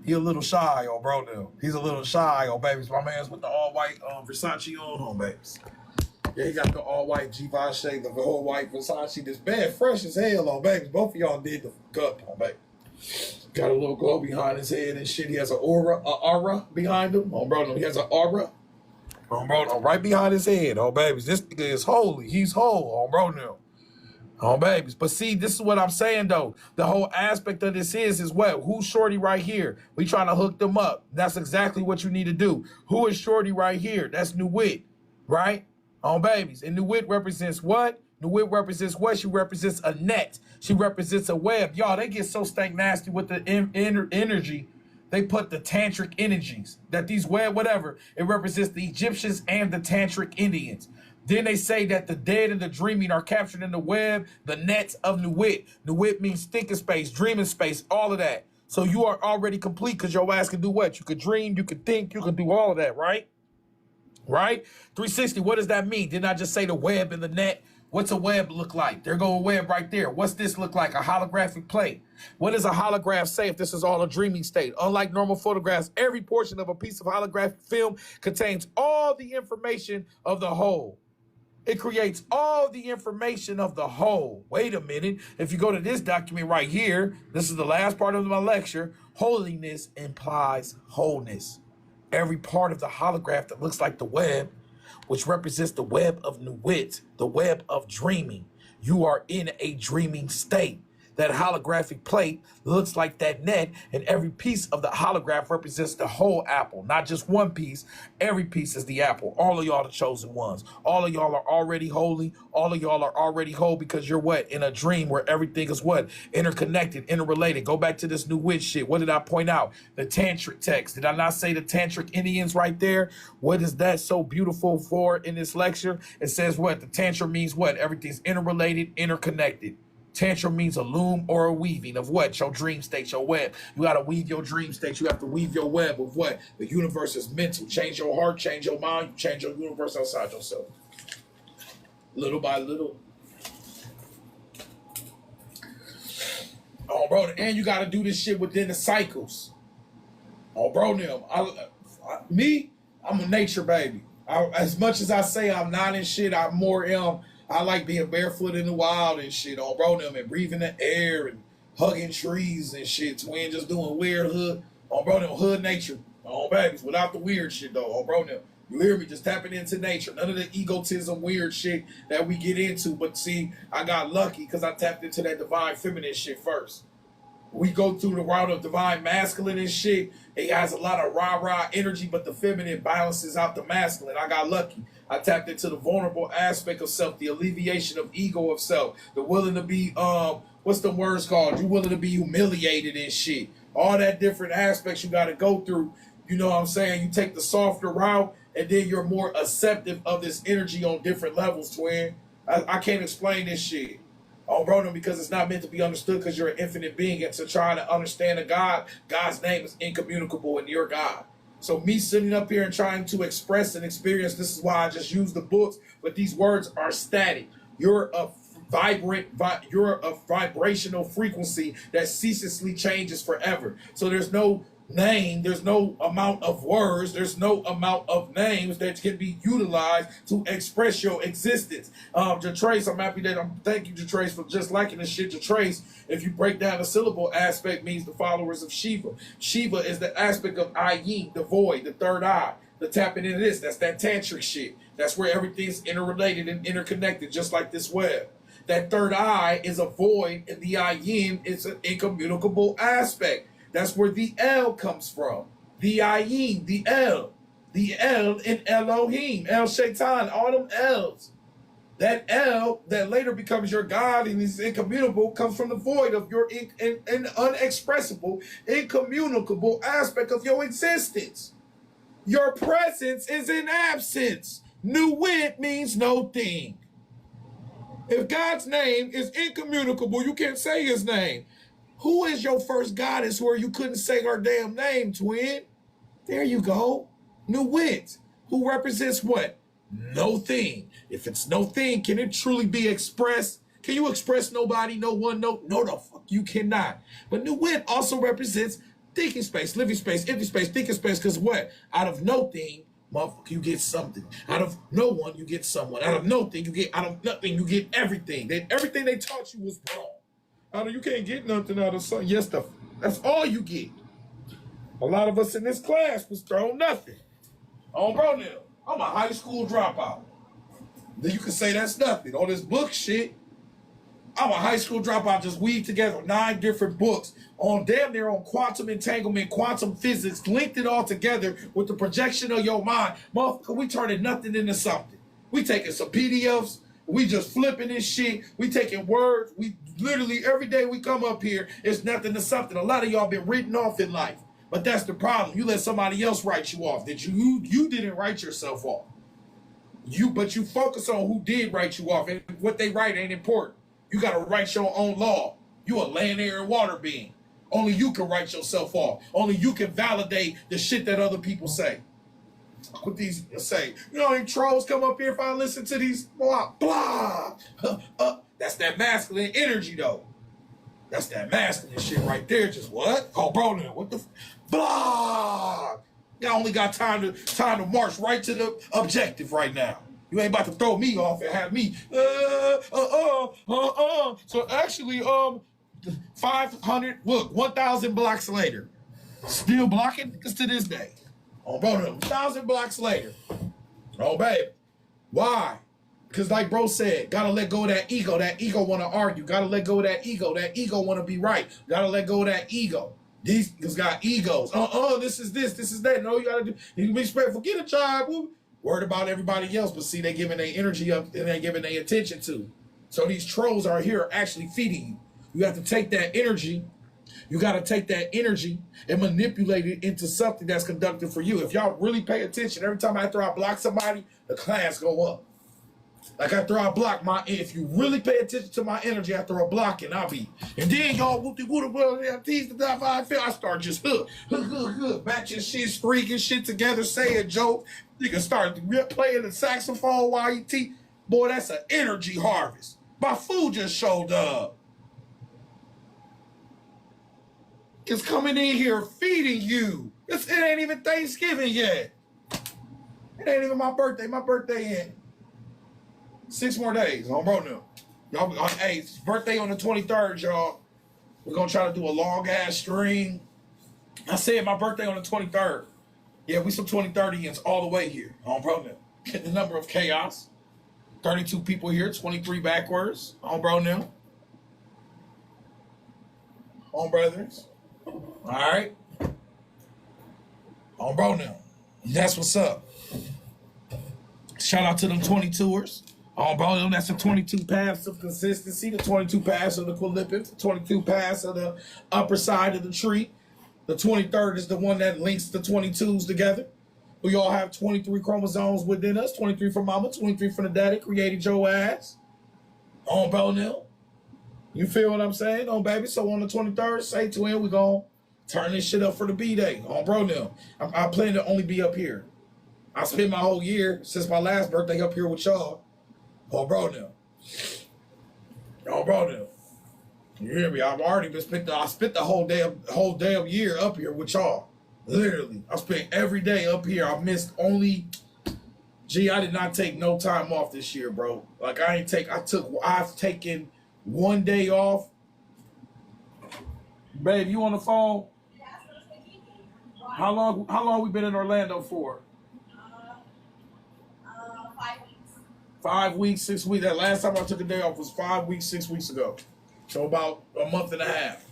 He a little shy, bro now. He's a little shy, babies. My man's with the all white Versace on babies. Yeah, he got the all-white Givenchy, the whole white Versace. This bad, fresh as hell, baby. Both of y'all did the fuck up, baby. Got a little glow behind his head and shit. He has an aura behind him. Bro, no, he has an aura. Bro, no, right behind his head, babies. This nigga is holy. He's whole, bro, no. Babies. But see, this is what I'm saying, though. The whole aspect of this is what? Who's shorty right here? We trying to hook them up. That's exactly what you need to do. Who is shorty right here? That's New Wit, right? On babies. And New Wit represents what? Nuit represents what? She represents a net. She represents a web. Y'all, they get so stank nasty with the energy. They put the tantric energies, that these web, whatever, it represents the Egyptians and the tantric Indians. Then they say that the dead and the dreaming are captured in the web, the nets of Nuit. Nuit means thinking space, dreaming space, all of that. So you are already complete because your ass can do what? You could dream, you could think, you can do all of that, right? Right? 360, what does that mean? Didn't I just say the web and the net? What's a web look like? There go a web right there. What's this look like? A holographic plate. What does a holograph say if this is all a dreaming state? Unlike normal photographs, every portion of a piece of holographic film contains all the information of the whole. It creates all the information of the whole. Wait a minute. If you go to this document right here, this is the last part of my lecture. Holiness implies wholeness. Every part of the holograph that looks like the web, which represents the web of Nuit, the web of dreaming. You are in a dreaming state. That holographic plate looks like that net, and every piece of the holograph represents the whole apple, not just one piece. Every piece is the apple. All of y'all the chosen ones. All of y'all are already holy. All of y'all are already whole because you're what? In a dream where everything is what? Interconnected, interrelated. Go back to this new witch shit. What did I point out? The tantric text. Did I not say the tantric Indians right there? What is that so beautiful for in this lecture? It says what? The tantra means what? Everything's interrelated, interconnected. Tantra means a loom or a weaving of what? Your dream state, your web. You got to weave your dream state. You have to weave your web of what? The universe is mental. Change your heart, change your mind, change your universe outside yourself. Little by little. Oh, bro, and you got to do this shit within the cycles. Oh, bro, I'm a nature baby. As much as I say I'm not in shit, I'm more I like being barefoot in the wild and shit, on bro them, and breathing the air and hugging trees and shit. Twin just doing weird hood, on bro them, hood nature, on babies, without the weird shit though, on bro them. You hear me? Just tapping into nature. None of the egotism, weird shit that we get into. But see, I got lucky because I tapped into that divine feminine shit first. We go through the route of divine masculine and shit. It has a lot of rah-rah energy, but the feminine balances out the masculine. I got lucky. I tapped into the vulnerable aspect of self, the alleviation of ego of self, the willing to be, what's the words called? You willing to be humiliated and shit. All that different aspects you got to go through. You know what I'm saying? You take the softer route, and then you're more acceptive of this energy on different levels, twin. I can't explain this shit. Oh, bro, no, because it's not meant to be understood because you're an infinite being, and to try to understand a God, God's name is incommunicable and you're God. So me sitting up here and trying to express and experience, this is why I just use the books, but these words are static. You're a vibrational frequency that ceaselessly changes forever. So there's no name, there's no amount of words, there's no amount of names that can be utilized to express your existence. Jatrace, I'm happy that thank you, Jatrace, for just liking this shit. Jatrace, if you break down the syllable aspect, means the followers of Shiva. Shiva is the aspect of eyeam, the void, the third eye. The tapping into this, that's that tantric shit. That's where everything's interrelated and interconnected, just like this web. That third eye is a void, and the eyeam is an incommunicable aspect. That's where the L comes from. The ayin, the L. The L in Elohim, El Shaitan, all them L's. That L that later becomes your God and is incommunicable comes from the void of your unexpressible, incommunicable aspect of your existence. Your presence is in absence. Nuit means no thing. If God's name is incommunicable, you can't say his name. Who is your first goddess where you couldn't say her damn name, twin? There you go. Nuit, who represents what? No thing. If it's no thing, can it truly be expressed? Can you express nobody, no one, no the fuck you cannot. But Nuit also represents thinking space, living space, empty space, thinking space, because what? Out of no thing, motherfucker, you get something. Out of no one, you get someone. Out of no thing, you get, out of nothing, you get everything. Everything they taught you was wrong. You can't get nothing out of something. Yes, that's all you get. A lot of us in this class was thrown nothing. Oh, bro, now, I'm a high school dropout. Then you can say that's nothing. All this book shit. I'm a high school dropout, just weaved together 9 different books on damn near on quantum entanglement, quantum physics, linked it all together with the projection of your mind. Motherfucker, we turning nothing into something. We taking some PDFs, We just flipping this shit. We taking words. We literally every day we come up here, it's nothing to something. A lot of y'all been written off in life. But that's the problem. You let somebody else write you off. That you didn't write yourself off. But you focus on who did write you off, and what they write ain't important. You gotta write your own law. You a land, air, and water being. Only you can write yourself off. Only you can validate the shit that other people say. What these say? You know, any trolls come up here if I listen to these blah blah. That's that masculine energy though. That's that masculine shit right there. Just what? Oh, bro, now what the blah? Y'all only got time to march right to the objective right now. You ain't about to throw me off and have me So actually, 500. Look, 1,000 blocks later, still blocking because to this day. Oh, bro, 1,000 blocks later. Oh, baby. Why? Because like bro said, gotta let go of that ego. That ego want to argue. Gotta let go of that ego. That ego want to be right. Gotta let go of that ego. These niggas got egos. This is this is that. No, you gotta do. You can be respectful. Forget a job. Worried about everybody else, but see, they giving their energy up and they giving their attention to. So these trolls are here actually feeding you. You have to take that energy. You got to take that energy and manipulate it into something that's conductive for you. If y'all really pay attention, every time after I block somebody, the class go up. Like after I block if you really pay attention to my energy after a blocking, I'll be. And then y'all, I start just matching shit, streaking shit together, saying jokes. Nigga start playing the saxophone while you teach. Boy, that's an energy harvest. My food just showed up. It's coming in here feeding you. It ain't even Thanksgiving yet. It ain't even my birthday. My birthday in 6 more days. On bro now. Y'all, hey, it's birthday on the 23rd, y'all. We're gonna try to do a long ass stream. I said my birthday on the 23rd. Yeah, we some 2030ians all the way here. On bro now. Get the number of chaos. 32 people here, 23 backwards. On bro now. On bretherens. All right. On bro now. That's what's up. Shout out to them 22ers. On bro them, that's the 22 paths of consistency, the 22 paths of the equilibrium, the 22 paths of the upper side of the tree. The 23rd is the one that links the 22s together. We all have 23 chromosomes within us, 23 from mama, 23 from the daddy, created your ass. On bro now. You feel what I'm saying? On baby. So on the 23rd, say to him, we're going to turn this shit up for the B-Day. On bro now. I plan to only be up here. I spent my whole year since my last birthday up here with y'all. On bro now. On bro now. You hear me? I've already been spent the whole damn year up here with y'all. Literally. I spent every day up here. I missed only I did not take no time off this year, bro. Like I've taken 1 day off. Babe, you on the phone? How long we been in Orlando for? 5 weeks. 5 weeks, 6 weeks. That last time I took a day off was 5 weeks, 6 weeks ago. So about a month and a half.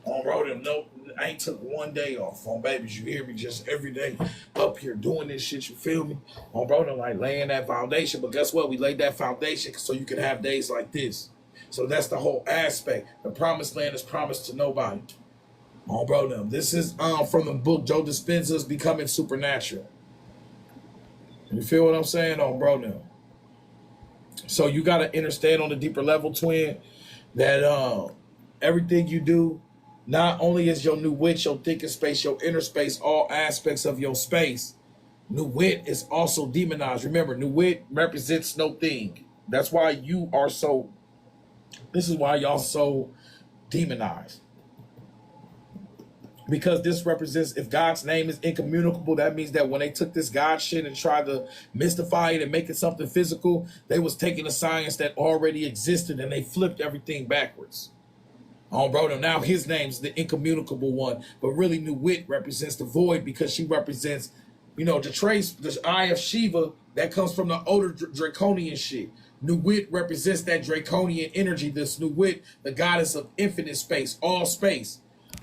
On road him. No, I ain't took 1 day off. On babies, you hear me? Just every day up here doing this shit, you feel me? On bro, them like laying that foundation. But guess what? We laid that foundation so you can have days like this. So that's the whole aspect. The promised land is promised to nobody. Oh, bro, them. This is from the book Joe Dispenza's Becoming Supernatural. You feel what I'm saying? Oh, bro, them. So you got to understand on the deeper level, twin, that everything you do, not only is your new wit, your thinking space, your inner space, all aspects of your space, new wit is also demonized. Remember, new wit represents no thing. That's why you are so... This is why y'all so demonized. Because this represents, if God's name is incommunicable, that means that when they took this God shit and tried to mystify it and make it something physical, they was taking a science that already existed and they flipped everything backwards. Oh, bro, now his name's the incommunicable one, but really New Wit represents the void because she represents, you know, the trace, the eye of Shiva that comes from the older draconian shit. New Wit represents that draconian energy. This New Wit, the goddess of infinite space, all space.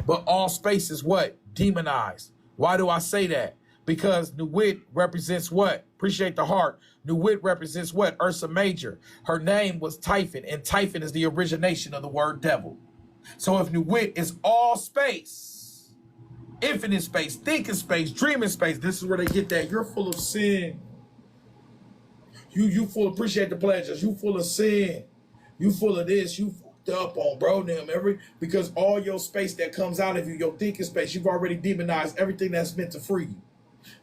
But all space is what? Demonized. Why do I say that? Because New Wit represents what? Appreciate the heart. Nuit represents what? Ursa Major. Her name was Typhon, and Typhon is the origination of the word devil. So if Nuit is all space, infinite space, thinking space, dreaming space, this is where they get that. You're full of sin. You full of, appreciate the pleasures. You full of sin. You full of this. You fucked up on bro them. Because all your space that comes out of you, your thinking space, you've already demonized everything that's meant to free you.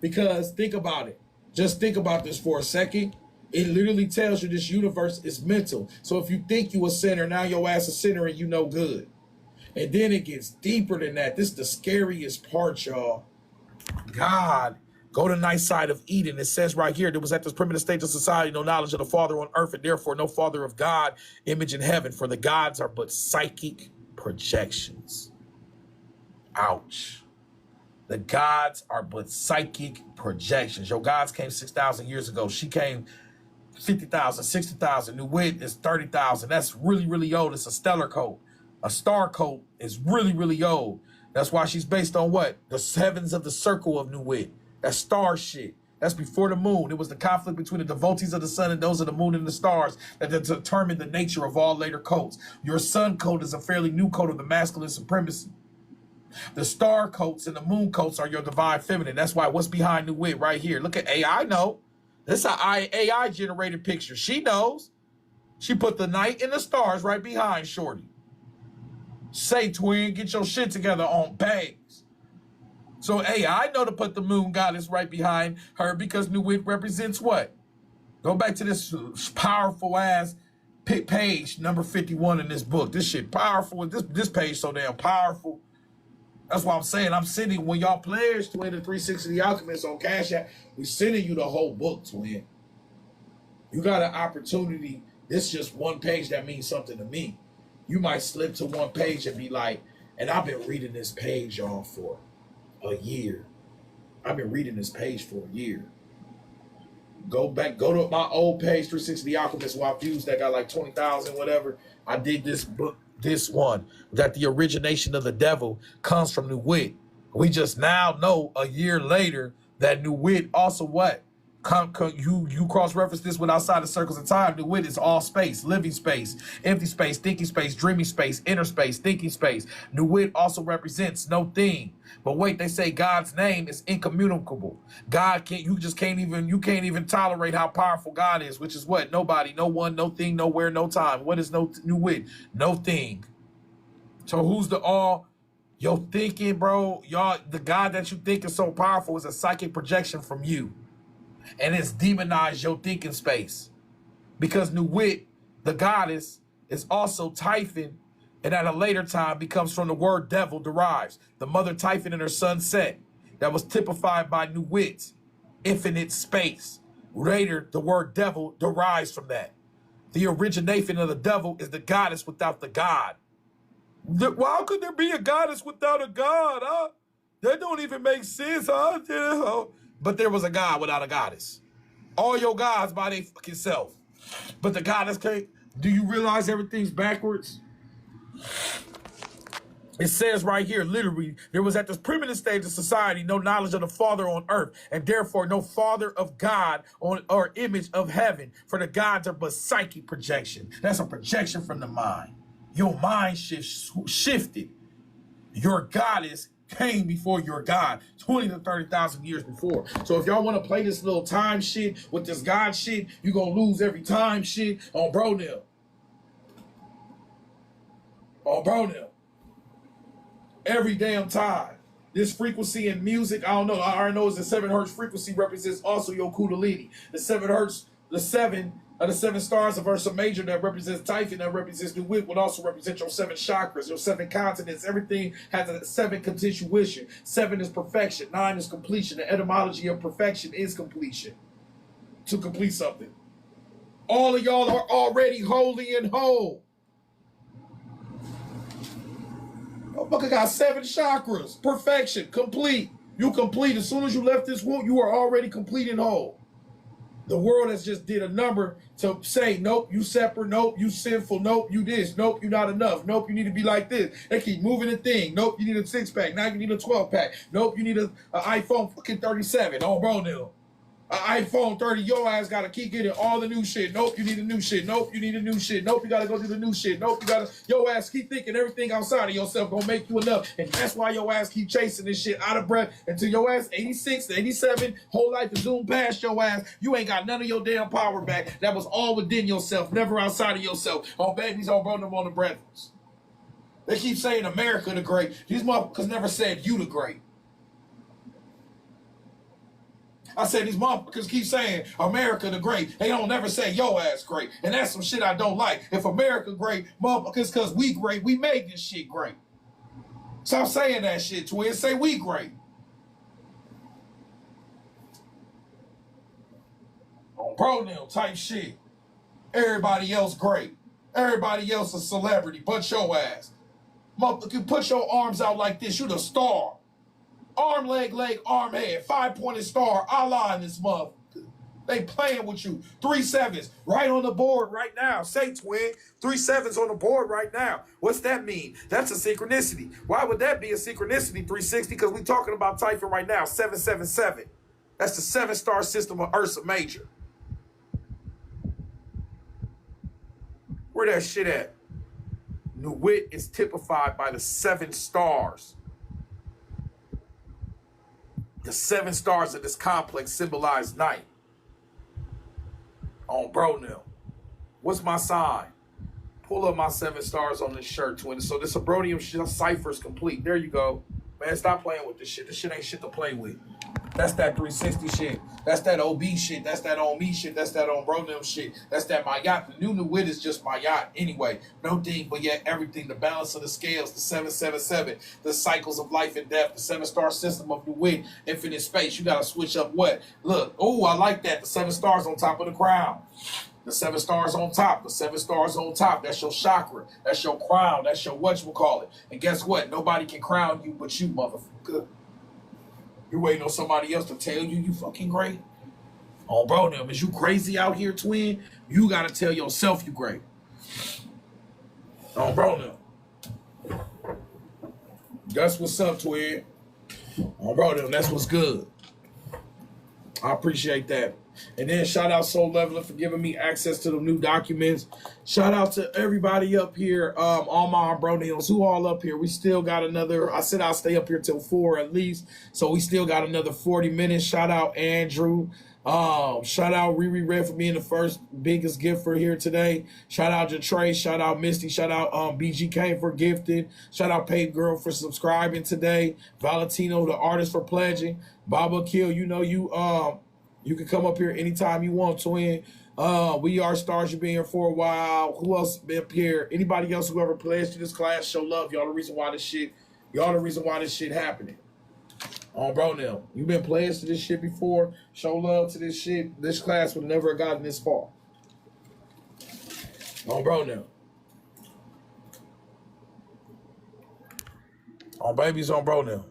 Because think about it. Just think about this for a second. It literally tells you this universe is mental. So if you think you a sinner, now your ass a sinner and you no good. And then it gets deeper than that. This is the scariest part, y'all. God, go to nice side of Eden. It says right here, there was at this primitive stage of society, no knowledge of the Father on earth, and therefore no Father of God, image in heaven. For the gods are but psychic projections. Ouch. The gods are but psychic projections. Your gods came 6,000 years ago. She came 50,000, 60,000. Nuit is 30,000. That's really, really old. It's a stellar code. A star code is really, really old. That's why she's based on what? The heavens of the circle of Nuit. That's star shit. That's before the moon. It was the conflict between the devotees of the sun and those of the moon and the stars that determined the nature of all later codes. Your sun code is a fairly new code of the masculine supremacy. The star coats and the moon coats are your divine feminine. That's why what's behind Nuit right here. Look at AI. know. This is an AI generated picture. She knows. She put the night and the stars right behind Shorty. Say, twin, get your shit together on bangs. So AI know to put the moon goddess right behind her because Nuit represents what? Go back to this powerful ass page number 51 in this book. This shit powerful. This page so damn powerful. That's why I'm saying I'm sending, when y'all players, twin, the 360 The Alchemist on Cash App, we sending you the whole book, twin. You got an opportunity. This is just one page that means something to me. You might slip to one page and be like, and I've been reading this page, y'all, for a year. I've been reading this page for a year. Go back, go to my old page, 360 The Alchemist, where I've used that got like 20,000, whatever. I did this book. This one, that the origination of the devil comes from Nuit. We just now know a year later that Nuit also what? You cross-reference this with outside the circles of time. Nuit is all space, living space, empty space, thinking space, dreaming space, inner space, thinking space. Nuit also represents no thing. But wait, they say God's name is incommunicable. God can't, you can't even tolerate how powerful God is, which is what? Nobody, no one, no thing, nowhere, no time. What is Nuit? No thing. So who's the all? Yo, thinking, bro, y'all, the God that you think is so powerful is a psychic projection from you. And it's demonized your thinking space. Because Nuit, the goddess, is also Typhon, and at a later time becomes from the word devil derives. The mother Typhon and her son Set, that was typified by Nuit, infinite space. Later, the word devil derives from that. The origination of the devil is the goddess without the god. Why could there be a goddess without a god, huh? That don't even make sense, huh? But there was a god without a goddess. All your gods by their fucking self. But the goddess can't. Do you realize everything's backwards? It says right here, literally, there was at this primitive stage of society no knowledge of the Father on earth, and therefore no Father of God or image of heaven. For the gods are but psychic projection. That's a projection from the mind. Your mind shifted. Your goddess came before your God 20 to 30,000 years before. So if y'all want to play this little time shit with this God shit, you're going to lose every time shit on bro now. On bro now. Every damn time. This frequency in music, I don't know. I already know it's the 7 hertz frequency represents also your kundalini. The 7 hertz, the 7 of the 7 stars of Ursa Major that represents Typhon, that represents Nuit, would also represent your 7 chakras, your 7 continents. Everything has a 7 continuation. 7 is perfection. 9 is completion. The etymology of perfection is completion. To complete something. All of y'all are already holy and whole. Motherfucker got 7 chakras. Perfection. Complete. You complete. As soon as you left this womb, you are already complete and whole. The world has just did a number to say, nope, you separate, nope, you sinful, nope, you this, nope, you not enough, nope, you need to be like this. They keep moving the thing. Nope, you need a 6-pack. Now you need a 12-pack. Nope, you need an iPhone fucking 37. Oh, bro, now. An iPhone 30, your ass gotta keep getting all the new shit. Nope, you need a new shit. Nope, you need a new shit. Nope, you gotta go do the new shit. Nope, you gotta, your ass keep thinking everything outside of yourself gonna make you enough. And that's why your ass keep chasing this shit out of breath until your ass 86, 87, whole life to zoom past your ass. You ain't got none of your damn power back. That was all within yourself, never outside of yourself. On babies, on bro, them on the brethrens. They keep saying America the great. These motherfuckers never said you the great. I said these motherfuckers keep saying America the great. They don't never say yo ass great. And that's some shit I don't like. If America great, motherfuckers, cause we great, we made this shit great. Stop saying that shit, twin. Say we great. On pronoun type shit. Everybody else great. Everybody else a celebrity, but your ass. Motherfucker, put your arms out like this. You the star. Arm, leg, arm, head. 5-pointed star. Allah in this motherfucker. They playing with you. 3 sevens right on the board right now. Say, twin. 3 sevens on the board right now. What's that mean? That's a synchronicity. Why would that be a synchronicity, 360? Because we talking about typhon right now. 777. That's the 7-star system of Ursa Major. Where that shit at? Nuwit is typified by the 7 stars. The 7 stars of this complex symbolize night. On bro now. What's my sign? Pull up my 7 stars on this shirt, twin. So this abronium cipher is complete. There you go. Man, stop playing with this shit. This shit ain't shit to play with. That's that 360 shit. That's that OB shit. That's that on me shit. That's that on bro them shit. That's that my yacht. The new Nuwit is just my yacht anyway. No thing, but yet everything. The balance of the scales, the 777, the cycles of life and death, the 7-star system of Nuwit, infinite space. You gotta switch up what? Look, oh, I like that. The 7 stars on top of the crown. The 7 stars on top. The 7 stars on top. That's your chakra. That's your crown. That's your whatchamacallit. And guess what? Nobody can crown you but you, motherfucker. You waiting on somebody else to tell you you fucking great? Oh, bro, them, is you crazy out here, twin? You gotta tell yourself you great. Oh, bro, them. That's what's up, twin. Oh, bro, them, that's what's good. I appreciate that. And then shout out Soul Levelin for giving me access to the new documents. Shout out to everybody up here, all my bronials who all up here. We still got another, I said I'll stay up here till 4 at least. So we still got another 40 minutes. Shout out Andrew. Shout out Riri Red for being the first biggest gift for here today. Shout out Jatray. Shout out Misty. Shout out BGK for gifting. Shout out Paid Girl for subscribing today. Valentino, the artist, for pledging. Baba Akil, you know you can come up here anytime you want, twin. We are stars. You've been here for a while. Who else been up here? Anybody else who ever pledged to this class, show love. Y'all the reason why this shit happening. Bro, now you've been pledged to this shit before. Show love to this shit. This class would never have gotten this far. Bro, now. Babies on bro now.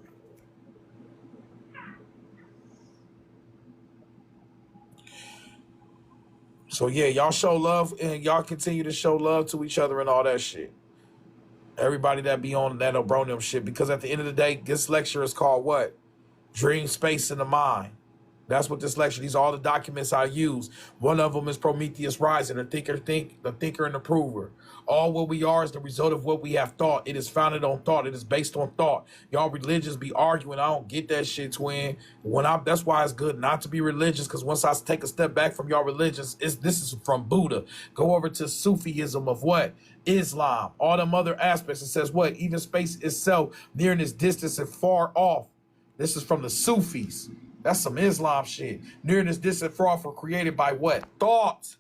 So yeah, y'all show love and y'all continue to show love to each other and all that shit. Everybody that be on that Obronium shit, because at the end of the day, this lecture is called what? Dream, Space, and the Mind. That's what this lecture, these are all the documents I use. One of them is Prometheus Rising, the thinker and the prover. All what we are is the result of what we have thought. It is founded on thought. It is based on thought. Y'all religions be arguing. I don't get that shit, twin. That's why it's good not to be religious, because once I take a step back from y'all religions, this is from Buddha. Go over to Sufism of what? Islam. All them other aspects. It says what? Even space itself, nearness, distance, and far off. This is from the Sufis. That's some Islam shit. Nearness, distance, far off were created by what? Thought.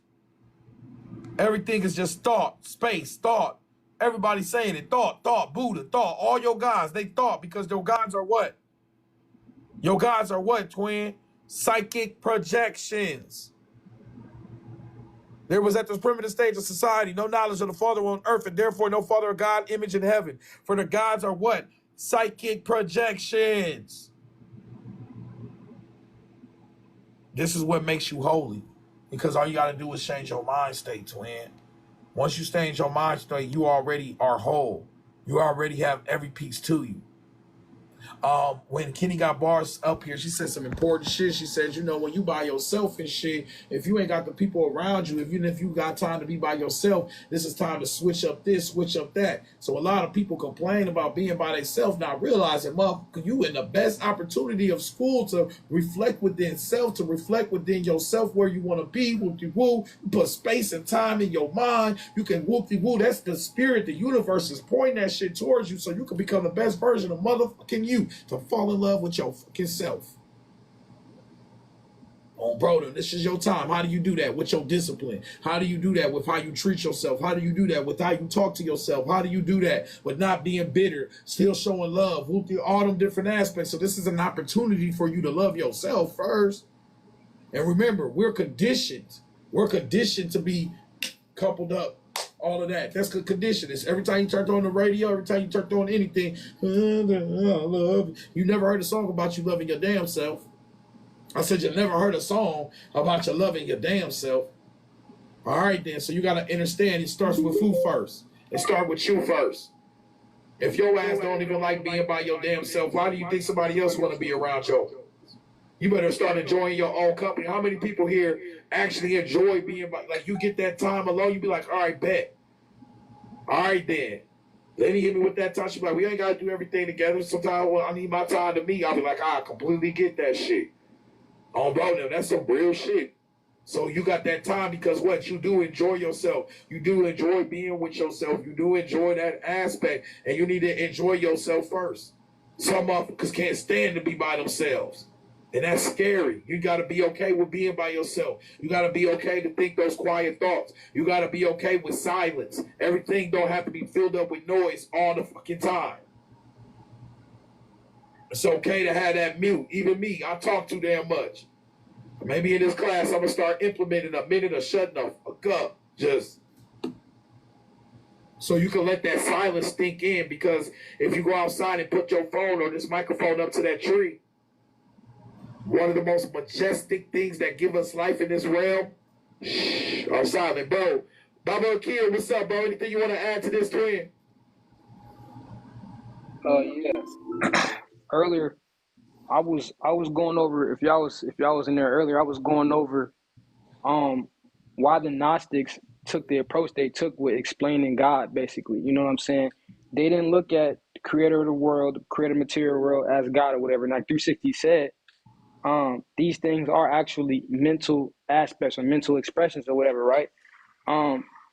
Everything is just thought, space, thought. Everybody's saying it. Thought, Buddha, thought. All your gods, they thought, because your gods are what? Your gods are what, twin? Psychic projections. There was at this primitive stage of society no knowledge of the Father on earth, and therefore no Father or God image in heaven. For the gods are what? Psychic projections. This is what makes you holy. Because all you got to do is change your mind state, twin. Once you change your mind state, you already are whole. You already have every piece to you. When Kemigotbarz up here, she said some important shit. She said, you know, when you by yourself and shit, if you ain't got the people around you, even if you got time to be by yourself, this is time to switch up this, switch up that. So a lot of people complain about being by themselves, not realizing, motherfucker, you in the best opportunity of school to reflect within self, to reflect within yourself where you want to be. Whoop-de-woo. You put space and time in your mind. You can whoop-de-woo. That's the spirit. The universe is pointing that shit towards you so you can become the best version of motherfucking you, to fall in love with your fucking self. Oh, brother, this is your time. How do you do that? With your discipline. How do you do that with how you treat yourself? How do you do that with how you talk to yourself? How do you do that with not being bitter, still showing love, all them different aspects? So this is an opportunity for you to love yourself first. And remember, we're conditioned. We're conditioned to be coupled up. All of that. That's the condition. It's every time you turn on the radio, every time you turn on anything, you never heard a song about you loving your damn self. I said you never heard a song about you loving your damn self. All right, then. So you got to understand it starts with who first. It starts with you first. If your ass don't even like being by your damn self, why do you think somebody else want to be around you? You better start enjoying your own company. How many people here actually enjoy being by, like, you get that time alone, you be like, all right, bet. All right, then. Then he hit me with that time. She be like, we ain't got to do everything together. Sometimes when I need my time to me, I'll be like, I completely get that shit. Oh, bro, now that's some real shit. So you got that time because what? You do enjoy yourself. You do enjoy being with yourself. You do enjoy that aspect. And you need to enjoy yourself first. Some motherfuckers can't stand to be by themselves. And that's scary. You got to be okay with being by yourself. You got to be okay to think those quiet thoughts. You got to be okay with silence. Everything don't have to be filled up with noise all the fucking time. It's okay to have that mute. Even me, I talk too damn much. Maybe in this class, I'm going to start implementing a minute of shutting the fuck up. Just so you can let that silence sink in. Because if you go outside and put your phone or this microphone up to that tree, one of the most majestic things that give us life in this realm are silent. Bro, Baba Akil, what's up, bro? Anything you want to add to this, twin? Yes. Earlier, I was going over, if y'all was in there earlier, I was going over why the Gnostics took the approach they took with explaining God, basically. You know what I'm saying? They didn't look at the creator of the world, the creator of the material world as God or whatever. And like 360 said, these things are actually mental aspects or mental expressions or whatever, right?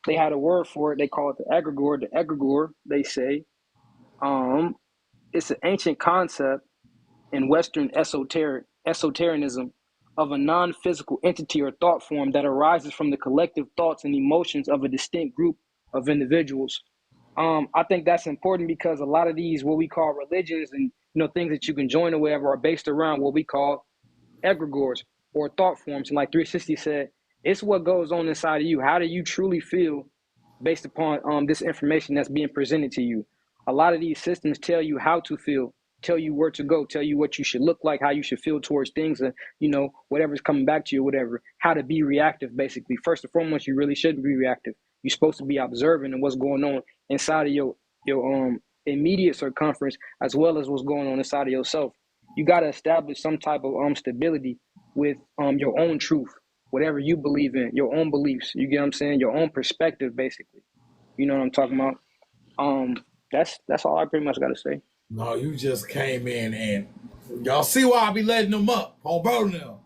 They had a word for it. They call it the egregore. The egregore, they say, it's an ancient concept in Western esotericism of a non-physical entity or thought form that arises from the collective thoughts and emotions of a distinct group of individuals. I think that's important because a lot of these, what we call religions and things that you can join or whatever, are based around what we call egregores or thought forms. And like 360 said, it's what goes on inside of you. How do you truly feel based upon this information that's being presented to you? A lot of these systems tell you how to feel, tell you where to go, tell you what you should look like, how you should feel towards things, and whatever's coming back to you, whatever, how to be reactive. Basically, first and foremost, you really shouldn't be reactive. You're supposed to be observant of what's going on inside of your immediate circumference, as well as what's going on inside of yourself. You got to establish some type of stability with your own truth, whatever you believe in, your own beliefs. You get what I'm saying? Your own perspective, basically. You know what I'm talking about? That's all I pretty much got to say. No, you just came in and y'all see why I be letting them up on bro now.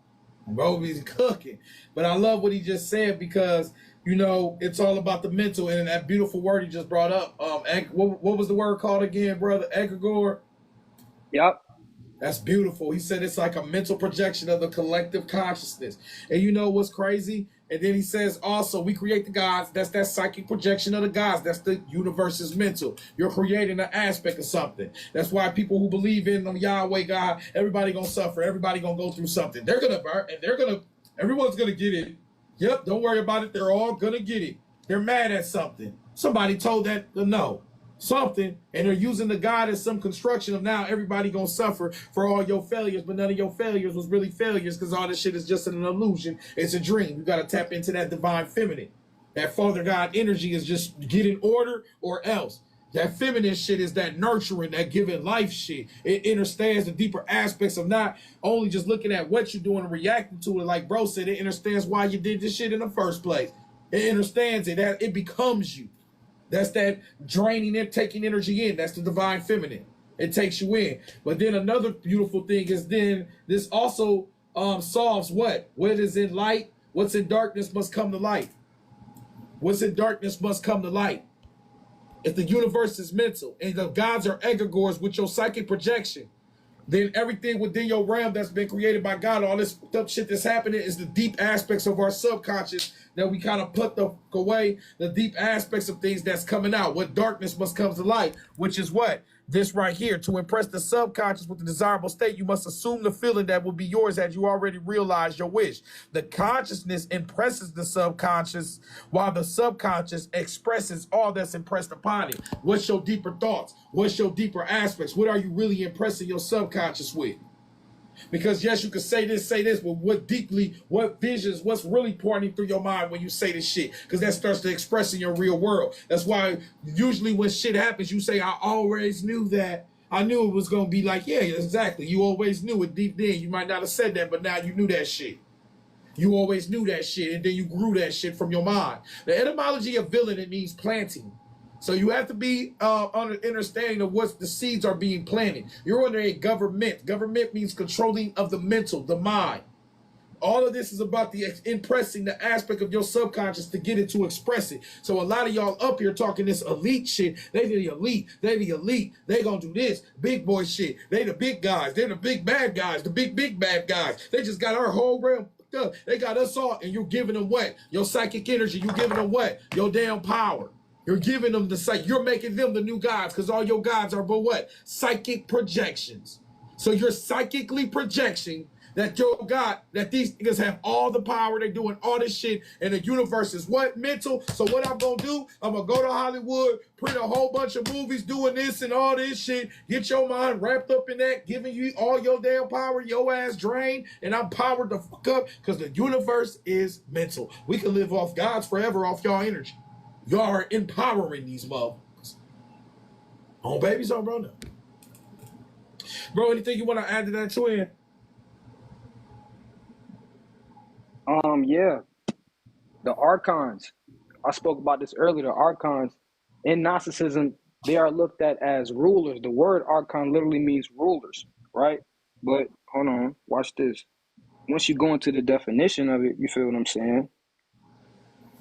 Bro be cooking. But I love what he just said because, it's all about the mental and that beautiful word he just brought up. What was the word called again, brother? Egregore? Yep. That's beautiful. He said it's like a mental projection of the collective consciousness. And you know what's crazy? And then he says also, we create the gods. That's that psychic projection of the gods. That's the universe's mental. You're creating an aspect of something. That's why people who believe in the Yahweh God, everybody gonna suffer. Everybody gonna go through something. They're gonna burn, and everyone's gonna get it. Yep, don't worry about it. They're all gonna get it. They're mad at something. Somebody told that no. Something, and they're using the God as some construction of now everybody gonna suffer for all your failures, but none of your failures was really failures because all this shit is just an illusion. It's a dream. You gotta tap into that divine feminine. That Father God energy is just get in order or else. That feminine shit is that nurturing, that giving life shit. It understands the deeper aspects of not only just looking at what you're doing and reacting to it. Like bro said, it understands why you did this shit in the first place. It understands it, that it becomes you. That's that draining and taking energy in. That's the divine feminine. It takes you in. But then another beautiful thing is then this also solves what? What is in light? What's in darkness must come to light. What's in darkness must come to light. If the universe is mental and the gods are egregores with your psychic projection, then everything within your realm that's been created by God, all this up shit that's happening is the deep aspects of our subconscious that we kind of put away, the deep aspects of things that's coming out. What darkness must come to light, which is what? This right here. To impress the subconscious with the desirable state, you must assume the feeling that will be yours as you already realize your wish. The consciousness impresses the subconscious while the subconscious expresses all that's impressed upon it. What's your deeper thoughts? What's your deeper aspects? What are you really impressing your subconscious with? Because yes, you can say this, but what visions, what's really pouring through your mind when you say this shit? Because that starts to express in your real world. That's why usually when shit happens, you say, I always knew that. I knew it was going to be like, yeah, exactly. You always knew it deep then. You might not have said that, but now you knew that shit. You always knew that shit, and then you grew that shit from your mind. The etymology of villain, it means planting. So you have to be understanding of what the seeds are being planted. You're under a government. Government means controlling of the mental, the mind. All of this is about the impressing the aspect of your subconscious to get it to express it. So a lot of y'all up here talking this elite shit. They the elite. They the elite. They gonna do this big boy shit. They the big guys. They're the big bad guys. The big bad guys. They just got our whole realm. They got us all, and you're giving them what? Your psychic energy. You're giving them what? Your damn power. You're giving them the psych. You're making them the new gods because all your gods are but what? Psychic projections. So you're psychically projecting that your God, that these niggas have all the power. They're doing all this shit, and the universe is what? Mental. So what I'm gonna do? I'm gonna go to Hollywood, print a whole bunch of movies doing this and all this shit. Get your mind wrapped up in that, giving you all your damn power, your ass drained, and I'm powered the fuck up because the universe is mental. We can live off gods forever off y'all energy. Y'all are empowering these motherfuckers. On babies on bro now. Bro, anything you want to add to that, twin? Yeah. The archons. I spoke about this earlier. The archons in Gnosticism, they are looked at as rulers. The word archon literally means rulers, right? But hold on, watch this. Once you go into the definition of it, you feel what I'm saying?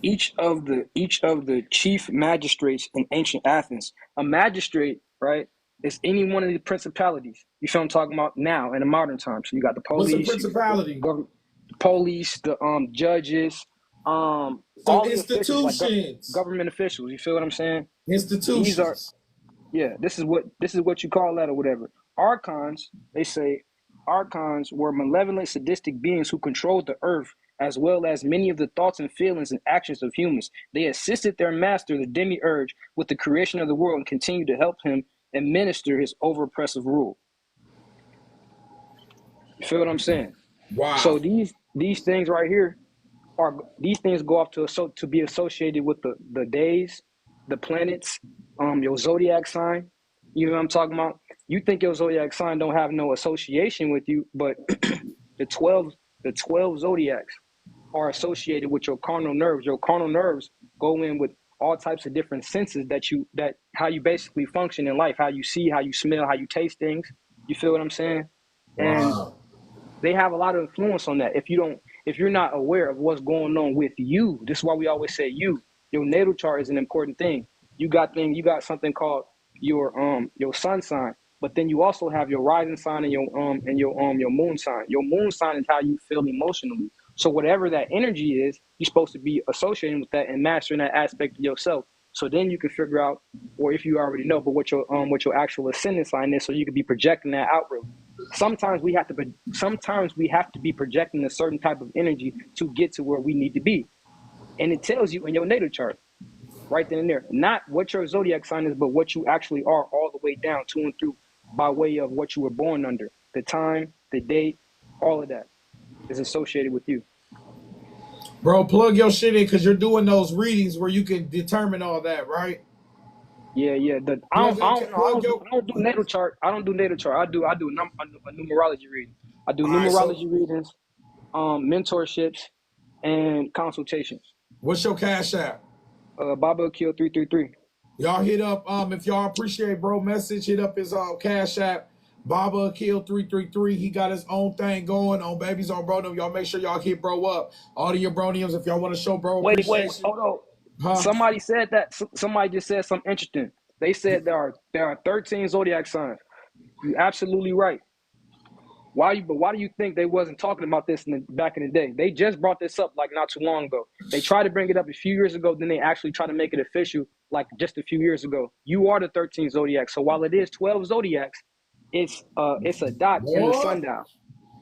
Each of the chief magistrates in ancient Athens, a magistrate, right, is any one of the principalities. You feel what I'm talking about now in the modern times. So you got the police, what's a principality? The judges, so all institutions, the officials, like government officials. You feel what I'm saying? Institutions. These are, yeah. This is what you call that or whatever. Archons, they say, archons were malevolent, sadistic beings who controlled the earth, as well as many of the thoughts and feelings and actions of humans. They assisted their master, the demiurge, with the creation of the world and continued to help him administer his over-oppressive rule. You feel what I'm saying? Wow. So these things right here these things go off to be associated with the days, the planets, your zodiac sign. You know what I'm talking about? You think your zodiac sign don't have no association with you, but the 12 zodiacs are associated with your carnal nerves. Your carnal nerves go in with all types of different senses that how you basically function in life, how you see, how you smell, how you taste things. You feel what I'm saying? Wow. And they have a lot of influence on that. If you're not aware of what's going on with you, this is why we always say your natal chart is an important thing. You got something called your sun sign, but then you also have your rising sign and your moon sign. Your moon sign is how you feel emotionally. So whatever that energy is, you're supposed to be associating with that and mastering that aspect of yourself. So then you can figure out, or if you already know, but what your actual ascendant sign is, so you can be projecting that outward. Sometimes we have to be projecting a certain type of energy to get to where we need to be, and it tells you in your natal chart, right then and there, not what your zodiac sign is, but what you actually are, all the way down to and through, by way of what you were born under, the time, the date, all of that is associated with you. Bro, plug your shit in because you're doing those readings where you can determine all that, right? Yeah, yeah. I don't do natal chart. I don't do natal chart. I do a numerology reading. I do All right, so numerology readings, mentorships, and consultations. what's your cash app? Baba Akil 333. Y'all hit up, if y'all appreciate bro message, hit up his cash app, Baba Akil 333. He got his own thing going on Babies on Bro. Y'all make sure y'all hit bro up. All of your broniums, if y'all want to show bro appreciation. Wait, hold on. Huh? Somebody said that. Somebody just said something interesting. They said there are 13 zodiac signs. You're absolutely right. Why do you think they wasn't talking about this back in the day? They just brought this up like not too long ago. They tried to bring it up a few years ago, then they actually tried to make it official like just a few years ago. You are the 13 zodiacs. So while it is 12 zodiacs, it's a dot in the sundial.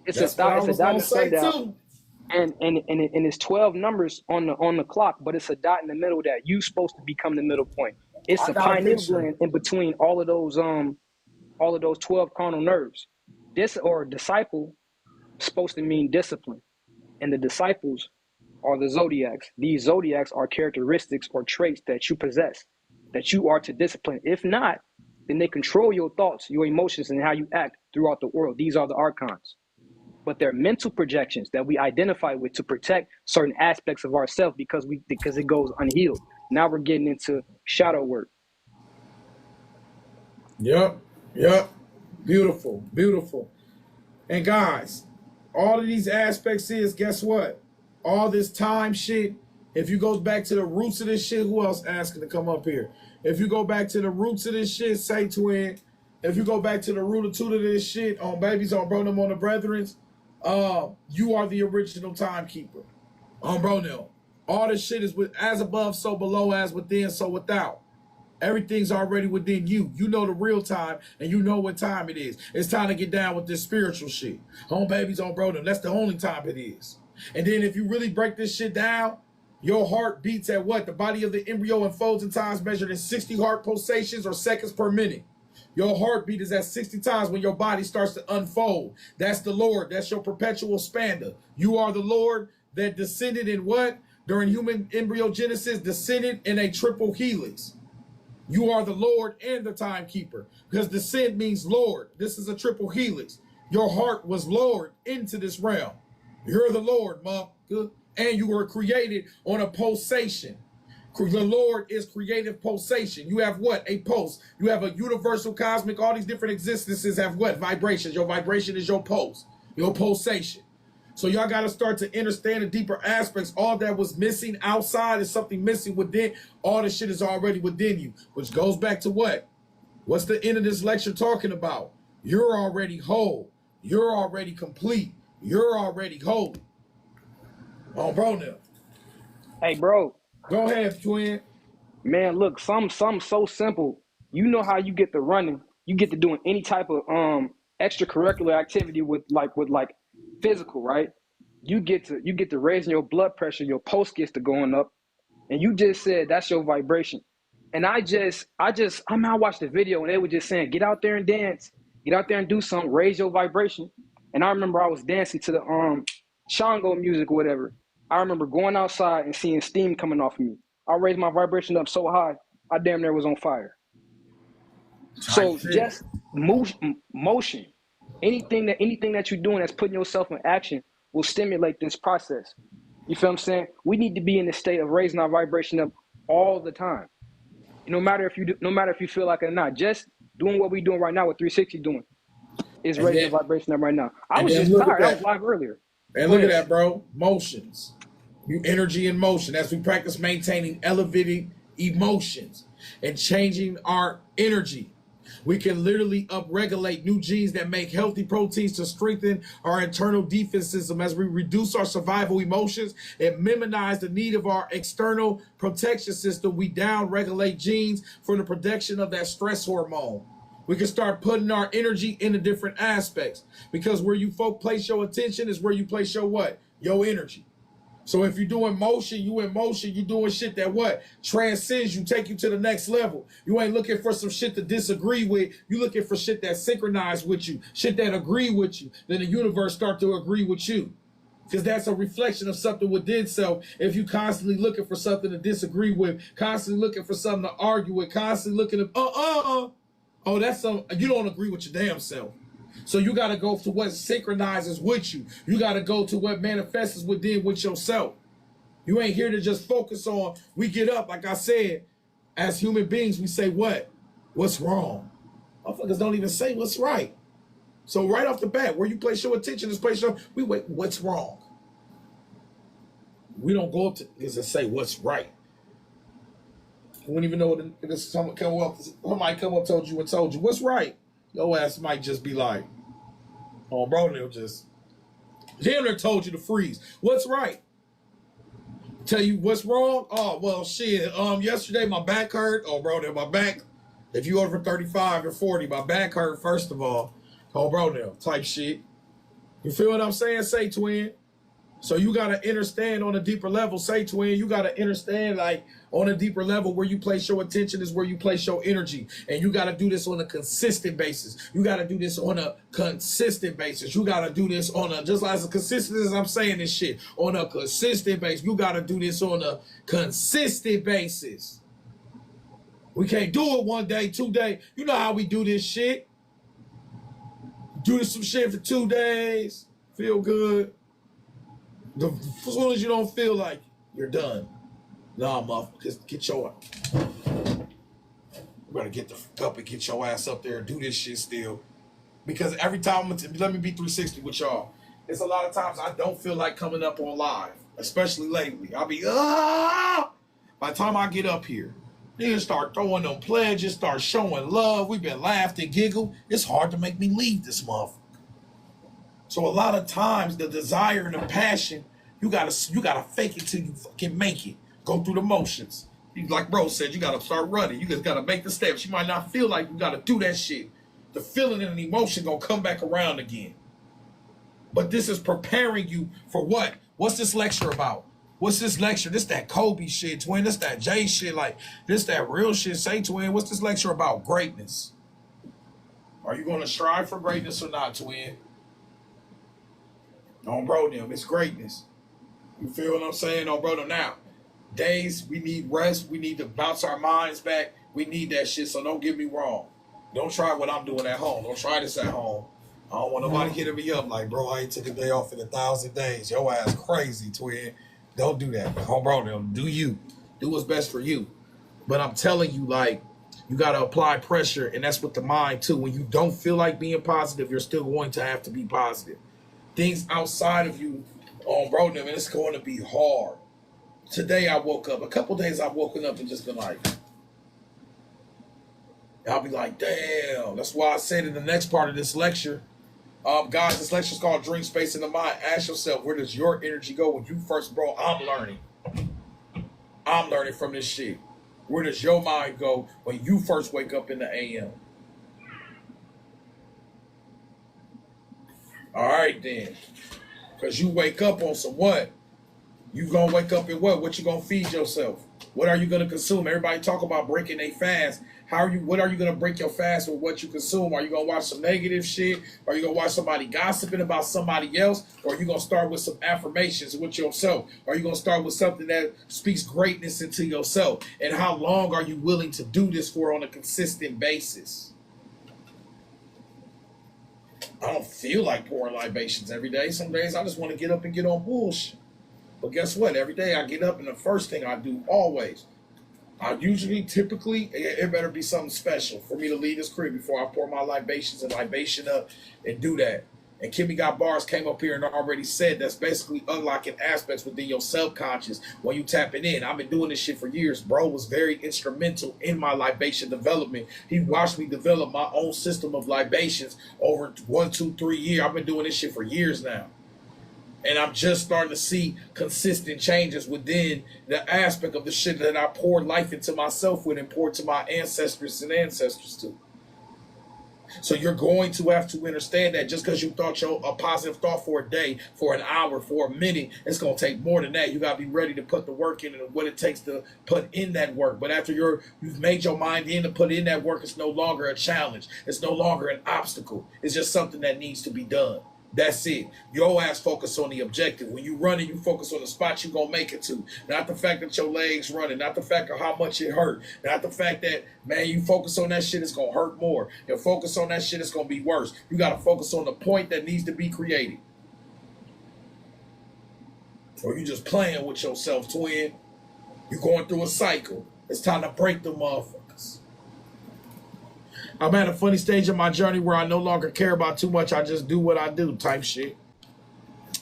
It's a dot in the sundial. And it's 12 numbers on the clock, but it's a dot in the middle that you supposed to become the middle point. It's a pineal gland in between all of those 12 carnal nerves. Disciple supposed to mean discipline, and the disciples are the zodiacs. These zodiacs are characteristics or traits that you possess, that you are to discipline. If not, then they control your thoughts, your emotions, and how you act throughout the world. These are the archons. But they're mental projections that we identify with to protect certain aspects of ourselves because it goes unhealed. Now we're getting into shadow work. Yep. Beautiful. And guys, all of these aspects is, guess what? All this time shit, if you go back to the roots of this shit, who else asking to come up here? If you go back to the roots of this shit, say twin. If you go back to the root of this shit on Babies on Bro Them on the Bretherens, you are the original timekeeper. On Bro Them. All this shit is with as above, so below, as within, so without. Everything's already within you. You know the real time, and you know what time it is. It's time to get down with this spiritual shit. Home Babies on Bro Them. That's the only time it is. And then if you really break this shit down, your heart beats at what? The body of the embryo unfolds in times measured in 60 heart pulsations or seconds per minute. Your heartbeat is at 60 times when your body starts to unfold. That's the Lord. That's your perpetual expander. You are the Lord that descended in what? During human embryogenesis, descended in a triple helix. You are the Lord and the timekeeper, because descend means Lord. This is a triple helix. Your heart was lowered into this realm. You're the Lord, motherfucker, and you were created on a pulsation. The Lord is creative pulsation. You have what? A pulse. You have a universal cosmic. All these different existences have what? Vibrations. Your vibration is your pulse, your pulsation. So y'all got to start to understand the deeper aspects. All that was missing outside is something missing within. All this shit is already within you, which goes back to what? What's the end of this lecture talking about? You're already whole. You're already complete. You're already holy. Oh, bro, now. Hey, bro. Go ahead, twin. Man, look, something so simple. You know how you get to running. You get to doing any type of extracurricular activity with physical, right? You get to raising your blood pressure, your pulse gets to going up, and you just said that's your vibration. And I watched the video and they were just saying, get out there and dance, get out there and do something, raise your vibration. And I remember I was dancing to the Shango music or whatever. I remember going outside and seeing steam coming off of me. I raised my vibration up so high, I damn near was on fire. So just motion. Anything that you're doing that's putting yourself in action will stimulate this process. You feel what I'm saying? We need to be in the state of raising our vibration up all the time. No matter if you feel like it or not, just doing what we're doing right now, what 360 doing, is raising the vibration up right now. I was just tired. I was live earlier. And look at that, bro. Motions. You energy in motion as we practice maintaining elevated emotions and changing our energy. We can literally upregulate new genes that make healthy proteins to strengthen our internal defense system as we reduce our survival emotions and minimize the need of our external protection system. We down-regulate genes for the production of that stress hormone. We can start putting our energy into different aspects, because where you place your attention is where you place your what? Your energy. So if you're doing motion, you're doing shit that what? Transcends you, take you to the next level. You ain't looking for some shit to disagree with. You looking for shit that synchronized with you, shit that agree with you. Then the universe start to agree with you. Because that's a reflection of something within self. If you constantly looking for something to disagree with, constantly looking for something to argue with, constantly looking at, oh, that's something, you don't agree with your damn self. So you got to go to what synchronizes with you. You got to go to what manifests within with yourself. You ain't here to just focus on, we get up, like I said, as human beings, we say what? What's wrong? Motherfuckers don't even say what's right. So right off the bat, where you place your attention is place your, we wait, what's wrong? We don't go up to is to say what's right. You wouldn't even know what somebody come up told you what's right. Your ass might just be like, oh bro, they'll just damn near told you to freeze. What's right? Tell you what's wrong? Oh well shit. Yesterday my back hurt. Oh bro, my back. If you over 35 or 40, my back hurt first of all. Oh, bro, now, type shit. You feel what I'm saying? Say, twin. So you got to understand on a deeper level, say, twin, you got to understand, like, on a deeper level, where you place your attention is where you place your energy. And you got to do this on a consistent basis. You got to do this on a consistent basis. You got to do this on a, just like as consistent as I'm saying this shit, on a consistent basis. You got to do this on a consistent basis. We can't do it 1 day, 2 days. You know how we do this shit. Do some shit for 2 days, feel good. As soon as you don't feel like you're done. Nah, motherfucker, get your you better get the fuck up and get your ass up there and do this shit still. Because every time, let me be 360 with y'all. It's a lot of times I don't feel like coming up on live, especially lately. I'll be, by the time I get up here, niggas start throwing them pledges, start showing love. We've been laughed and giggled. It's hard to make me leave this motherfucker. So a lot of times the desire and the passion, you gotta fake it till you fucking make it. Go through the motions. Like bro said, you gotta start running. You just gotta make the steps. You might not feel like you gotta do that shit. The feeling and the emotion gonna come back around again. But this is preparing you for what? What's this lecture about? What's this lecture? This that Kobe shit, twin. This that Jay shit. Like, this that real shit. Say, twin, what's this lecture about? Greatness. Are you going to strive for greatness or not, twin? On bro them, it's greatness. You feel what I'm saying? On bro them now. Days, we need rest. We need to bounce our minds back. We need that shit, so don't get me wrong. Don't try what I'm doing at home. Don't try this at home. I don't want nobody hitting me up like, bro, I ain't took a day off in 1,000 days. Your ass crazy, twin. Don't do that. Oh, bro, do you. Do what's best for you. But I'm telling you, like, you got to apply pressure, and that's with the mind, too. When you don't feel like being positive, you're still going to have to be positive. Things outside of you, bro, and it's going to be hard. Today I woke up. A couple days I've woken up and just been like, I'll be like, damn. That's why I said in the next part of this lecture, guys, this lecture is called Dream Space in the Mind. Ask yourself, where does your energy go when you first, bro? I'm learning. I'm learning from this shit. Where does your mind go when you first wake up in the AM? All right, then. Because you wake up on some what? You going to wake up in what? What you going to feed yourself? What are you going to consume? Everybody talk about breaking their fast. What are you going to break your fast with what you consume? Are you going to watch some negative shit? Are you going to watch somebody gossiping about somebody else? Or are you going to start with some affirmations with yourself? Are you going to start with something that speaks greatness into yourself? And how long are you willing to do this for on a consistent basis? I don't feel like pouring libations every day. Some days I just want to get up and get on bullshit. But guess what? Every day I get up and the first thing I do always, typically, it better be something special for me to leave this crib before I pour my libations and libation up and do that. And Kemigotbarz came up here and already said that's basically unlocking aspects within your subconscious when you tapping in. I've been doing this shit for years. Bro was very instrumental in my libation development. He watched me develop my own system of libations over 1, 2, 3 years. I've been doing this shit for years now. And I'm just starting to see consistent changes within the aspect of the shit that I poured life into myself with and poured to my ancestors and ancestors too. So you're going to have to understand that just because you thought a positive thought for a day, for an hour, for a minute, it's going to take more than that. You got to be ready to put the work in and what it takes to put in that work. But after you've made your mind in to put in that work, it's no longer a challenge. It's no longer an obstacle. It's just something that needs to be done. That's it. Your ass focus on the objective. When you running, you focus on the spot you gonna make it to. Not the fact that your legs running, not the fact of how much it hurt, not the fact that, man, you focus on that shit, it's gonna hurt more. You focus on that shit, it's gonna be worse. You gotta focus on the point that needs to be created. Or you just playing with yourself, twin. You going through a cycle. It's time to break the motherfuckers. I'm at a funny stage in my journey where I no longer care about too much. I just do what I do type shit.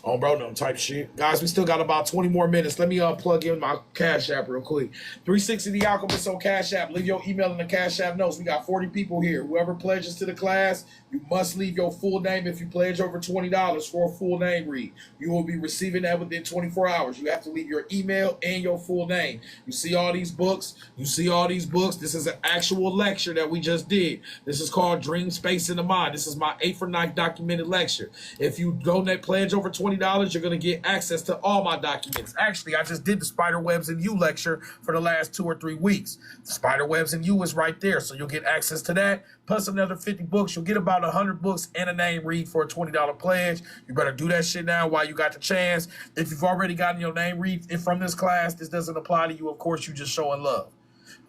Oh, bro, no type shit. Guys, we still got about 20 more minutes. Let me plug in my Cash App real quick. 360 The Alchemist on Cash App. Leave your email in the Cash App notes. We got 40 people here. Whoever pledges to the class, you must leave your full name. If you pledge over $20 for a full name read, you will be receiving that within 24 hours. You have to leave your email and your full name. You see all these books? You see all these books? This is an actual lecture that we just did. This is called Dream, Space, in the Mind. This is my 8th or 9th documented lecture. If you donate, pledge over $20, you're going to get access to all my documents. Actually, I just did the Spider Webs and You lecture for the last 2 or 3 weeks. The Spider Webs and You is right there, so you'll get access to that, plus another 50 books. You'll get about 100 books and a name read for a $20 pledge. You better do that shit now while you got the chance. If you've already gotten your name read from this class, this doesn't apply to you. Of course, you just showing love.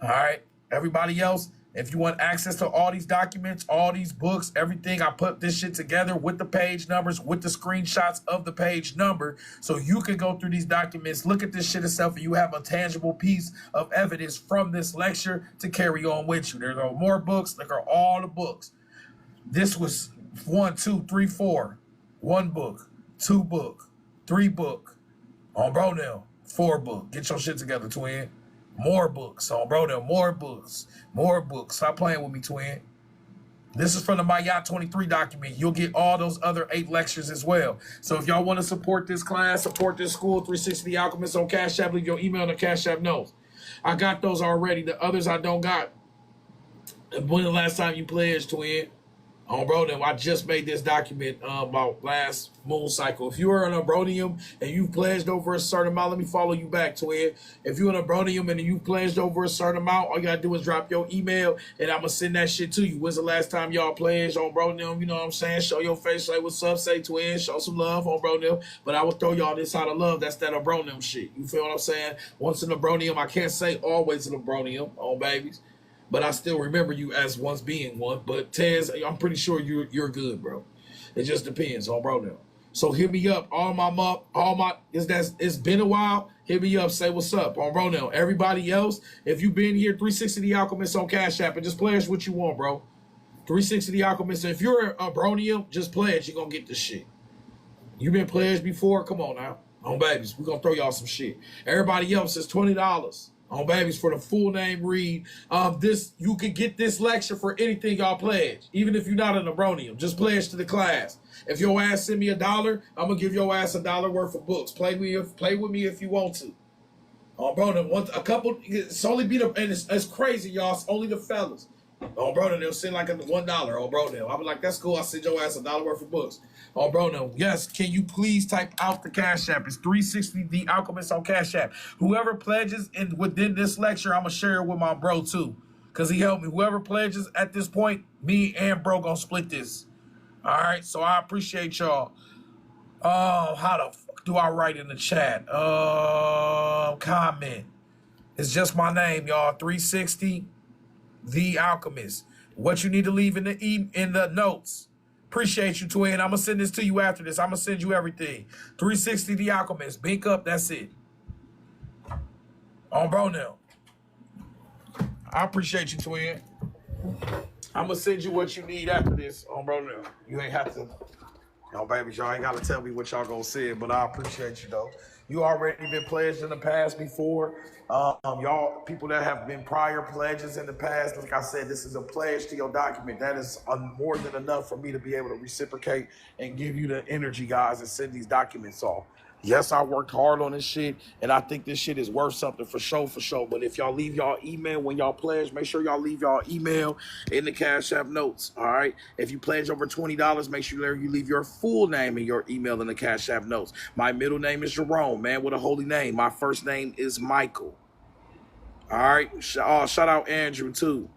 All right? Everybody else, if you want access to all these documents, all these books, everything, I put this shit together with the page numbers, with the screenshots of the page number, so you can go through these documents, look at this shit itself, and you have a tangible piece of evidence from this lecture to carry on with you. There are more books. There are all the books. This was 1, 2, 3, 4. 1 book, 2 book, 3 book. On bro now, 4 book. Get your shit together, twin. More books. On bro now, more books. More books. Stop playing with me, twin. This is from the My Yacht 23 document. You'll get all those other 8 lectures as well. So if y'all want to support this class, support this school, 360 The Alchemist on Cash App, leave your email in the Cash App notes. I got those already. The others I don't got. When the last time you pledged, twin? On Brodium, I just made this document about last moon cycle. If you are on a Brodium and you've pledged over a certain amount, let me follow you back, twin. If you're on a Brodium and you've pledged over a certain amount, all you gotta do is drop your email and I'm gonna send that shit to you. When's the last time y'all pledged on Brodium? You know what I'm saying? Show your face, say what's up, say twin, show some love on Brodium. But I will throw y'all this out of love. That's that Brodium shit. You feel what I'm saying? Once in the Brodium, I can't say always in the Brodium on babies. But I still remember you as once being one. But Tez, I'm pretty sure you're good, bro. It just depends on bro now. So hit me up. It's been a while. Hit me up. Say what's up on bro now. Everybody else, if you've been here, 360 The Alchemist on Cash App, and just pledge what you want, bro. 360 The Alchemist. If you're a Bronium, just pledge. You're gonna get this shit. You been pledged before? Come on now. On babies, we're gonna throw y'all some shit. Everybody else is $20. On babies for the full name read. You can get this lecture for anything y'all pledge, even if you're not an Abronium. Just pledge to the class. If your ass send me $1, I'm gonna give your ass $1 worth of books. Play with me if you want to. Bronium, a couple. It's only be the and it's crazy, y'all. It's only the fellas. Bronium, they'll send like $1 on Bronium. I'll be like, that's cool. I'll send your ass $1 worth of books. Bronium, yes. Can you please type out the Cash App? It's 360 The Alchemist on Cash App. Whoever pledges within this lecture, I'm gonna share it with my bro too, cause he helped me. Whoever pledges at this point, me and bro gonna split this. All right. So I appreciate y'all. How the fuck do I write in the chat? Comment. It's just my name, y'all. 360 The Alchemist. What you need to leave in the notes. Appreciate you, twin. I'm gonna send this to you after this. I'm gonna send you everything. 360 The Alchemist. Bink up. That's it. On bro now. I appreciate you, twin. I'm gonna send you what you need after this. On bro now. You ain't have to. No, babies, y'all ain't gotta tell me what y'all gonna say, but I appreciate you though. You already been pledged in the past before. Y'all, people that have been prior pledges in the past, like I said, this is a pledge to your document. That is more than enough for me to be able to reciprocate and give you the energy, guys, and send these documents off. Yes, I worked hard on this shit, and I think this shit is worth something for sure. But if y'all leave y'all email when y'all pledge, make sure y'all leave y'all email in the Cash App notes, all right? If you pledge over $20, make sure you leave your full name and your email in the Cash App notes. My middle name is Jerome, man with a holy name. My first name is Michael, all right? Shout out Andrew, too.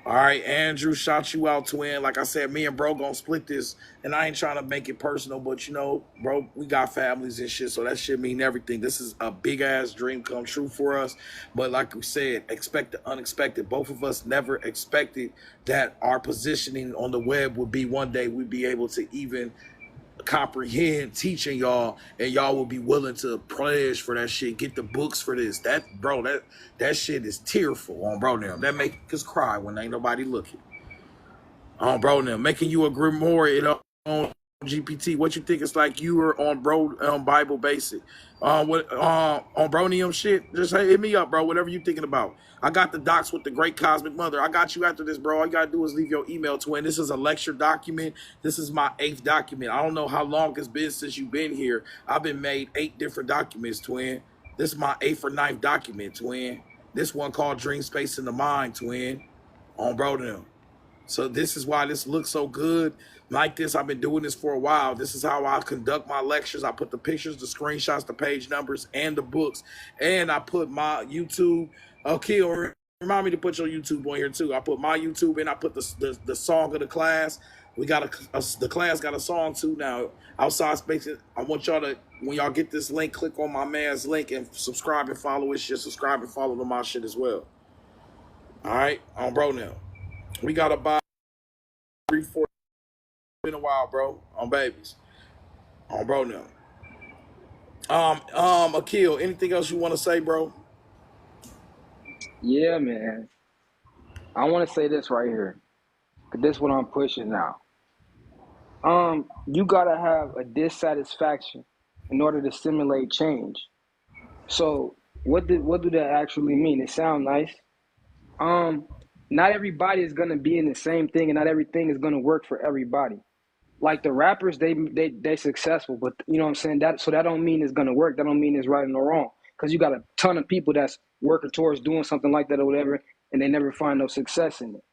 All right, Andrew, shout you out, twin. Like I said, me and bro gonna split this, and I ain't trying to make it personal, but you know, bro, we got families and shit, so that shit mean everything. This is a big ass dream come true for us. But like we said, expect the unexpected. Both of us never expected that our positioning on the web would be one day we'd be able to even comprehend teaching y'all, and y'all will be willing to pledge for that shit, get the books for this. That bro, that shit is tearful on bro now. That make us cry when ain't nobody looking. On bro now, making you a grimoire on GPT. What you think it's like you were on bro Bible Basic? What on bronium shit? Just hit me up, bro. Whatever you thinking about. I got the docs with the great cosmic mother. I got you after this, bro. All you gotta do is leave your email, twin. This is a lecture document. This is my 8th document. I don't know how long it's been since you've been here. I've been made 8 different documents, twin. This is my 8th or 9th document, twin. This one called Dream Space in the Mind, twin. On bro them. So this is why this looks so good. Like this, I've been doing this for a while. This is how I conduct my lectures. I put the pictures, the screenshots, the page numbers, and the books. And I put my YouTube. Akil, remind me to put your YouTube on here too. I put my YouTube and I put the song of the class. We got the class got a song too now. Outside Spaces. I want y'all to, when y'all get this link, click on my man's link and subscribe and follow his shit. Subscribe and follow to my shit as well. All right, on bro now. We got about 3-4 been a while, bro. On babies. On bro now. Akil, anything else you want to say, bro? Yeah, man. I want to say this right here, because this is what I'm pushing now. You gotta have a dissatisfaction in order to simulate change. So what do that actually mean? It sounds nice. Not everybody is gonna be in the same thing, and not everything is gonna work for everybody. Like the rappers, they successful, but you know what I'm saying? That don't mean it's gonna work. That don't mean it's right or wrong. Because you got a ton of people that's working towards doing something like that or whatever, and they never find no success in it.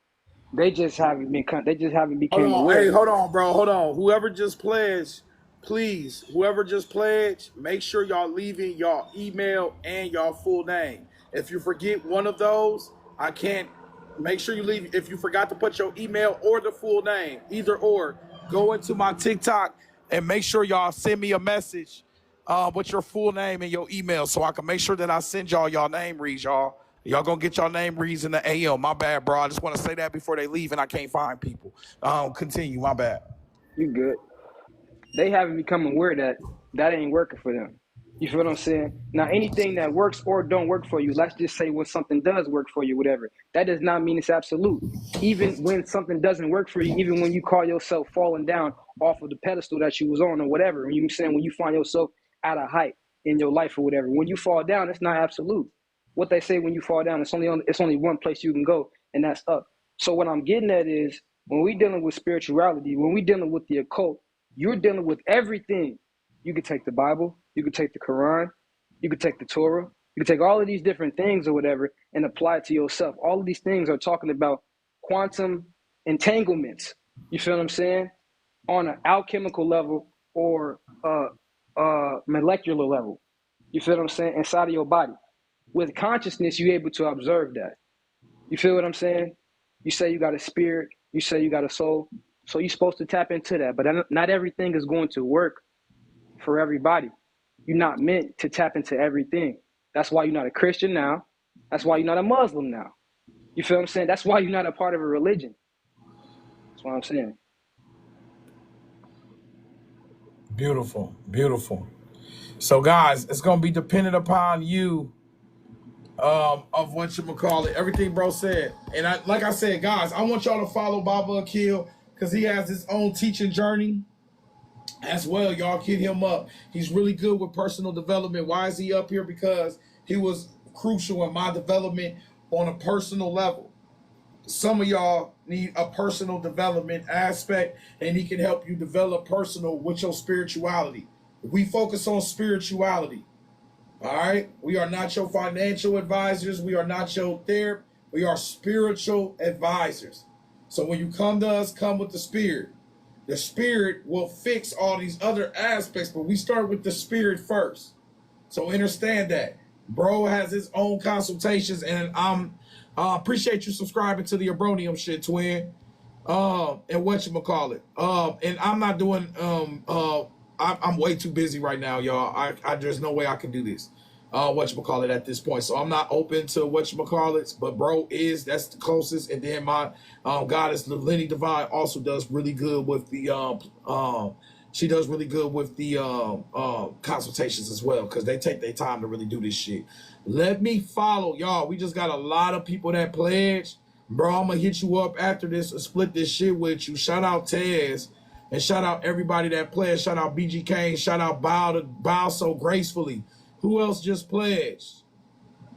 They just haven't become aware. Hey, hold on, bro. Hold on. Whoever just pledged, please, whoever just pledged, make sure y'all leaving y'all email and y'all full name. If you forget one of those, I can't. Make sure you leave. If you forgot to put your email or the full name, either or, go into my TikTok and make sure y'all send me a message with your full name and your email so I can make sure that I send y'all name reads, y'all. Y'all gonna get y'all name reads in the ayeam. My bad, bro. I just want to say that before they leave and I can't find people. Continue. My bad. You good. They haven't become aware that ain't working for them. You feel what I'm saying? Now, anything that works or don't work for you, let's just say when something does work for you, whatever, that does not mean it's absolute. Even when something doesn't work for you, even when you call yourself falling down off of the pedestal that you was on or whatever, you know what I'm saying, when you find yourself at a height in your life or whatever, when you fall down, it's not absolute. What they say when you fall down, it's only one place you can go, and that's up. So what I'm getting at is, when we dealing with spirituality, when we dealing with the occult, you're dealing with everything. You could take the Bible, you could take the Quran, you could take the Torah, you could take all of these different things or whatever and apply it to yourself. All of these things are talking about quantum entanglements. You feel what I'm saying? On an alchemical level or molecular level. You feel what I'm saying? Inside of your body. With consciousness, you're able to observe that. You feel what I'm saying? You say you got a spirit, you say you got a soul, so you're supposed to tap into that. But not everything is going to work for everybody. You're not meant to tap into everything. That's why you're not a Christian now. That's why you're not a Muslim now. You feel what I'm saying? That's why you're not a part of a religion. That's what I'm saying. Beautiful, beautiful. So, guys, it's going to be dependent upon you of what you call it. Everything bro said. And like I said, guys, I want y'all to follow Baba Akil because he has his own teaching journey as well. Y'all hit him up. He's really good with personal development. Why is he up here? Because he was crucial in my development on a personal level. Some of y'all need a personal development aspect, and he can help you develop personal with your spirituality. If we focus on spirituality, all right, we are not your financial advisors. We are not your therapist. We are spiritual advisors. So when you come to us, come with the spirit. The spirit will fix all these other aspects, but we start with the spirit first. So understand that. Bro has his own consultations, and I'm Appreciate you subscribing to the Abronium shit, twin. And whatchamacallit. And I'm not doing, I'm way too busy right now, y'all. There's no way I can do this. Whatchamacallit at this point. So I'm not open to whatchamacallits, but bro that's the closest. And then my goddess Levelin Divine also does really good with the she does really good with the consultations as well, because they take their time to really do this shit. Let me follow y'all. We just got a lot of people that pledge. Bro, I'm gonna hit you up after this and split this shit with you. Shout out Tez and shout out everybody that pledged. Shout out BG Kane. Shout out Bow So Gracefully. Who else just pledged?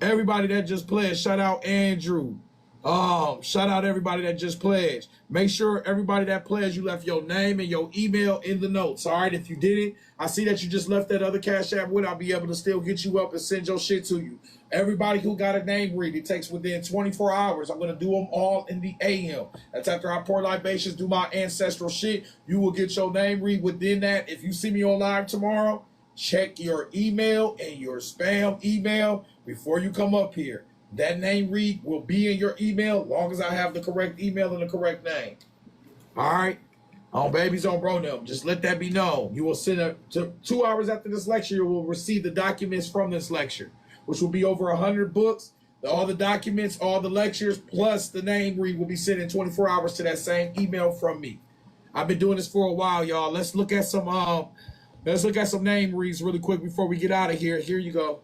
Everybody that just pledged. Shout out Andrew. Shout out everybody that just pledged. Make sure everybody that pledged, you left your name and your email in the notes. All right, if you didn't, I see that you just left that other Cash App with. I'll be able to still get you up and send your shit to you. Everybody who got a name read, it takes within 24 hours. I'm going to do them all in the AM. That's after I pour libations, do my ancestral shit. You will get your name read within that. If you see me on live tomorrow, check your email and your spam email before you come up here. That name read will be in your email as long as I have the correct email and the correct name. All right? On Babies on Bro Them, just let that be known. You will send 2 hours after this lecture, you will receive the documents from this lecture, which will be over 100 books. All the documents, all the lectures, plus the name read will be sent in 24 hours to that same email from me. I've been doing this for a while, y'all. Let's look at some name reads really quick before we get out of here. Here you go.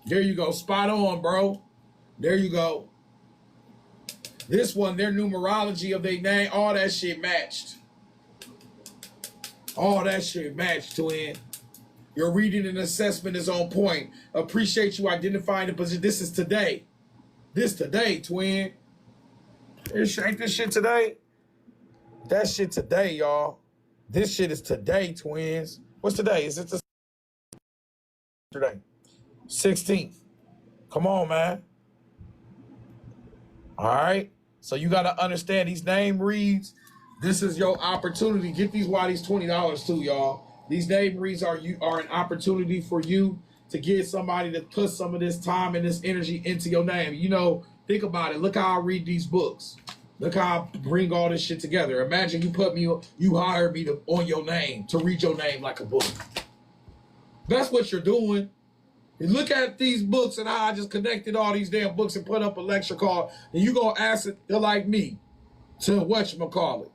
There you go. Spot on, bro. There you go. This one, their numerology of their name, all that shit matched. All that shit matched, twin. Your reading and assessment is on point. Appreciate you identifying the position. This is today. This today, twin. Ain't this shit today? That shit today, y'all. This shit is today, twins. What's today? Is it the today? 16th. Come on, man. All right. So you got to understand these name reads. This is your opportunity. Get these Waddies $20 too, y'all. These name reads are an opportunity for you to get somebody to put some of this time and this energy into your name. You know, think about it. Look how I read these books. Look how I bring all this shit together. Imagine you hired me on your name to read your name like a book. That's what you're doing. And look at these books and how I just connected all these damn books and put up a lecture card. And you gonna ask it like me to whatchamacallit.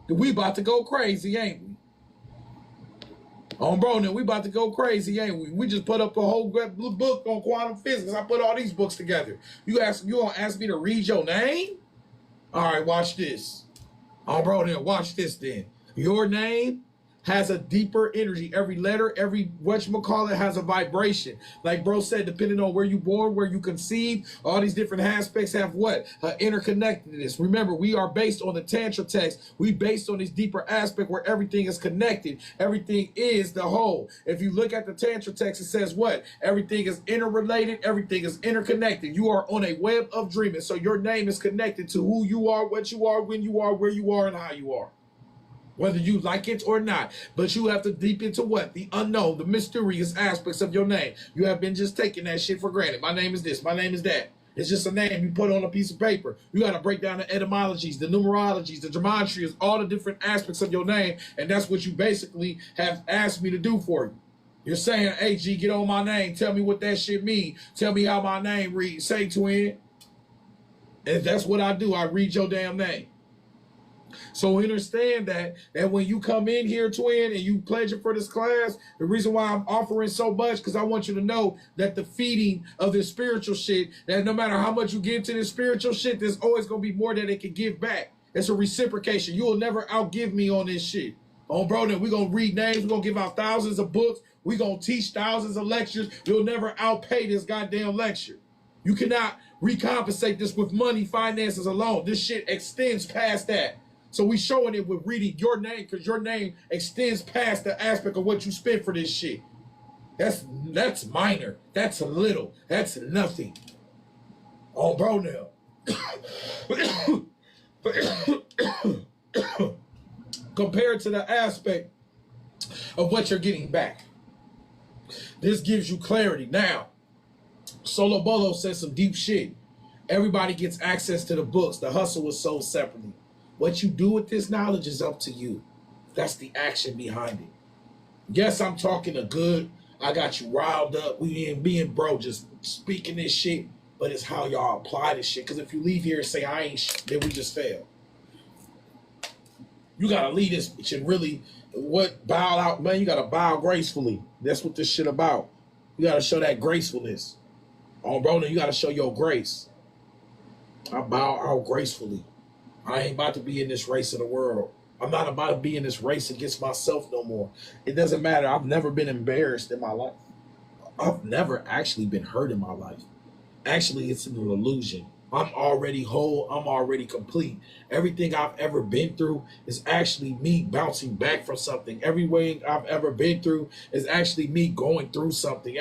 We about to go crazy, ain't we? On bro, now we about to go crazy, ain't we? We just put up a whole book on quantum physics. I put all these books together. You gonna ask me to read your name? All right, watch this. On bro, now watch this then. Your name has a deeper energy. Every letter, every whatchamacallit has a vibration. Like bro said, depending on where you born, where you conceived, all these different aspects have what? Interconnectedness. Remember, we are based on the Tantra text. We based on this deeper aspect where everything is connected. Everything is the whole. If you look at the Tantra text, it says what? Everything is interrelated. Everything is interconnected. You are on a web of dreaming. So your name is connected to who you are, what you are, when you are, where you are, and how you are. Whether you like it or not. But you have to deep into what? The unknown, the mysterious aspects of your name. You have been just taking that shit for granted. My name is this. My name is that. It's just a name you put on a piece of paper. You got to break down the etymologies, the numerologies, the gematries, all the different aspects of your name. And that's what you basically have asked me to do for you. You're saying, hey, G, get on my name. Tell me what that shit mean. Tell me how my name reads. Say, twin. And that's what I do. I read your damn name. So understand that when you come in here, twin, and you pledge it for this class, the reason why I'm offering so much, because I want you to know that the feeding of this spiritual shit, that no matter how much you get into this spiritual shit, there's always going to be more that it can give back. It's a reciprocation. You will never outgive me on this shit. On bro, then we're going to read names. We're going to give out thousands of books. We're going to teach thousands of lectures. You'll never outpay this goddamn lecture. You cannot recompensate this with money, finances alone. This shit extends past that. So we showing it with reading your name, because your name extends past the aspect of what you spent for this shit. That's minor. That's little. That's nothing. Oh, bro, now. Compared to the aspect of what you're getting back. This gives you clarity. Now, Solo Bolo says some deep shit. Everybody gets access to the books. The hustle was sold separately. What you do with this knowledge is up to you. That's the action behind it. Yes, I'm talking a good, I got you riled up. We ain't being bro, just speaking this shit, but it's how y'all apply this shit. Because if you leave here and say, I ain't shit, then we just fail. You got to lead this bitch and really, bow out, man, you got to bow gracefully. That's what this shit about. You got to show that gracefulness. Oh, bro, you got to show your grace. I bow out gracefully. I ain't about to be in this race of the world. I'm not about to be in this race against myself no more. It doesn't matter. I've never been embarrassed in my life. I've never actually been hurt in my life. Actually, it's an illusion. I'm already whole. I'm already complete. Everything I've ever been through is actually me bouncing back from something. Everything I've ever been through is actually me going through something.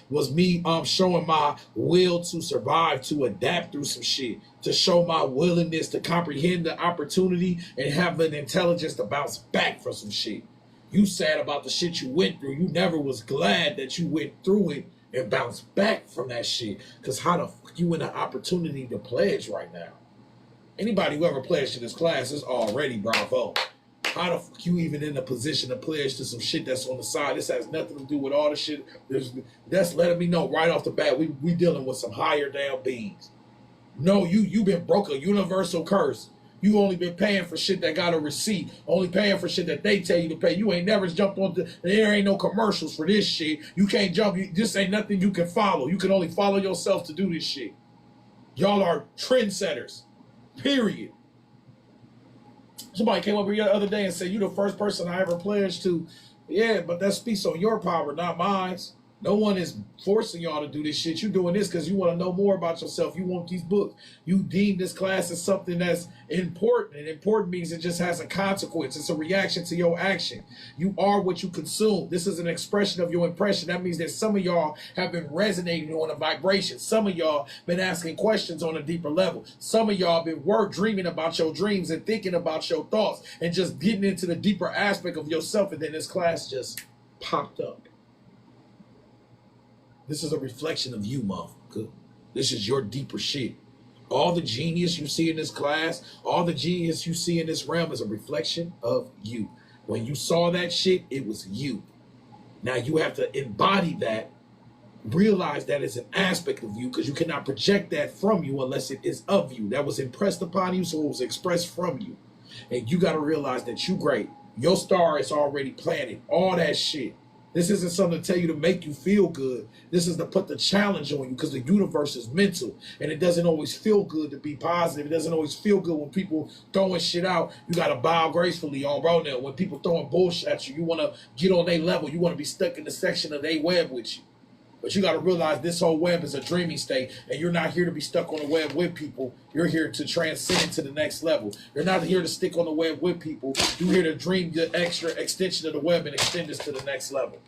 Was me showing my will to survive, to adapt through some shit, to show my willingness to comprehend the opportunity and have an intelligence to bounce back from some shit. You sad about the shit you went through. You never was glad that you went through it and bounce back from that shit. Because how the fuck you in an opportunity to pledge right now? Anybody who ever pledged to this class is already bravo. How the fuck you even in a position to pledge to some shit that's on the side? This has nothing to do with all the shit. That's letting me know right off the bat we dealing with some higher down beings. No, you been broke a universal curse. You only been paying for shit that got a receipt. Only paying for shit that they tell you to pay. You ain't never jumped on there ain't no commercials for this shit. You can't jump. This ain't nothing you can follow. You can only follow yourself to do this shit. Y'all are trendsetters. Period. Somebody came up here the other day and said, you the first person I ever pledged to. Yeah, but that speaks on your power, not mine. No one is forcing y'all to do this shit. You doing this because you want to know more about yourself. You want these books. You deem this class as something that's important. And important means it just has a consequence. It's a reaction to your action. You are what you consume. This is an expression of your impression. That means that some of y'all have been resonating on a vibration. Some of y'all been asking questions on a deeper level. Some of y'all been dreaming about your dreams and thinking about your thoughts and just getting into the deeper aspect of yourself. And then this class just popped up. This is a reflection of you, motherfucker. This is your deeper shit. All the genius you see in this class, all the genius you see in this realm is a reflection of you. When you saw that shit, it was you. Now you have to embody that, realize that it's an aspect of you, because you cannot project that from you unless it is of you. That was impressed upon you, so it was expressed from you. And you got to realize that you great. Your star is already planted. All that shit. This isn't something to tell you to make you feel good. This is to put the challenge on you, because the universe is mental and it doesn't always feel good to be positive. It doesn't always feel good when people throwing shit out. You got to bow gracefully on bro now. When people throwing bullshit at you, you want to get on their level. You want to be stuck in the section of their web with you. But you got to realize this whole web is a dreaming state, and you're not here to be stuck on the web with people. You're here to transcend to the next level. You're not here to stick on the web with people. You're here to dream the extra extension of the web and extend this to the next level.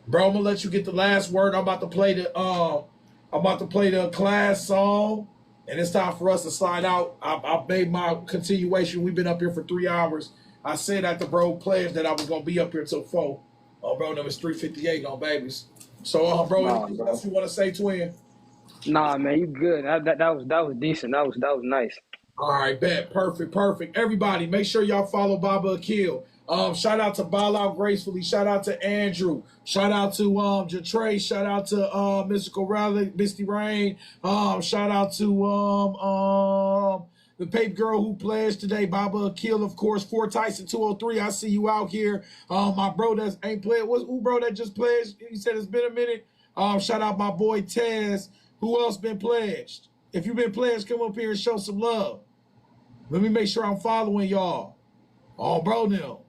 Bro, I'm gonna let you get the last word. I'm about to play the class song, and it's time for us to slide out. I made my continuation. We've been up here for 3 hours. I said at the bro players that I was gonna be up here till 4. Bro, number 358 on babies. So, bro, anything else you want to say, twin? Nah, man, you good. That was decent. That was nice. All right, bet. Perfect. Everybody, make sure y'all follow Baba Akil. Shout out to Bowoutgracefully. Shout out to Andrew. Shout out to Jatre. Shout out to Mystical Rally, Misty Rain. Shout out to the paper girl who pledged today, Baba Akil, of course. 4 Tyson 203. I see you out here. My bro that ain't pledged. Who bro that just pledged? He said it's been a minute. Shout out my boy Taz. Who else been pledged? If you've been pledged, come up here and show some love. Let me make sure I'm following y'all. Bro now.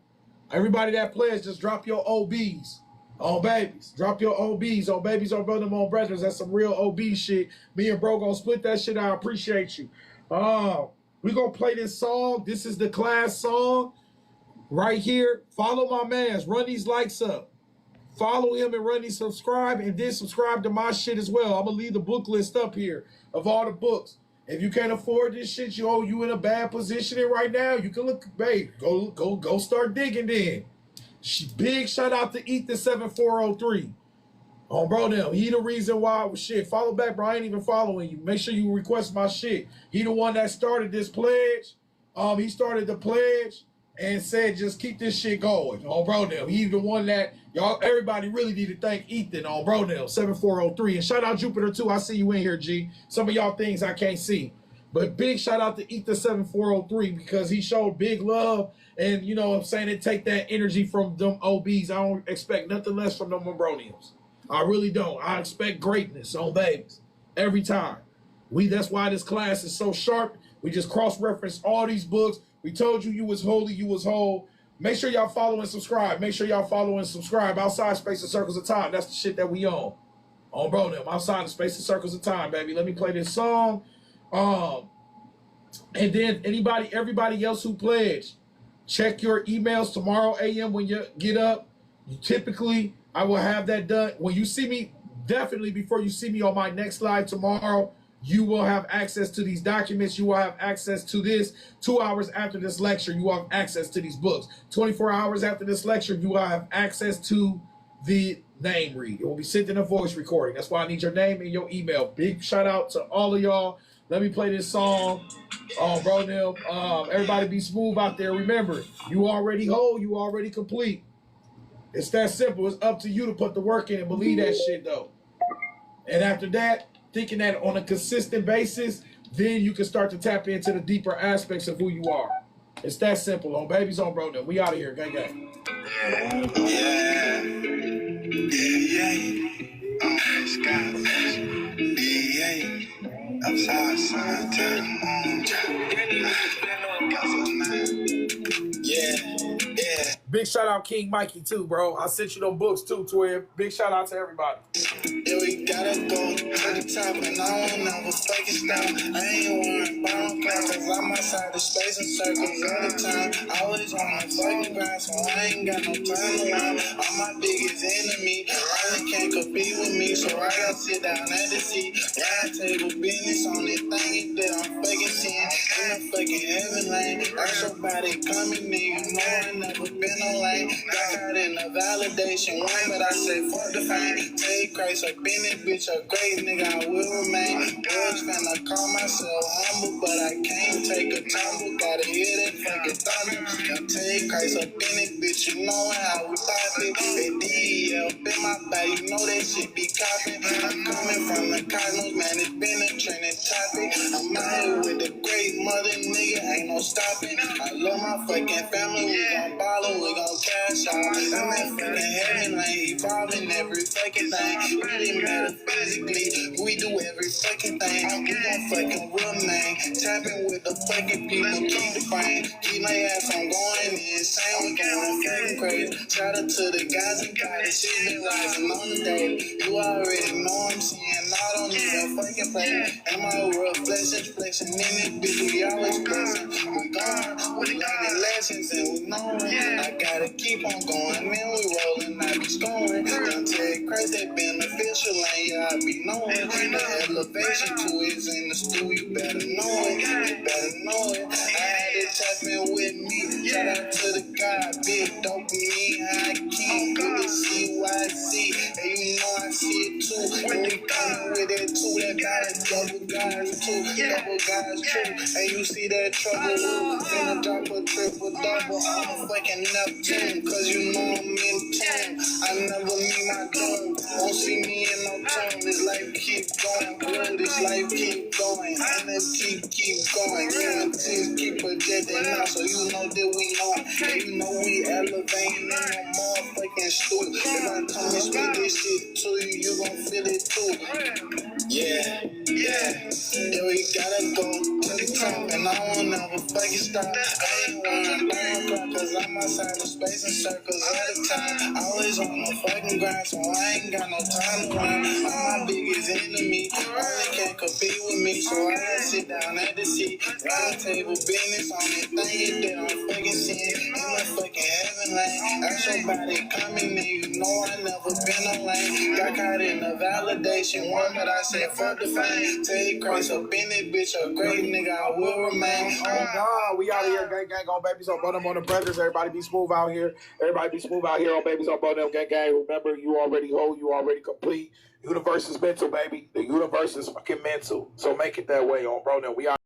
Everybody that pledged, just drop your OBs on babies. Drop your OBs on babies, on brother, on brethrens. That's some real OB shit. Me and bro gonna split that shit. I appreciate you. We gonna play this song. This is the class song right here. Follow my mans. Run these likes up. Follow him and run these subscribe, and then subscribe to my shit as well. I'm gonna leave the book list up here of all the books. If you can't afford this shit, you in a bad position right now, you can look, babe, go start digging then. Big shout out to Ethan7403. Oh, bro, now he the reason why. Shit, follow back, bro. I ain't even following you. Make sure you request my shit. He the one that started this pledge. He started the pledge and said just keep this shit going. Oh, bro, now he the one that y'all. Everybody really need to thank Ethan. On bro, now 7403 and shout out Jupiter too. I see you in here, G. Some of y'all things I can't see, but big shout out to Ethan 7403 because he showed big love. And you know what I'm saying, it take that energy from them OBs. I don't expect nothing less from them Umbronians. I really don't. I expect greatness on babies every time. That's why this class is so sharp. We just cross-reference all these books. We told you was holy, you was whole. Make sure y'all follow and subscribe. Make sure y'all follow and subscribe. Outside Space and Circles of Time. That's the shit that we on. On bro them. Outside the Space and Circles of Time, baby. Let me play this song. And then everybody else who pledged, check your emails tomorrow a.m. when you get up. Typically, I will have that done. When you see me, definitely before you see me on my next live tomorrow, you will have access to these documents. You will have access to this. 2 hours after this lecture, you will have access to these books. 24 hours after this lecture, you will have access to the name read. It will be sent in a voice recording. That's why I need your name and your email. Big shout out to all of y'all. Let me play this song. Bro, Neil. Everybody be smooth out there. Remember, you already whole. You already complete. It's that simple. It's up to you to put the work in and believe that shit, though. And after that, thinking that on a consistent basis, then you can start to tap into the deeper aspects of who you are. It's that simple. On Babies on Bro, we out of here. Gang, gang. Big shout out King Mikey too, bro. I sent you them books too, Twib. Big shout out to everybody. Yeah, we gotta go to the top, and I won't never fake it now. I ain't worried about no cloud, cause I'm outside the space and circles all the time. Always on my fucking grind, so I ain't got no time to lie. I'm my biggest enemy, really can't compete with me, so I gotta sit down at the seat. Round table business on this thing that I'm fucking seeing. In the fucking heaven lane, that's your body coming in. You know I never been on lane. Got caught in the validation one, but I said fuck the fame. Take Christ up in this bitch, a great nigga, I will remain. Was finna call myself humble, but I can't take a tumble. Gotta hear that fucking thunder. Now take Christ up in this bitch, you know how we pop it. That D up in my body, you know that shit be copping. I'm coming from the cosmos, man, it's been a trending topic. I'm out here with the great mother, nigga, ain't no stopping. I love my fucking family, we gon' ball and we gon' cash out. I'm in fucking heaven, like evolving every fucking thing. Really metaphysically, we do every fucking thing. We gon' fucking remain, tapping with the fucking people, keep the frame, keep my ass on going insane. We going fucking crazy. Shout out to the guys and guys, shit been rising on the day. You already know I'm seeing, I don't need a fucking play. And my reflections flexing in this bitch, we always blessing. We gone, we learning lessons and we knowing. I gotta keep on going, and we rolling, I be scoring. Don't take Christ, that beneficial, and yeah, I be knowing. The elevation to is in the stool, you better know it. You better know it. I had it tapping with me. Shout out to the God, big dopamine, high key. You can see what I see, and you know I see it too. When we coming with it too, that God is double guys too. Double guys true. And you see that trouble, finna drop a triple double. I'm fucking Neptune, cause you know I'm in tune. I never meet my doom. Won't see me in no tune. This life keep going, bro. This life keep going. And it keep going. Guarantees keep projecting out, so you know that we know. And you know we elevating in no motherfucking stool. If I come and spit this shit to you, you gon' feel it too. Yeah, we gotta go to the top, and I won't never fucking stop. I ain't worried about no cause I'm outside the space and circles all the time. Always on the fucking grind, so I ain't got no time to run. I'm my biggest enemy, really can't compete with me, so I gotta sit down at the seat. Round table business on this thing that I'm fucking seeing. In the fucking heaven lane. That's your body coming in, you know I never been a lane. Got caught in the validation one, but I said fuck the fame. Take Christ up in it, bitch, a great nigga, I will remain. Oh God, we out here, gang on babies on bottom on the brothers. Everybody be smooth out here. Everybody be smooth out here on babies on bottom gang. Remember, you already whole, you already complete. Universe is mental, baby. The universe is fucking mental. So make it that way on bro. Now we out.